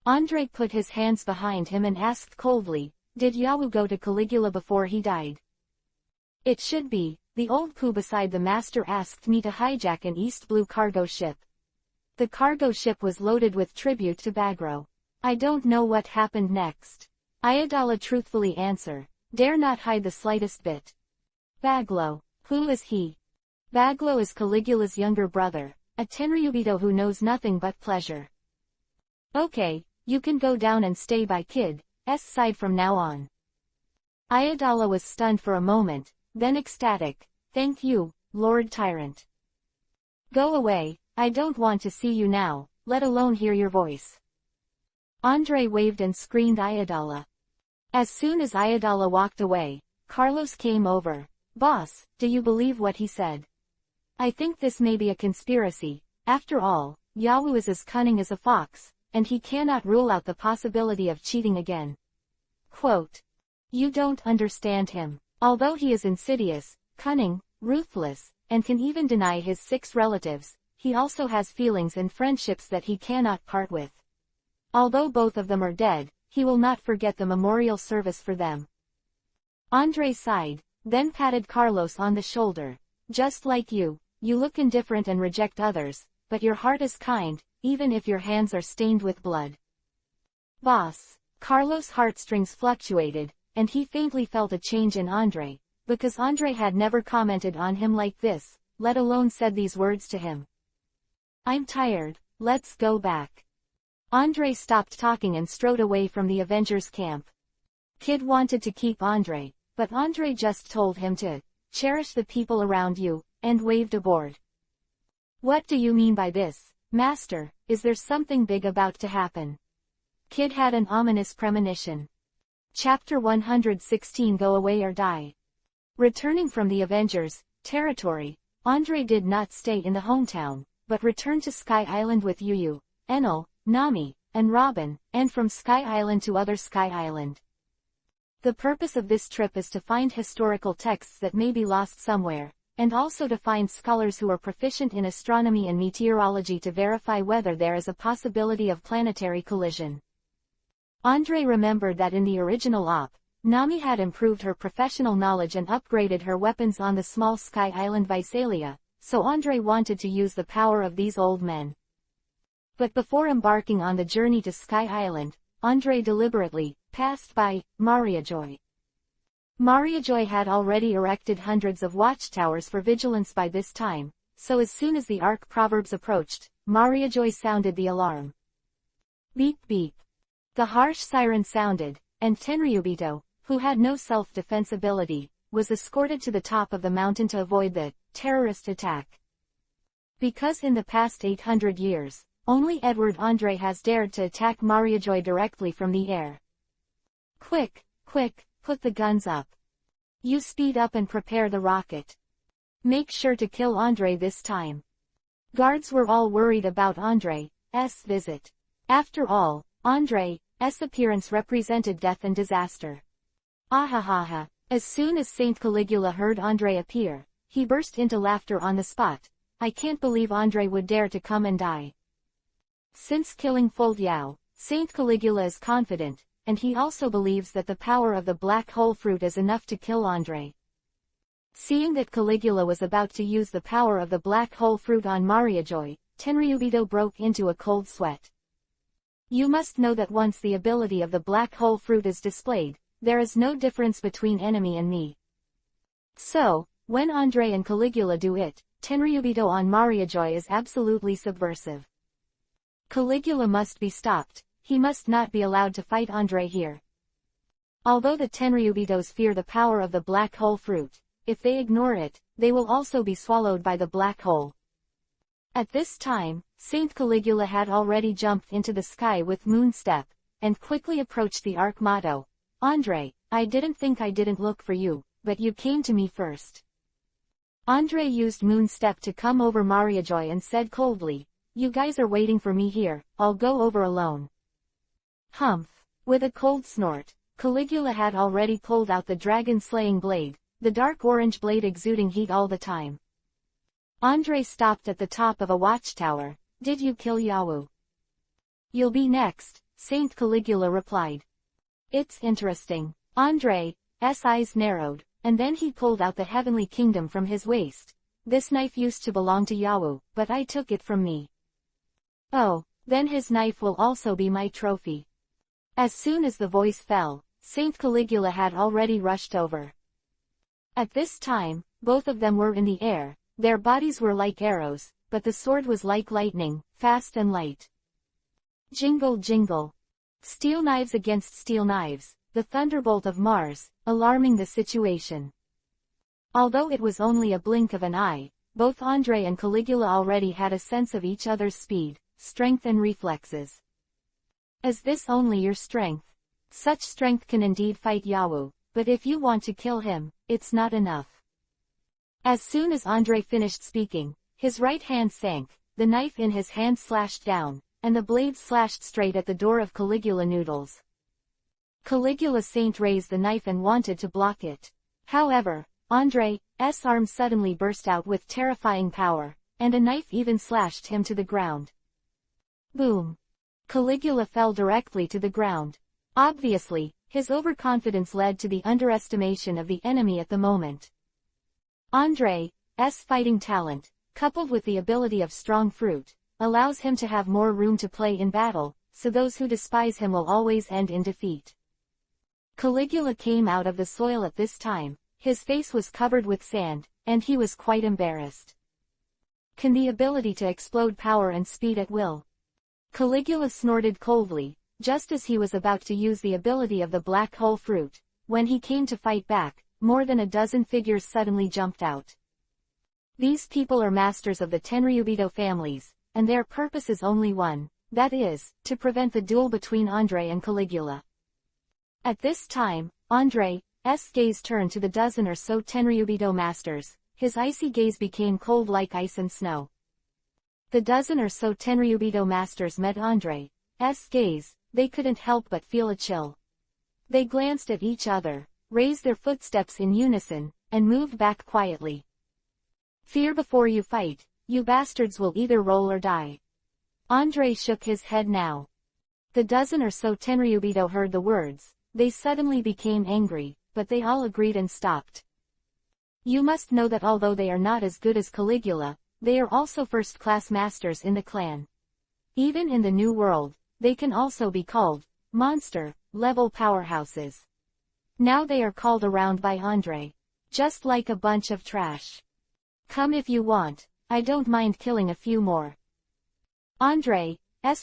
Andrei put his hands behind him and asked coldly, "Did Yawu go to Caligula before he died?" "It should be. The old poo beside the master asked me to hijack an East Blue cargo ship. The cargo ship was loaded with tribute to Bagro. I don't know what happened next." Ayadala truthfully answer, dare not hide the slightest bit. "Baglo, who is he?" "Baglo is Caligula's younger brother, a Tenryubito who knows nothing but pleasure." "Okay, you can go down and stay by Kid's side from now on." Ayadala was stunned for a moment, then ecstatic. "Thank you, Lord Tyrant." "Go away, I don't want to see you now, let alone hear your voice." Andrei waved and screened Ayadala. As soon as Ayadala walked away, Carlos came over. "Boss, do you believe what he said? I think this may be a conspiracy. After all, Yawu is as cunning as a fox, and he cannot rule out the possibility of cheating again." Quote, "You don't understand him. Although he is insidious, cunning, ruthless, and can even deny his 6 relatives, he also has feelings and friendships that he cannot part with. Although both of them are dead, he will not forget the memorial service for them." Andrei sighed, then patted Carlos on the shoulder. "Just like you, you look indifferent and reject others, but your heart is kind, even if your hands are stained with blood." "Boss." Carlos' heartstrings fluctuated, and he faintly felt a change in Andrei, because Andrei had never commented on him like this, let alone said these words to him. "I'm tired, let's go back." Andrei stopped talking and strode away from the Avengers camp. Kid wanted to keep Andrei, but Andrei just told him to cherish the people around you, and waved aboard. "What do you mean by this, Master? Is there something big about to happen?" Kid had an ominous premonition. Chapter 116 Go Away or Die. Returning from the Avengers territory, Andrei did not stay in the hometown, but returned to Sky Island with Yuyu, Enel, Nami, and Robin, and from Sky Island to other Sky Island. The purpose of this trip is to find historical texts that may be lost somewhere, and also to find scholars who are proficient in astronomy and meteorology to verify whether there is a possibility of planetary collision. Andrei remembered that in the original OP, Nami had improved her professional knowledge and upgraded her weapons on the small Sky Island Visalia, so Andrei wanted to use the power of these old men. But before embarking on the journey to Sky Island, Andrei deliberately passed by Mariajoy. Mariajoy had already erected hundreds of watchtowers for vigilance by this time, so as soon as the Ark Proverbs approached, Mariajoy sounded the alarm. Beep beep. The harsh siren sounded, and Tenryubito, who had no self-defense ability, was escorted to the top of the mountain to avoid the terrorist attack. Because in the past 800 years, only Edward Andrei has dared to attack Mariajoy directly from the air. Quick, quick, put the guns up. You speed up and prepare the rocket. Make sure to kill Andrei this time. Guards were all worried about Andrei's visit. After all, Andrei's appearance represented death and disaster. Ahahaha. As soon as Saint Caligula heard Andrei appear, he burst into laughter on the spot. I can't believe Andrei would dare to come and die. Since killing Foldyao, Saint Caligula is confident, and he also believes that the power of the black hole fruit is enough to kill Andrei. Seeing that Caligula was about to use the power of the black hole fruit on Mariajoy, Tenryubito broke into a cold sweat. You must know that once the ability of the black hole fruit is displayed, there is no difference between enemy and me. So, when Andrei and Caligula do it, Tenryubito on Mariajoy is absolutely subversive. Caligula must be stopped, he must not be allowed to fight Andrei here. Although the Tenryubitos fear the power of the black hole fruit, if they ignore it, they will also be swallowed by the black hole. At this time, Saint Caligula had already jumped into the sky with Moonstep, and quickly approached the Arc motto. Andre, I didn't think I didn't look for you, but you came to me first. Andre used Moonstep to come over Mariajoy and said coldly, you guys are waiting for me here, I'll go over alone. Humph. With a cold snort, Caligula had already pulled out the dragon-slaying blade, the dark orange blade exuding heat all the time. Andre stopped at the top of a watchtower. Did you kill Yawu? You'll be next, Saint Caligula replied. It's interesting. Andre's eyes narrowed, and then he pulled out the heavenly kingdom from his waist. This knife used to belong to Yawu, but I took it from me. Oh, then his knife will also be my trophy. As soon as the voice fell, Saint Caligula had already rushed over. At this time, both of them were in the air, their bodies were like arrows, but the sword was like lightning, fast and light. Jingle jingle. Steel knives against steel knives, the thunderbolt of Mars, alarming the situation. Although it was only a blink of an eye, both Andre and Caligula already had a sense of each other's speed, strength and reflexes. Is this only your strength? Such strength can indeed fight Yawu, but if you want to kill him, it's not enough. As soon as Andre finished speaking, his right hand sank, the knife in his hand slashed down, and the blade slashed straight at the door of Caligula Noodles. Caligula Saint raised the knife and wanted to block it. However, Andre's arm suddenly burst out with terrifying power, and a knife even slashed him to the ground. Boom! Caligula fell directly to the ground. Obviously, his overconfidence led to the underestimation of the enemy at the moment. Andre's fighting talent, coupled with the ability of strong fruit, allows him to have more room to play in battle, so those who despise him will always end in defeat. Caligula came out of the soil at this time, his face was covered with sand, and he was quite embarrassed. Can the ability to explode power and speed at will? Caligula snorted coldly, just as he was about to use the ability of the black hole fruit. When he came to fight back, more than a dozen figures suddenly jumped out. These people are masters of the Tenryubito families, and their purpose is only one, that is, to prevent the duel between Andre and Caligula. At this time, Andre's gaze turned to the dozen or so Tenryubito masters, his icy gaze became cold like ice and snow. The dozen or so Tenryubito masters met Andre's gaze, they couldn't help but feel a chill. They glanced at each other, raised their footsteps in unison, and moved back quietly. Fear before you fight, you bastards will either roll or die. Andre shook his head now. The dozen or so Tenryubito heard the words, they suddenly became angry, but they all agreed and stopped. You must know that although they are not as good as Caligula, they are also first-class masters in the clan. Even in the New World, they can also be called monster-level powerhouses. Now they are called around by Andre. Just like a bunch of trash. Come if you want, I don't mind killing a few more. Andre's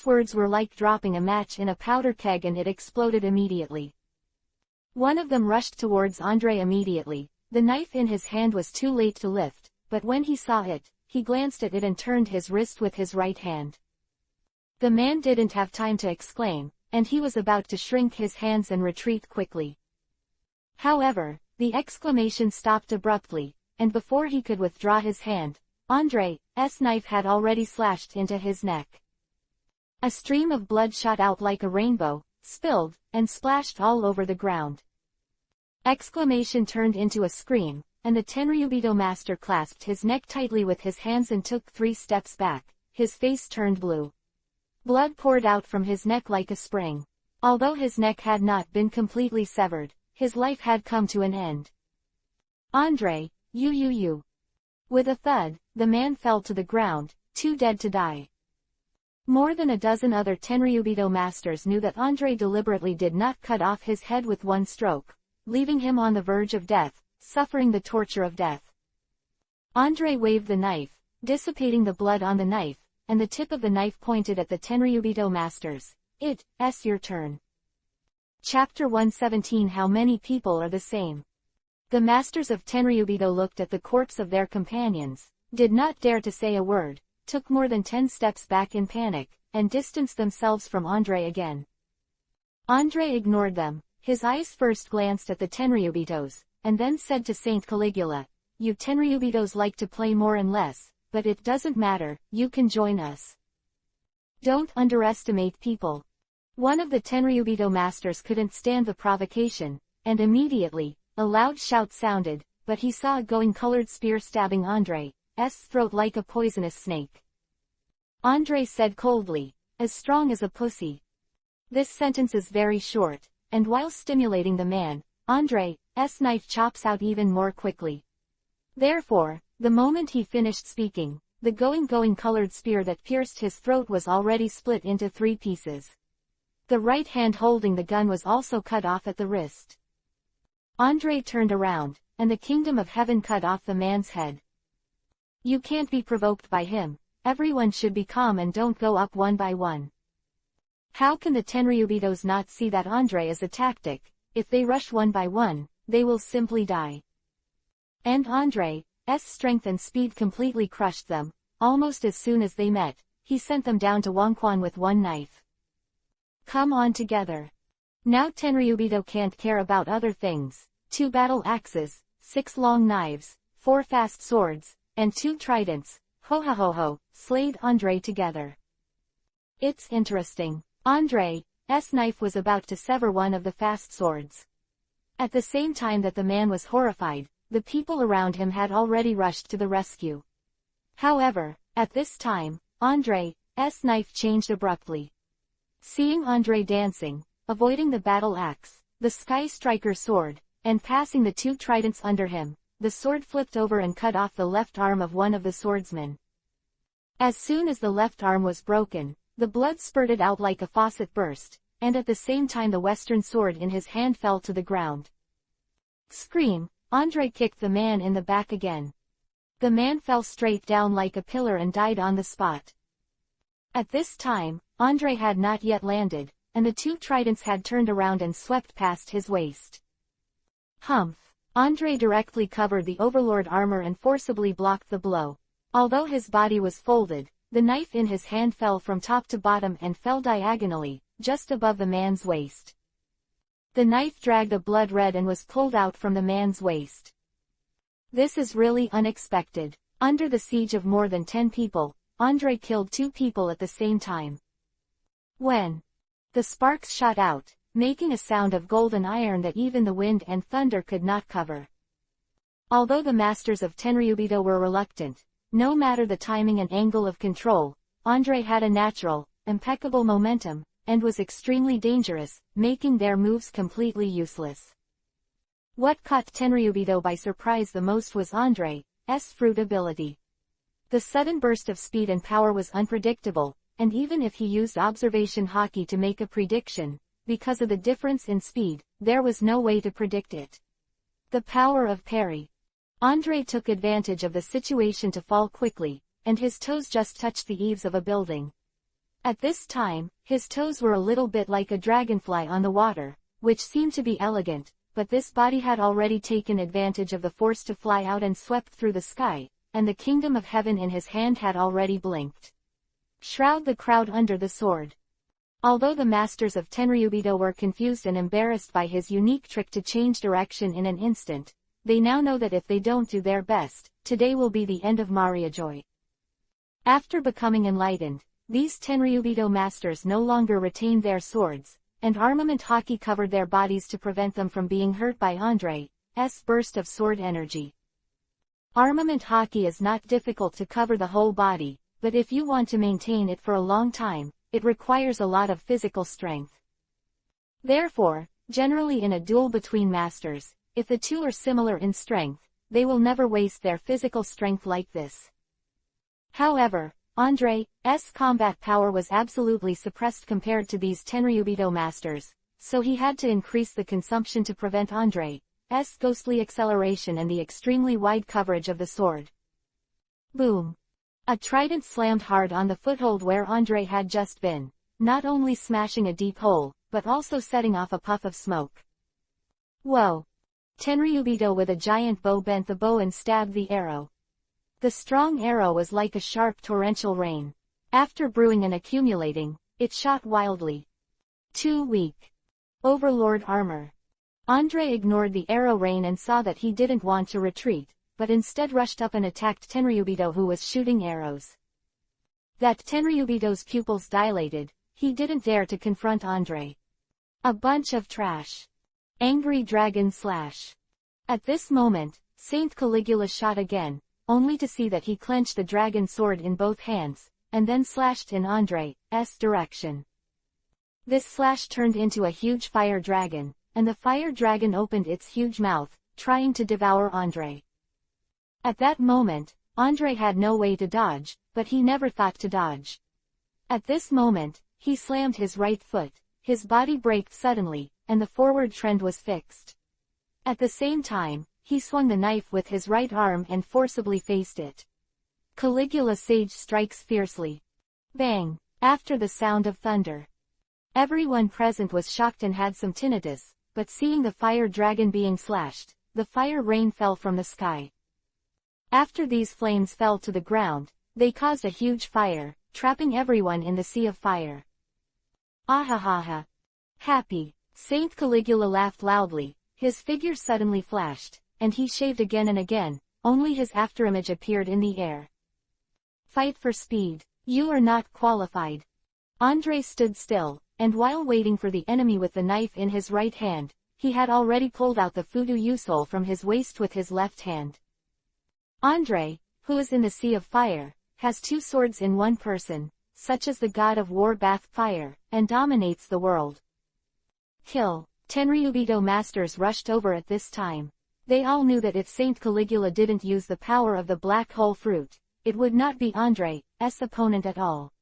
words were like dropping a match in a powder keg and it exploded immediately. One of them rushed towards Andre immediately. The knife in his hand was too late to lift, but when he saw it, he glanced at it and turned his wrist with his right hand. The man didn't have time to exclaim, and he was about to shrink his hands and retreat quickly. However, the exclamation stopped abruptly, and before he could withdraw his hand, Andre's knife had already slashed into his neck. A stream of blood shot out like a rainbow, spilled, and splashed all over the ground. Exclamation turned into a scream, and the Tenryubito master clasped his neck tightly with his hands and took 3 steps back. His face turned blue. Blood poured out from his neck like a spring. Although his neck had not been completely severed, his life had come to an end. Andre, you. With a thud, the man fell to the ground, too dead to die. More than a dozen other Tenryubito masters knew that Andre deliberately did not cut off his head with one stroke, leaving him on the verge of death, suffering the torture of death. Andre waved the knife, dissipating the blood on the knife, and the tip of the knife pointed at the Tenryubito masters. It's your turn. Chapter 117 How Many People Are the Same. The masters of Tenryubito looked at the corpse of their companions, did not dare to say a word, took more than 10 steps back in panic, and distanced themselves from Andre again. Andre ignored them. His eyes first glanced at the Tenryubitos, and then said to Saint Caligula, "You Tenryubitos like to play more and less, but it doesn't matter, you can join us. Don't underestimate people." One of the Tenryubito masters couldn't stand the provocation, and immediately, a loud shout sounded, but he saw a going-colored spear stabbing Andre's throat like a poisonous snake. Andre said coldly, "As strong as a pussy." This sentence is very short, and while stimulating the man, Andre's knife chops out even more quickly. Therefore, the moment he finished speaking, the going-colored spear that pierced his throat was already split into 3 pieces. The right hand holding the gun was also cut off at the wrist. Andre turned around, and the kingdom of heaven cut off the man's head. You can't be provoked by him. Everyone should be calm and don't go up one by one. How can the Tenryubitos not see that Andre is a tactic? If they rush one by one, they will simply die. And Andre's strength and speed completely crushed them. Almost as soon as they met, he sent them down to Wangquan with 1 knife. Come on together. Now Tenryubito can't care about other things. 2 battle axes, 6 long knives, 4 fast swords, and 2 tridents, ho, slayed Andre together. It's interesting. Andre's knife was about to sever one of the fast swords. At the same time that the man was horrified, the people around him had already rushed to the rescue. However, at this time, Andre's knife changed abruptly. Seeing Andre dancing, avoiding the battle axe, the Sky Striker sword, and passing the 2 tridents under him, the sword flipped over and cut off the left arm of one of the swordsmen. As soon as the left arm was broken, the blood spurted out like a faucet burst, and at the same time the western sword in his hand fell to the ground. Scream! Andre kicked the man in the back again. The man fell straight down like a pillar and died on the spot. At this time, Andre had not yet landed, and the 2 tridents had turned around and swept past his waist. Humph! Andre directly covered the overlord armor and forcibly blocked the blow. Although his body was folded, the knife in his hand fell from top to bottom and fell diagonally, just above the man's waist. The knife dragged a blood red and was pulled out from the man's waist. This is really unexpected. Under the siege of more than 10 people, Andre killed 2 people at the same time. When the sparks shot out, making a sound of golden iron that even the wind and thunder could not cover. Although the masters of Tenryubito were reluctant, no matter the timing and angle of control, Andre had a natural, impeccable momentum, and was extremely dangerous, making their moves completely useless. What caught Tenryubito by surprise the most was Andre's fruit ability. The sudden burst of speed and power was unpredictable, and even if he used observation hockey to make a prediction, because of the difference in speed, there was no way to predict it. The power of parry. Andre took advantage of the situation to fall quickly, and his toes just touched the eaves of a building. At this time, his toes were a little bit like a dragonfly on the water, which seemed to be elegant, but this body had already taken advantage of the force to fly out and swept through the sky, and the kingdom of heaven in his hand had already blinked. Shroud the crowd under the sword. Although the masters of Tenryubito were confused and embarrassed by his unique trick to change direction in an instant, they now know that if they don't do their best, today will be the end of Mariajoy. After becoming enlightened, these Tenryubito masters no longer retained their swords, and armament hockey covered their bodies to prevent them from being hurt by Andre's burst of sword energy. Armament hockey is not difficult to cover the whole body, but if you want to maintain it for a long time, it requires a lot of physical strength. Therefore, generally in a duel between masters, if the two are similar in strength, they will never waste their physical strength like this. However, Andre's combat power was absolutely suppressed compared to these Tenryubito masters, so he had to increase the consumption to prevent Andre's ghostly acceleration and the extremely wide coverage of the sword. Boom! A trident slammed hard on the foothold where Andre had just been. not only smashing a deep hole, but also setting off a puff of smoke. Whoa! Tenryubito with a giant bow bent the bow and stabbed the arrow. The strong arrow was like a sharp torrential rain. After brewing and accumulating, it shot wildly. Too weak. Overlord armor. Andre ignored the arrow rain and saw that he didn't want to retreat, but instead rushed up and attacked Tenryubito, who was shooting arrows. That Tenryubito's pupils dilated, he didn't dare to confront Andre. A bunch of trash. Angry dragon slash. At this moment, Saint Caligula shot again, only to see that he clenched the dragon sword in both hands, and then slashed in Andre's direction. This slash turned into a huge fire dragon, and the fire dragon opened its huge mouth, trying to devour Andre. At that moment, Andre had no way to dodge, but he never thought to dodge. At this moment, he slammed his right foot, his body braked suddenly, and the forward trend was fixed. At the same time, he swung the knife with his right arm and forcibly faced it. Caligula Sage strikes fiercely. Bang! After the sound of thunder. Everyone present was shocked and had some tinnitus, but seeing the fire dragon being slashed, the fire rain fell from the sky. After these flames fell to the ground, they caused a huge fire, trapping everyone in the sea of fire. Ahahaha! Happy! Saint Caligula laughed loudly, his figure suddenly flashed, and he shaved again and again, only his afterimage appeared in the air. Fight for speed. You are not qualified. Andre stood still, and while waiting for the enemy with the knife in his right hand, he had already pulled out the Fudo Yusol from his waist with his left hand. Andre, who is in the sea of fire, has two swords in one person, such as the god of war Bath Fire, and dominates the world. Kill. Tenryubito masters rushed over at this time. They all knew that if Saint Caligula didn't use the power of the black hole fruit, it would not be Andre's opponent at all.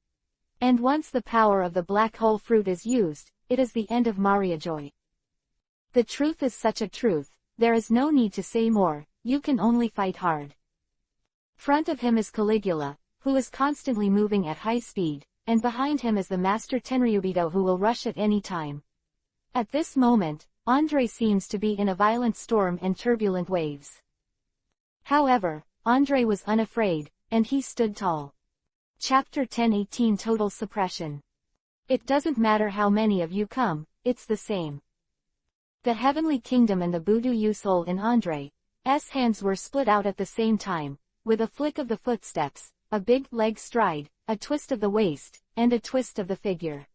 And once the power of the black hole fruit is used, it is the end of Mariajoy. The truth is such a truth, there is no need to say more, you can only fight hard. Front of him is Caligula, who is constantly moving at high speed, and behind him is the master Tenryubito, who will rush at any time. At this moment, Andre seems to be in a violent storm and turbulent waves. However, Andre was unafraid, and he stood tall. Chapter 1018 Total Suppression. It doesn't matter how many of you come, it's the same. The Heavenly Kingdom and the Budu Yusol in Andre's hands were split out at the same time, with a flick of the footsteps, a big leg stride, a twist of the waist, and a twist of the figure.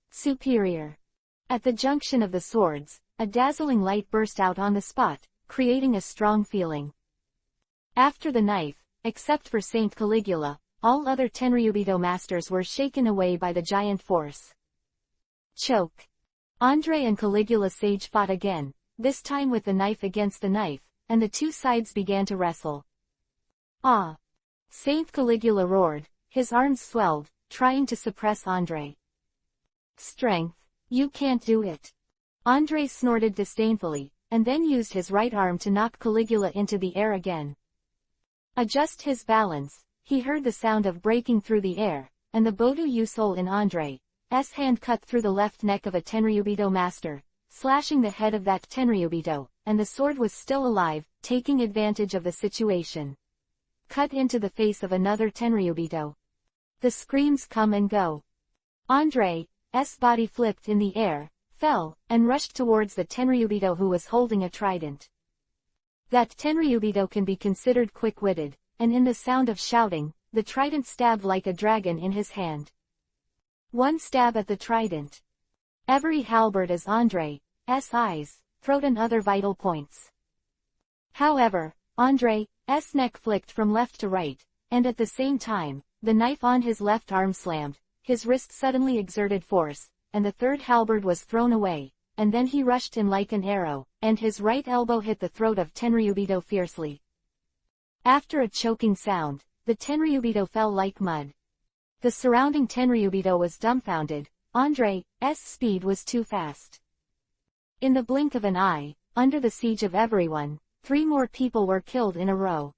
Superior. At the junction of the swords, a dazzling light burst out on the spot, creating a strong feeling. After the knife, except for Saint Caligula, all other Tenryubito masters were shaken away by the giant force. Choke. Andre and Caligula Sage fought again, this time with the knife against the knife, and the two sides began to wrestle. Ah! Saint Caligula roared, his arms swelled, trying to suppress Andre. Strength. You can't do it. Andre snorted disdainfully, and then used his right arm to knock Caligula into the air again. Adjust his balance. He heard the sound of breaking through the air, and the Budu Yusol in Andre's hand cut through the left neck of a Tenryubito master, slashing the head of that Tenryubito, and the sword was still alive, taking advantage of the situation. Cut into the face of another Tenryubito. The screams come and go. Andre's body flipped in the air, fell, and rushed towards the Tenryubito who was holding a trident. That Tenryubito can be considered quick-witted, and in the sound of shouting, the trident stabbed like a dragon in his hand. One stab at the trident. Every halberd as Andre's eyes, throat and other vital points. However, Andre's neck flicked from left to right, and at the same time, the knife on his left arm slammed, his wrist suddenly exerted force, and the third halberd was thrown away, and then he rushed in like an arrow, and his right elbow hit the throat of Tenryubito fiercely. After a choking sound, the Tenryubito fell like mud. The surrounding Tenryubito was dumbfounded, Andre's speed was too fast. In the blink of an eye, under the siege of everyone, 3 more people were killed in a row.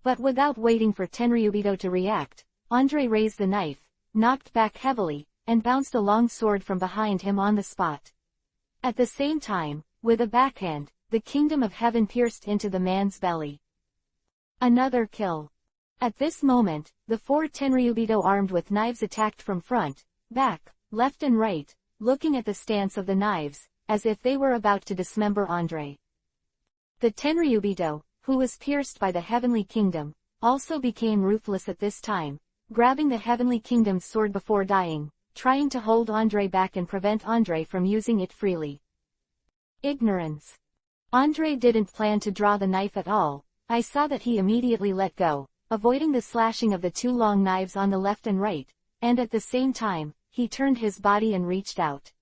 But without waiting for Tenryubito to react, Andre raised the knife, knocked back heavily, and bounced a long sword from behind him on the spot. At the same time, with a backhand, the kingdom of heaven pierced into the man's belly. Another kill. At this moment, the 4 Tenryubito armed with knives attacked from front, back, left and right, looking at the stance of the knives, as if they were about to dismember Andre. The Tenryubito, who was pierced by the heavenly kingdom, also became ruthless at this time, grabbing the heavenly kingdom's sword before dying, trying to hold Andre back and prevent Andre from using it freely. Ignorance. Andre didn't plan to draw the knife at all. I saw that he immediately let go, avoiding the slashing of the 2 long knives on the left and right, and at the same time, he turned his body and reached out.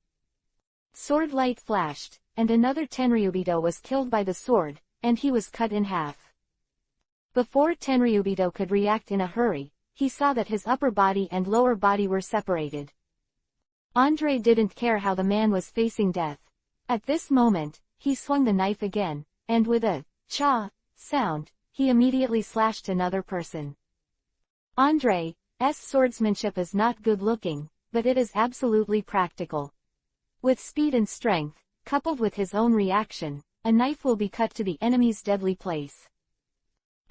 Sword light flashed, and another Tenryubito was killed by the sword, and he was cut in half. Before Tenryubito could react in a hurry, he saw that his upper body and lower body were separated. Andre didn't care how the man was facing death. At this moment, he swung the knife again, and with a cha sound, he immediately slashed another person. Andre's swordsmanship is not good looking, but it is absolutely practical. With speed and strength, coupled with his own reaction, a knife will be cut to the enemy's deadly place.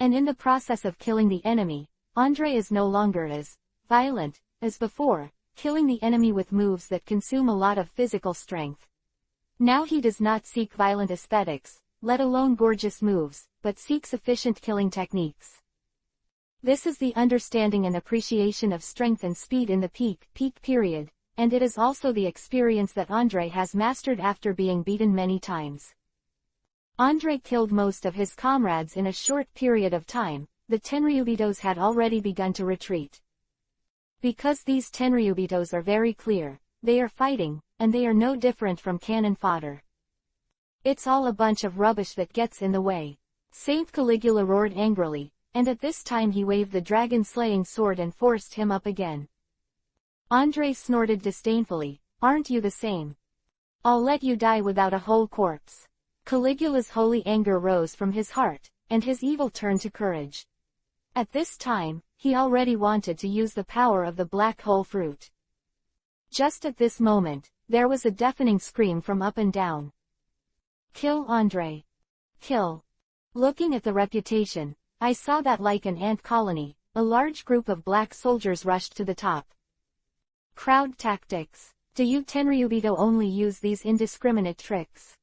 And in the process of killing the enemy, Andre is no longer as violent as before, killing the enemy with moves that consume a lot of physical strength. Now he does not seek violent aesthetics, let alone gorgeous moves, but seeks efficient killing techniques. This is the understanding and appreciation of strength and speed in the peak period, and it is also the experience that Andre has mastered after being beaten many times. Andre killed most of his comrades in a short period of time. The Tenryubitos had already begun to retreat. Because these Tenryubitos are very clear, they are fighting, and they are no different from cannon fodder. It's all a bunch of rubbish that gets in the way. Saint Caligula roared angrily, and at this time he waved the dragon-slaying sword and forced him up again. Andre snorted disdainfully, "Aren't you the same? I'll let you die without a whole corpse." Caligula's holy anger rose from his heart, and his evil turned to courage. At this time, he already wanted to use the power of the black hole fruit. Just at this moment, there was a deafening scream from up and down. "Kill Andre! Kill!" Looking at the reputation, I saw that like an ant colony, a large group of black soldiers rushed to the top. Crowd tactics. Do you Tenryubito only use these indiscriminate tricks?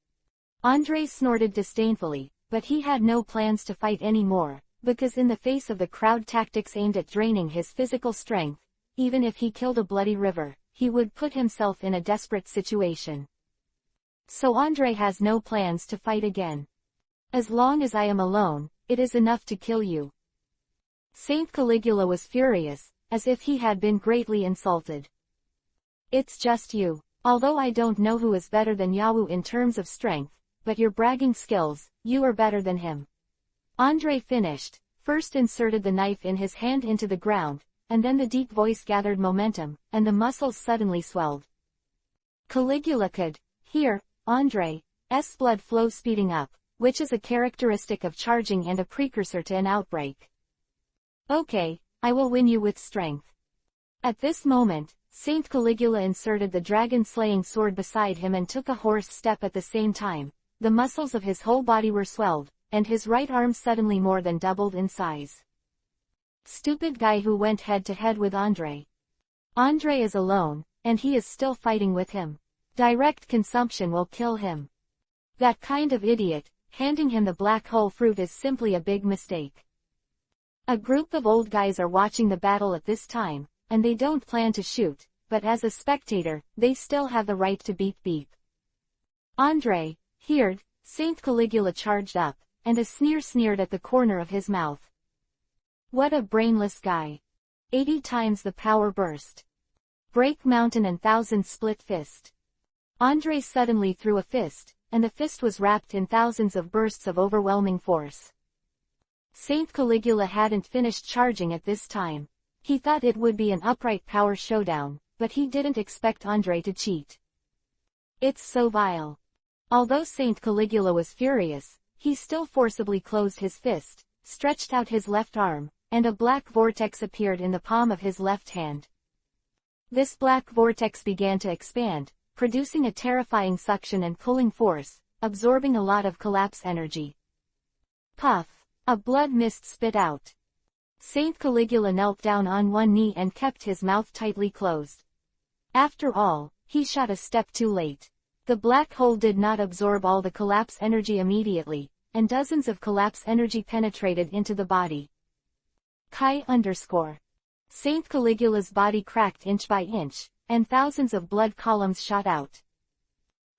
Andre snorted disdainfully, but he had no plans to fight anymore, because in the face of the crowd tactics aimed at draining his physical strength, even if he killed a bloody river, he would put himself in a desperate situation. So Andre has no plans to fight again. "As long as I am alone, it is enough to kill you." Saint Caligula was furious, as if he had been greatly insulted. "It's just you. Although I don't know who is better than Yawu in terms of strength, but your bragging skills, you are better than him." Andre finished, first inserted the knife in his hand into the ground, and then the deep voice gathered momentum, and the muscles suddenly swelled. Caligula could hear Andre's blood flow speeding up, which is a characteristic of charging and a precursor to an outbreak. "Okay, I will win you with strength." At this moment, Saint Caligula inserted the dragon-slaying sword beside him and took a horse step at the same time. The muscles of his whole body were swelled, and his right arm suddenly more than doubled in size. Stupid guy who went head-to-head with Andre. Andre is alone, and he is still fighting with him. Direct consumption will kill him. That kind of idiot, handing him the black hole fruit is simply a big mistake. A group of old guys are watching the battle at this time, and they don't plan to shoot, but as a spectator, they still have the right to beep. Andre heard Saint Caligula charged up, and a sneer sneered at the corner of his mouth. What a brainless guy. 80 times the power burst. Break mountain and thousand split fist. Andre suddenly threw a fist, and the fist was wrapped in thousands of bursts of overwhelming force. Saint Caligula hadn't finished charging at this time. He thought it would be an upright power showdown, but he didn't expect Andre to cheat. It's so vile. Although Saint Caligula was furious, he still forcibly closed his fist, stretched out his left arm, and a black vortex appeared in the palm of his left hand. This black vortex began to expand, producing a terrifying suction and pulling force, absorbing a lot of collapse energy. Puff! A blood mist spit out. Saint Caligula knelt down on one knee and kept his mouth tightly closed. After all, he shot a step too late. The black hole did not absorb all the collapse energy immediately, and dozens of collapse energy penetrated into the body. Saint Caligula's body cracked inch by inch, and thousands of blood columns shot out.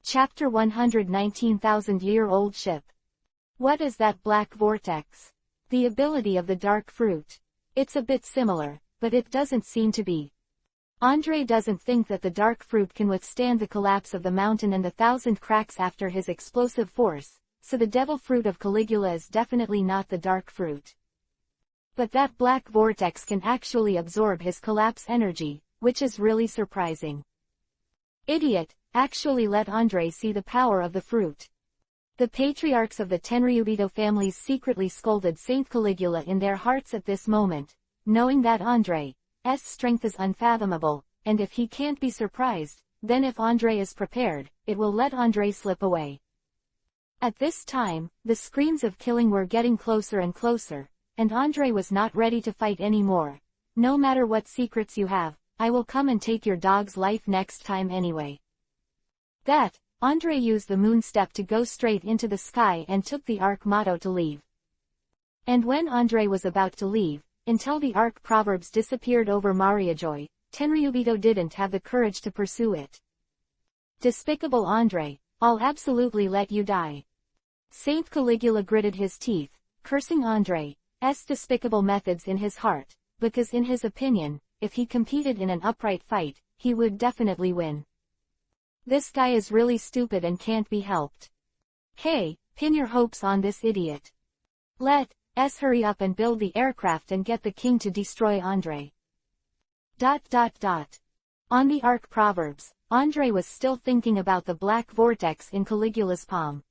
Chapter 119,000-year-old ship. What is that black vortex? The ability of the dark fruit. It's a bit similar, but it doesn't seem to be. Andre doesn't think that the dark fruit can withstand the collapse of the mountain and the 1,000 cracks after his explosive force, so the devil fruit of Caligula is definitely not the dark fruit. But that black vortex can actually absorb his collapse energy, which is really surprising. Idiot, actually let Andre see the power of the fruit. The patriarchs of the Tenryubito families secretly scolded Saint Caligula in their hearts at this moment, knowing that Andre's strength is unfathomable, and if he can't be surprised, then if Andre is prepared, it will let Andre slip away. At this time, the screams of killing were getting closer and closer, and Andre was not ready to fight anymore. No matter what secrets you have, I will come and take your dog's life next time anyway. That, Andre used the moon step to go straight into the sky and took the arc motto to leave. And when Andre was about to leave, until the arc proverbs disappeared over Mariajoy, Tenryubito didn't have the courage to pursue it. Despicable Andre, I'll absolutely let you die. Saint Caligula gritted his teeth, cursing Andre's despicable methods in his heart, because in his opinion, if he competed in an upright fight, he would definitely win. This guy is really stupid and can't be helped. Hey, pin your hopes on this idiot. Let's hurry up and build the aircraft and get the king to destroy Andre. On the arc proverbs, Andre was still thinking about the black vortex in Caligula's palm.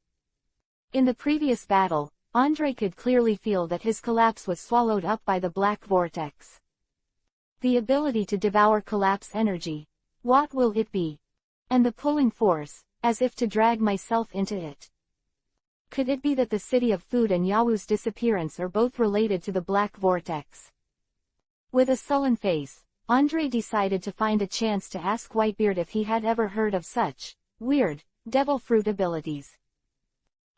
In the previous battle, Andre could clearly feel that his collapse was swallowed up by the black vortex. The ability to devour collapse energy. What will it be? And the pulling force, as if to drag myself into it. Could it be that the city of food and Yawu's disappearance are both related to the black vortex? With a sullen face, Andre decided to find a chance to ask Whitebeard if he had ever heard of such weird devil fruit abilities.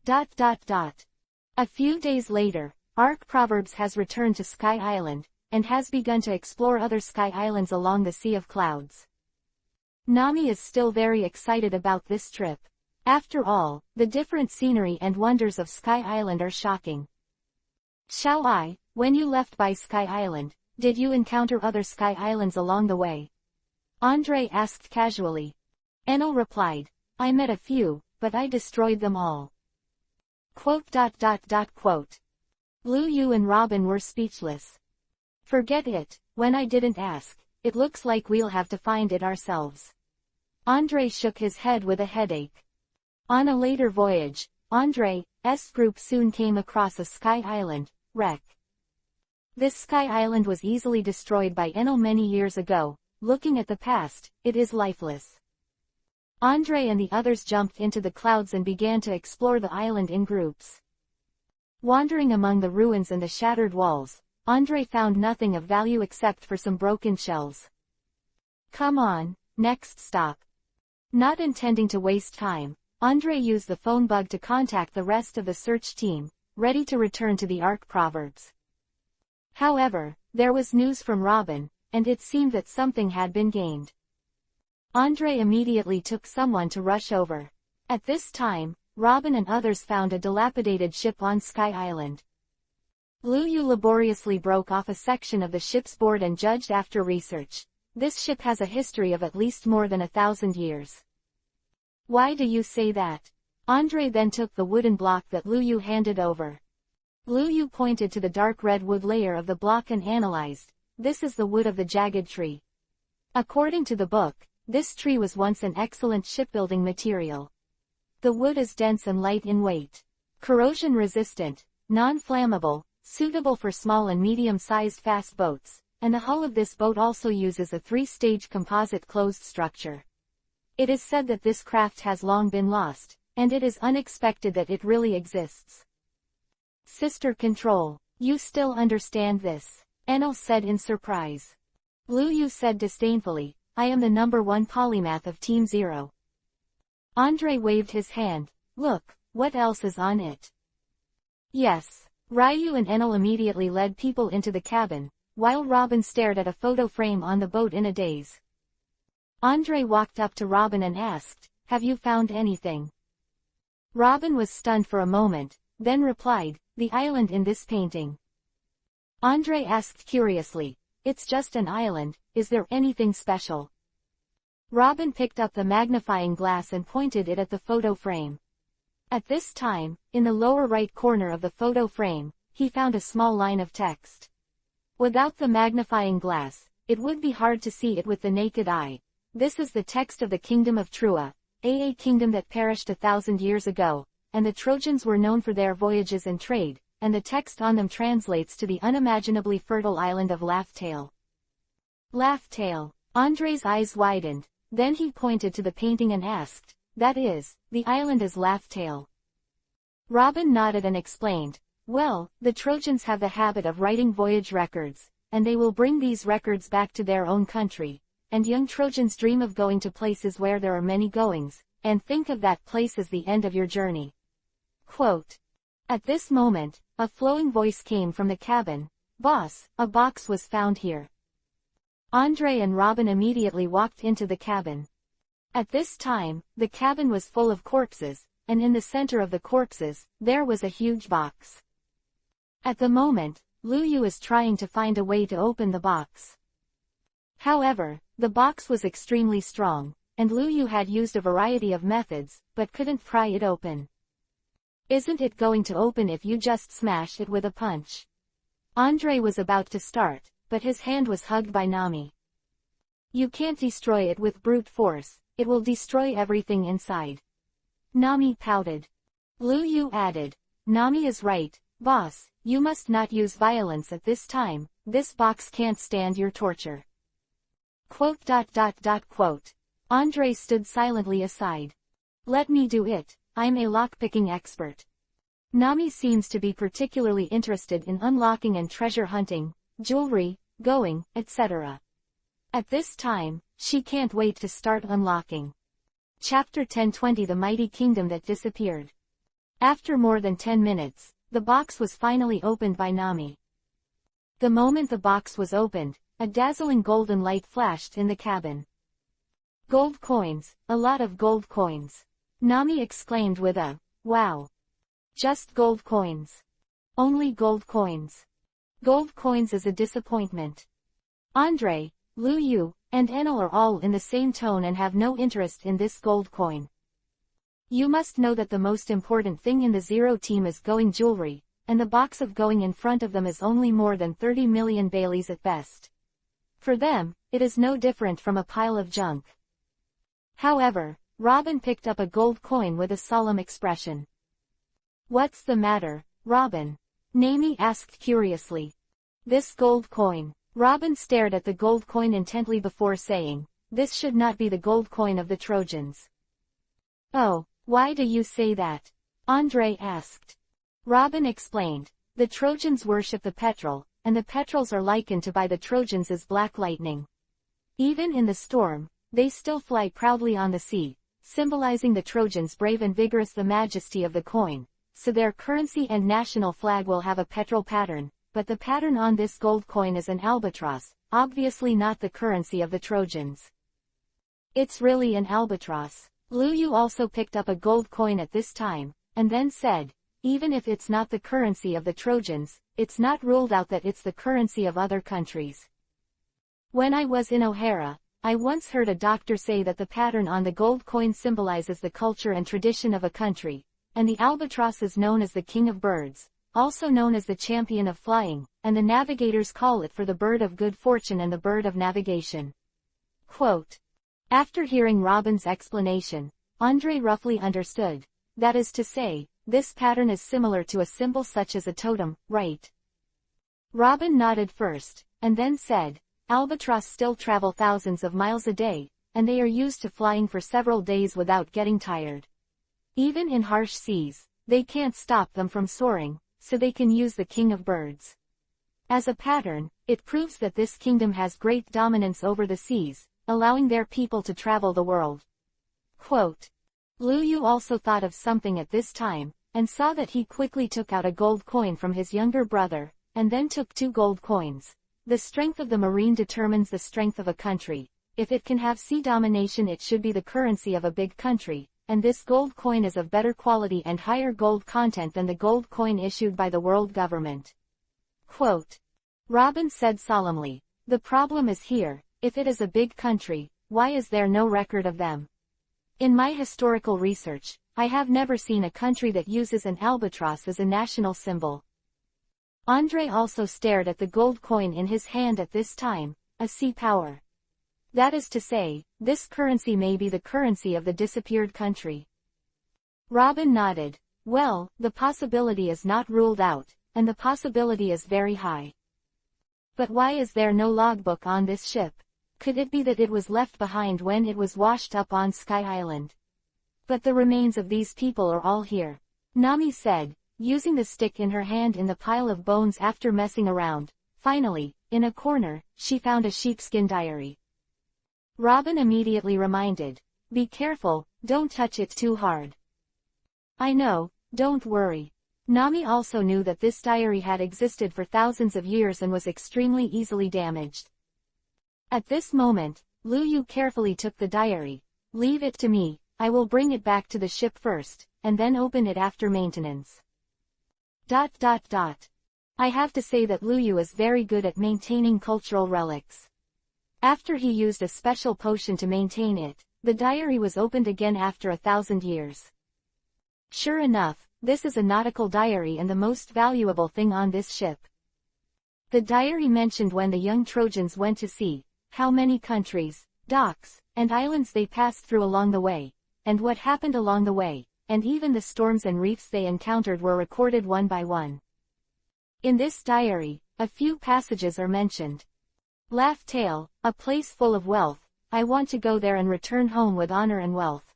A few days later, Arc Proverbs has returned to Sky Island, and has begun to explore other Sky Islands along the Sea of Clouds. Nami is still very excited about this trip. After all, the different scenery and wonders of Sky Island are shocking. When you left by Sky Island, did you encounter other Sky Islands along the way? Andre asked casually. Enel replied, I met a few, but I destroyed them all. Lu Yu and Robin were speechless. Forget it, when I didn't ask, it looks like we'll have to find it ourselves. Andre shook his head with a headache. On a later voyage, Andre's group soon came across a Sky Island wreck. This Sky Island was easily destroyed by Enel many years ago. Looking at the past, it is lifeless. Andre and the others jumped into the clouds and began to explore the island in groups. Wandering among the ruins and the shattered walls, Andre found nothing of value except for some broken shells. Come on, next stop. Not intending to waste time, Andre used the phone bug to contact the rest of the search team, ready to return to the Arc Proverbs. However, there was news from Robin, and it seemed that something had been gained. Andre immediately took someone to rush over. At this time, Robin and others found a dilapidated ship on Sky Island. Lu Yu laboriously broke off a section of the ship's board and judged after research. This ship has a history of at least more than 1,000 years. Why do you say that? Andre then took the wooden block that Lu Yu handed over. Lu Yu pointed to the dark red wood layer of the block and analyzed. This is the wood of the jagged tree. According to the book, this tree was once an excellent shipbuilding material. The wood is dense and light in weight. Corrosion resistant, non-flammable, suitable for small and medium-sized fast boats, and the hull of this boat also uses a 3-stage composite closed structure. It is said that this craft has long been lost, and it is unexpected that it really exists. Sister Control, you still understand this? Enel said in surprise. Lu Yu said disdainfully, I am the #1 polymath of Team Zero. Andre waved his hand. Look, what else is on it? Yes. Ryu and Enel immediately led people into the cabin, while Robin stared at a photo frame on the boat in a daze. Andre walked up to Robin and asked, have you found anything? Robin was stunned for a moment, then replied, the island in this painting. Andre asked curiously, it's just an island, is there anything special? Robin picked up the magnifying glass and pointed it at the photo frame. At this time, in the lower right corner of the photo frame, he found a small line of text. Without the magnifying glass, it would be hard to see it with the naked eye. This is the text of the kingdom of Trua, a kingdom that perished 1,000 years ago, and the Trojans were known for their voyages and trade, and the text on them translates to the unimaginably fertile island of Laughtale. Laughtale. Andre's eyes widened, then he pointed to the painting and asked, that is, the island is Laughtale. Robin nodded and explained, well, the Trojans have the habit of writing voyage records, and they will bring these records back to their own country, and young Trojans dream of going to places where there are many goings, and think of that place as the end of your journey. Quote. At this moment, a flowing voice came from the cabin, Boss, a box was found here. Andre and Robin immediately walked into the cabin. At this time, the cabin was full of corpses, and in the center of the corpses, there was a huge box. At the moment, Lu Yu is trying to find a way to open the box. However, the box was extremely strong, and Lu Yu had used a variety of methods, but couldn't pry it open. Isn't it going to open if you just smash it with a punch? Andre was about to start, but his hand was hugged by Nami. You can't destroy it with brute force, it will destroy everything inside. Nami pouted. Lu Yu added, Nami is right, boss, you must not use violence at this time, this box can't stand your torture. Quote. Andre stood silently aside. Let me do it, I'm a lockpicking expert. Nami seems to be particularly interested in unlocking and treasure hunting, jewelry, going, etc. At this time, she can't wait to start unlocking. Chapter 1020 The Mighty Kingdom That Disappeared. After more than 10 minutes, the box was finally opened by Nami. The moment the box was opened, a dazzling golden light flashed in the cabin. Gold coins, a lot of gold coins. Nami exclaimed with a, wow. Just gold coins. Only gold coins. Gold coins is a disappointment. Andre, Lu Yu, and Enel are all in the same tone and have no interest in this gold coin. You must know that the most important thing in the Zero team is going jewelry, and the box of going in front of them is only more than 30 million Baileys at best. For them, it is no different from a pile of junk. However, Robin picked up a gold coin with a solemn expression. What's the matter, Robin? Nami asked curiously. This gold coin. Robin stared at the gold coin intently before saying, this should not be the gold coin of the Trojans. Oh, why do you say that? Andre asked. Robin explained, the Trojans worship the petrel, and the petrels are likened to by the Trojans as black lightning. Even in the storm, they still fly proudly on the sea, symbolizing the Trojans' brave and vigorous the majesty of the coin, so their currency and national flag will have a petrel pattern, but the pattern on this gold coin is an albatross, obviously not the currency of the Trojans. It's really an albatross. Lu Yu also picked up a gold coin at this time, and then said, even if it's not the currency of the Trojans, it's not ruled out that it's the currency of other countries. When I was in O'Hara, I once heard a doctor say that the pattern on the gold coin symbolizes the culture and tradition of a country, and the albatross is known as the king of birds, also known as the champion of flying, and the navigators call it for the bird of good fortune and the bird of navigation. Quote. After hearing Robin's explanation, Andre roughly understood, that is to say, this pattern is similar to a symbol such as a totem, right? Robin nodded first, and then said, "Albatross still travel thousands of miles a day, and they are used to flying for several days without getting tired. Even in harsh seas, they can't stop them from soaring, so they can use the king of birds. As a pattern, it proves that this kingdom has great dominance over the seas, allowing their people to travel the world." Quote. Lu Yu also thought of something at this time, and saw that he quickly took out a gold coin from his younger brother, and then took 2 gold coins. The strength of the marine determines the strength of a country. If it can have sea domination, it should be the currency of a big country, and this gold coin is of better quality and higher gold content than the gold coin issued by the world government. Quote. Robin said solemnly, "The problem is here, if it is a big country, why is there no record of them? In my historical research, I have never seen a country that uses an albatross as a national symbol." Andre also stared at the gold coin in his hand at this time, a sea power. That is to say, this currency may be the currency of the disappeared country. Robin nodded. "Well, the possibility is not ruled out, and the possibility is very high. But why is there no logbook on this ship? Could it be that it was left behind when it was washed up on Sky Island? But the remains of these people are all here," Nami said, using the stick in her hand in the pile of bones after messing around. Finally, in a corner, she found a sheepskin diary. Robin immediately reminded, "Be careful, don't touch it too hard." "I know, don't worry." Nami also knew that this diary had existed for thousands of years and was extremely easily damaged. At this moment, Lu Yu carefully took the diary. "Leave it to me, I will bring it back to the ship first, and then open it after maintenance." I have to say that Lu Yu is very good at maintaining cultural relics. After he used a special potion to maintain it, the diary was opened again after 1,000 years. Sure enough, this is a nautical diary and the most valuable thing on this ship. The diary mentioned when the young Trojans went to sea, how many countries, docks, and islands they passed through along the way, and what happened along the way, and even the storms and reefs they encountered were recorded one by one. In this diary, a few passages are mentioned. Laugh Tale, a place full of wealth, I want to go there and return home with honor and wealth.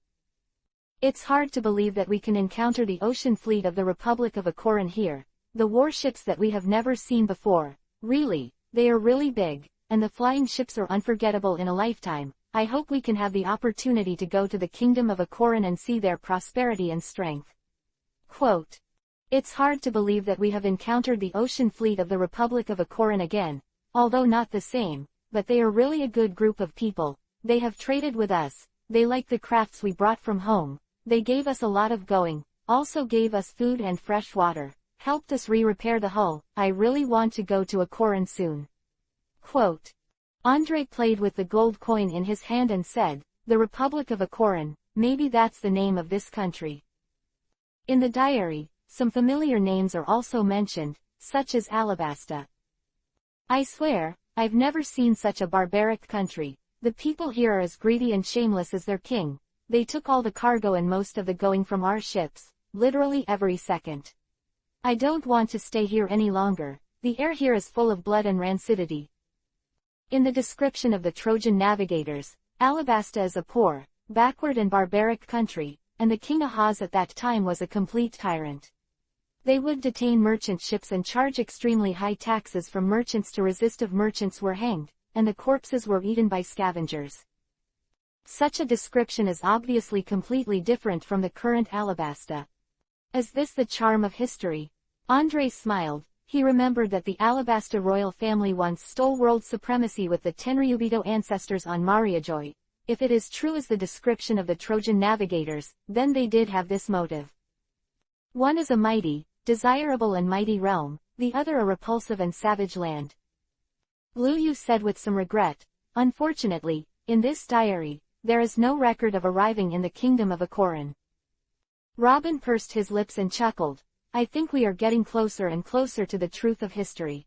It's hard to believe that we can encounter the ocean fleet of the Republic of Akoran here, the warships that we have never seen before. Really, they are really big, and the flying ships are unforgettable in a lifetime. I hope we can have the opportunity to go to the kingdom of Akoran and see their prosperity and strength. Quote. It's hard to believe that we have encountered the ocean fleet of the Republic of Akoran again, although not the same, but they are really a good group of people. They have traded with us, they like the crafts we brought from home, they gave us a lot of going, also gave us food and fresh water, helped us re-repair the hull. I really want to go to Akoran soon. Quote. Andre played with the gold coin in his hand and said, the Republic of Akoran, maybe that's the name of this country. In the diary, some familiar names are also mentioned, such as Alabasta. I swear, I've never seen such a barbaric country. The people here are as greedy and shameless as their king. They took all the cargo and most of the going from our ships, literally every second. I don't want to stay here any longer. The air here is full of blood and rancidity. In the description of the Trojan navigators, Alabasta is a poor, backward and barbaric country, and the king Ahaz at that time was a complete tyrant. They would detain merchant ships and charge extremely high taxes from merchants to resist. If merchants were hanged, and the corpses were eaten by scavengers. Such a description is obviously completely different from the current Alabasta. Is this the charm of history? Andre smiled. He remembered that the Alabasta royal family once stole world supremacy with the Tenryubito ancestors on Mariajoy. If it is true as the description of the Trojan navigators, then they did have this motive. One is a mighty, desirable and mighty realm, the other a repulsive and savage land. Lu Yu said with some regret, unfortunately, in this diary, there is no record of arriving in the kingdom of Akoran. Robin pursed his lips and chuckled. I think we are getting closer and closer to the truth of history.